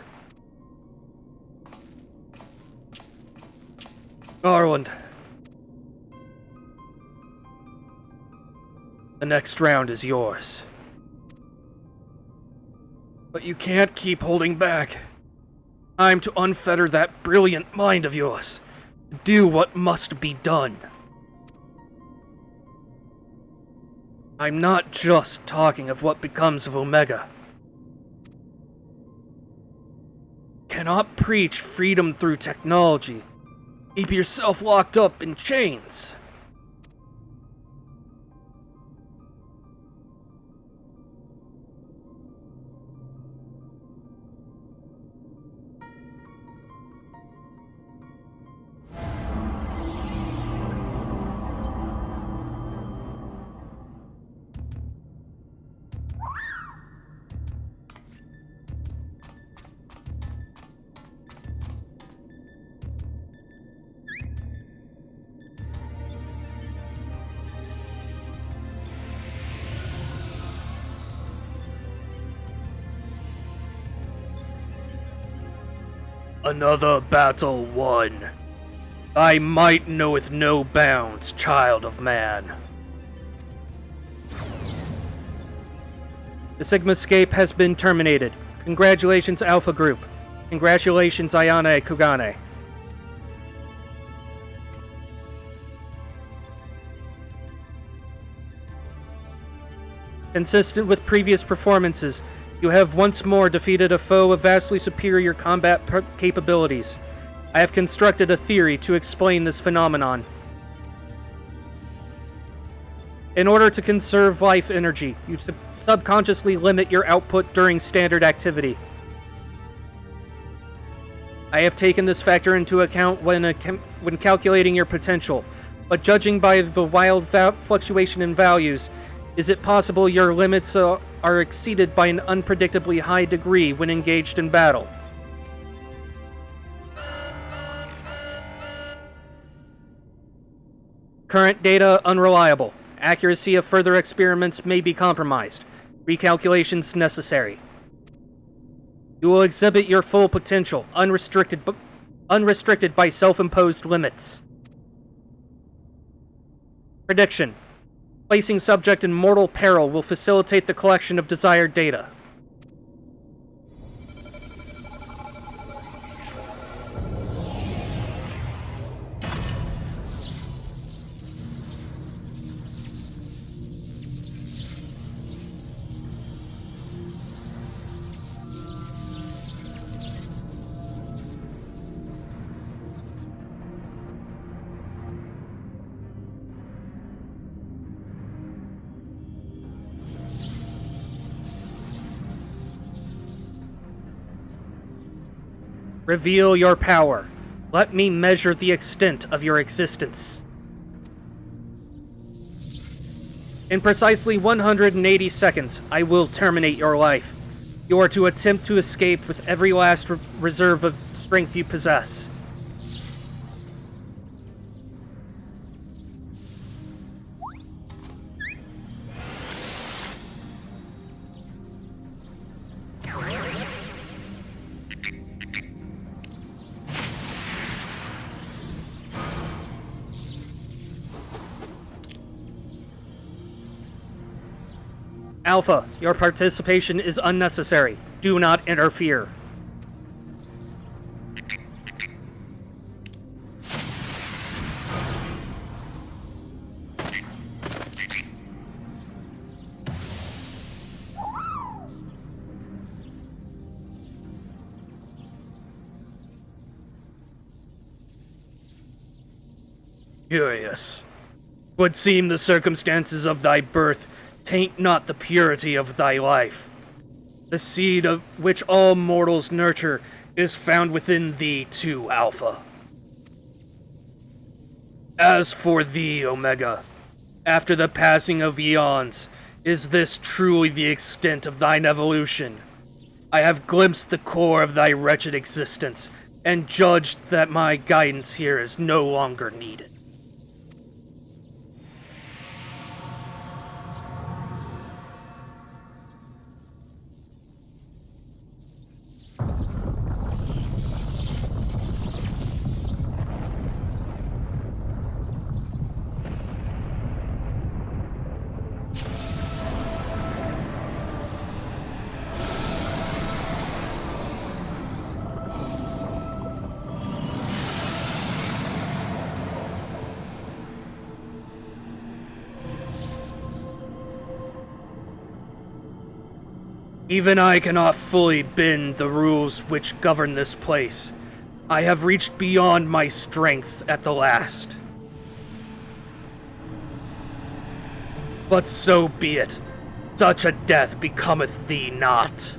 Speaker 1: Garland. The next round is yours. But you can't keep holding back. Time to unfetter that brilliant mind of yours. Do what must be done. I'm not just talking of what becomes of Omega. Cannot preach freedom through technology. Keep yourself locked up in chains. Another battle won. Thy might knoweth no bounds, child of man. The Sigmascape has been terminated. Congratulations, Alpha Group. Congratulations, Ayane Kugane. Consistent with previous performances, you have once more defeated a foe of vastly superior combat capabilities. I have constructed a theory to explain this phenomenon. In order to conserve life energy, you subconsciously limit your output during standard activity. I have taken this factor into account when calculating your potential, but judging by the wild fluctuation in values,
Speaker 3: Is it possible your limits are exceeded by an unpredictably high degree when engaged in battle? Current data unreliable. Accuracy of further experiments may be compromised. Recalculations necessary. You will exhibit your full potential, unrestricted by self-imposed limits. Prediction. Placing subject in mortal peril will facilitate the collection of desired data. Reveal your power. Let me measure the extent of your existence. In precisely 180 seconds, I will terminate your life. You are to attempt to escape with every last reserve of strength you possess. Alpha, your participation is unnecessary. Do not interfere.
Speaker 1: Curious. Would seem the circumstances of thy birth taint not the purity of thy life. The seed of which all mortals nurture is found within thee too, Alpha. As for thee, Omega, after the passing of eons, is this truly the extent of thine evolution? I have glimpsed the core of thy wretched existence, and judged that my guidance here is no longer needed. Even I cannot fully bend the rules which govern this place. I have reached beyond my strength at the last. But so be it. Such a death becometh thee not.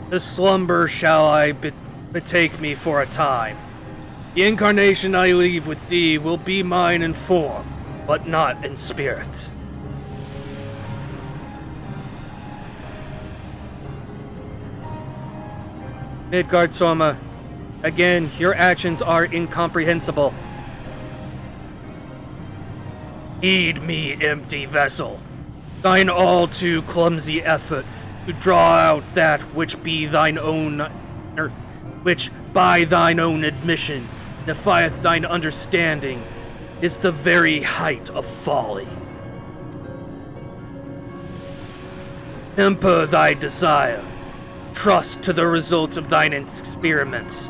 Speaker 1: To slumber shall I betake me for a time. The incarnation I leave with thee will be mine in form, but not in spirit.
Speaker 3: Midgard Soma, again, your actions are incomprehensible.
Speaker 1: Heed me, empty vessel. Thine all too clumsy effort to draw out that which be thine own, which by thine own admission defieth thine understanding, is the very height of folly. Temper thy desire, trust to the results of thine experiments,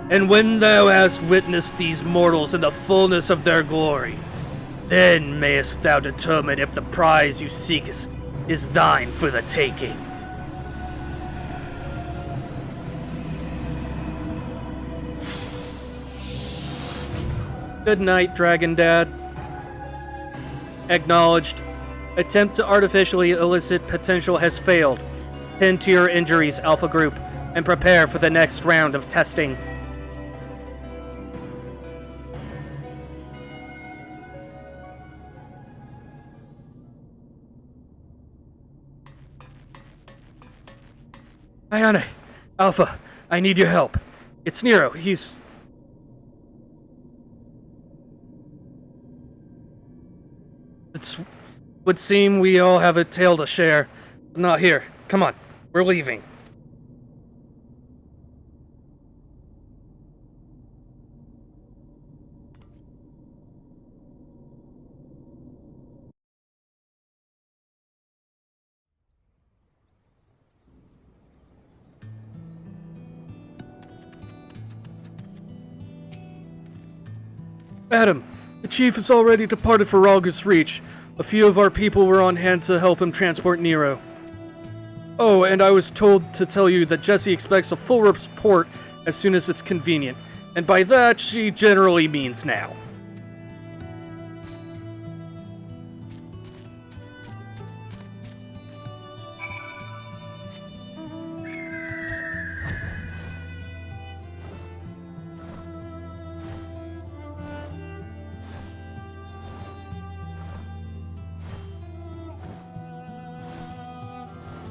Speaker 1: and when thou hast witnessed these mortals in the fullness of their glory, then mayest thou determine if the prize you seekest
Speaker 3: is thine for the taking.
Speaker 1: Good night, Dragon Dad. Acknowledged. Attempt to artificially elicit potential has failed. Tend to your injuries, Alpha Group, and prepare for the next round of testing. Ayane, Alpha, I need your help. It's Nero, It would seem we all have a tale to share. Not here. Come on, we're leaving. Adam, the chief has already departed for Ralgus Reach. A few of our people were on hand to help him transport Nero. Oh, and I was told to tell you that Jessie expects a full report as soon as it's convenient. And by that, she generally means now.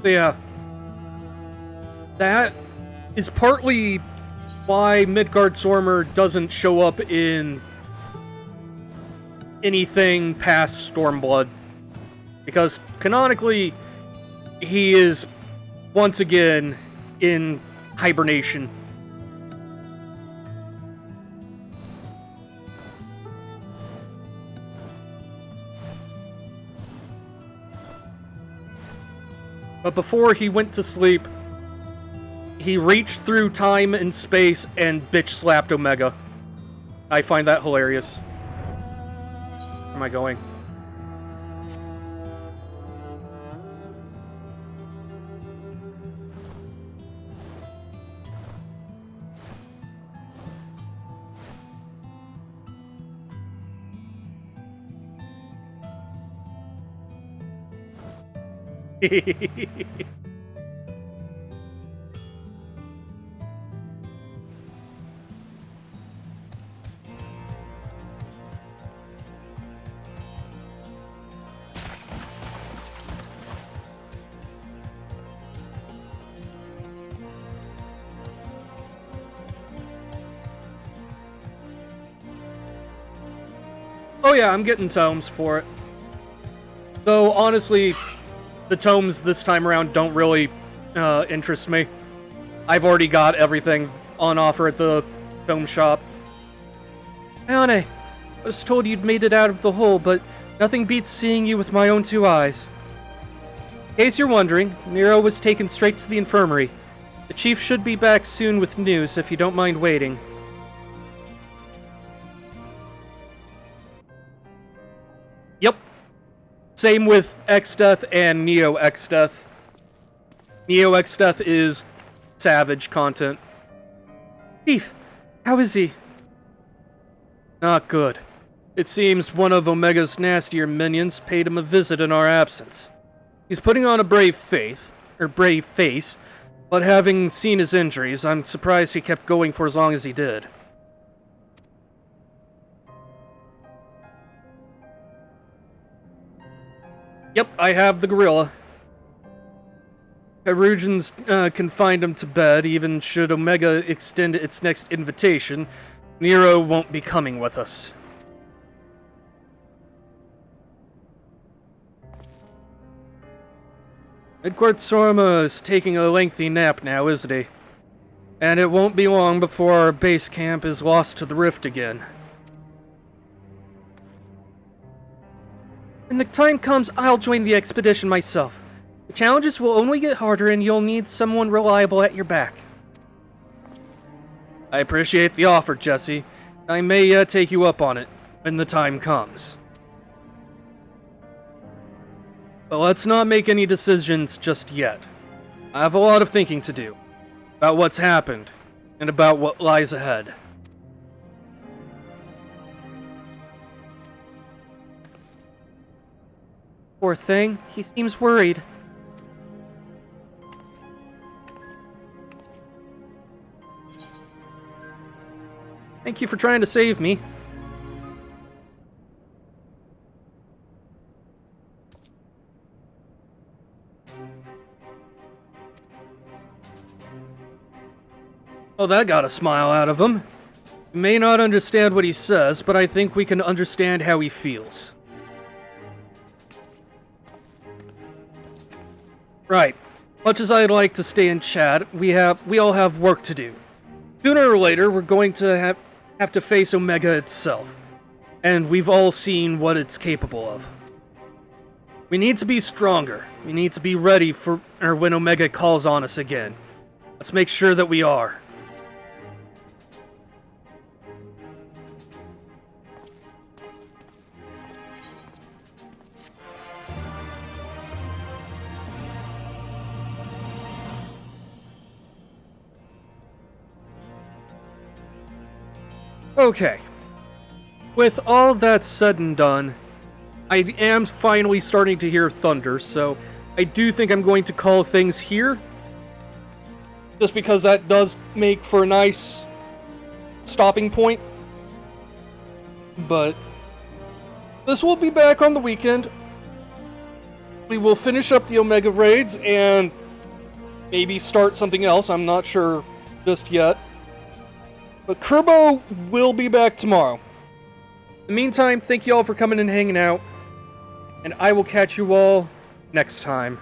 Speaker 1: Yeah. That is partly why Midgard Stormer doesn't show up in anything past Stormblood. Because canonically, he is once again in hibernation. But before he went to sleep, he reached through time and space and bitch slapped Omega. I find that hilarious. Where am I going? Oh yeah, I'm getting tomes for it. Though, honestly, the tomes this time around don't really interest me. I've already got everything on offer at the tome shop. Ayane, I was told you'd made it out of the hole, but nothing beats seeing you with my own two eyes. In case you're wondering, Nero was taken straight to the infirmary. The chief should be back soon with news if you don't mind waiting. Yep. Same with X-Death and Neo X-Death. Neo X-Death is savage content. Chief, how is he? Not good. It seems one of Omega's nastier minions paid him a visit in our absence. He's putting on a brave face, but having seen his injuries, I'm surprised he kept going for as long as he did. Yep, I have the gorilla. Hyrugians confined him to bed. Even should Omega extend its next invitation, Nero won't be coming with us. Midgard Sorma is taking a lengthy nap now, isn't he? And it won't be long before our base camp is lost to the rift again. When the time comes, I'll join the expedition myself. The challenges will only get harder and you'll need someone reliable at your back. I appreciate the offer, Jesse. I may take you up on it when the time comes. But let's not make any decisions just yet. I have a lot of thinking to do about what's happened and about what lies ahead.
Speaker 3: Poor thing, he seems worried.
Speaker 1: Thank you for trying to save me. Oh, that got a smile out of him. We may not understand what he says, but I think we can understand how he feels. Right. Much as I'd like to stay and chat, we all have work to do. Sooner or later, we're going to have to face Omega itself. And we've all seen what it's capable of. We need to be stronger. We need to be ready for when Omega calls on us again. Let's make sure that we are. Okay. With all that said and done, I am finally starting to hear thunder, so I do think I'm going to call things here. Just because that does make for a nice stopping point. But this will be back on the weekend. We will finish up the Omega raids and maybe start something else. I'm not sure just yet. But Kerbo will be back tomorrow. In the meantime, thank you all for coming and hanging out. And I will catch you all next time.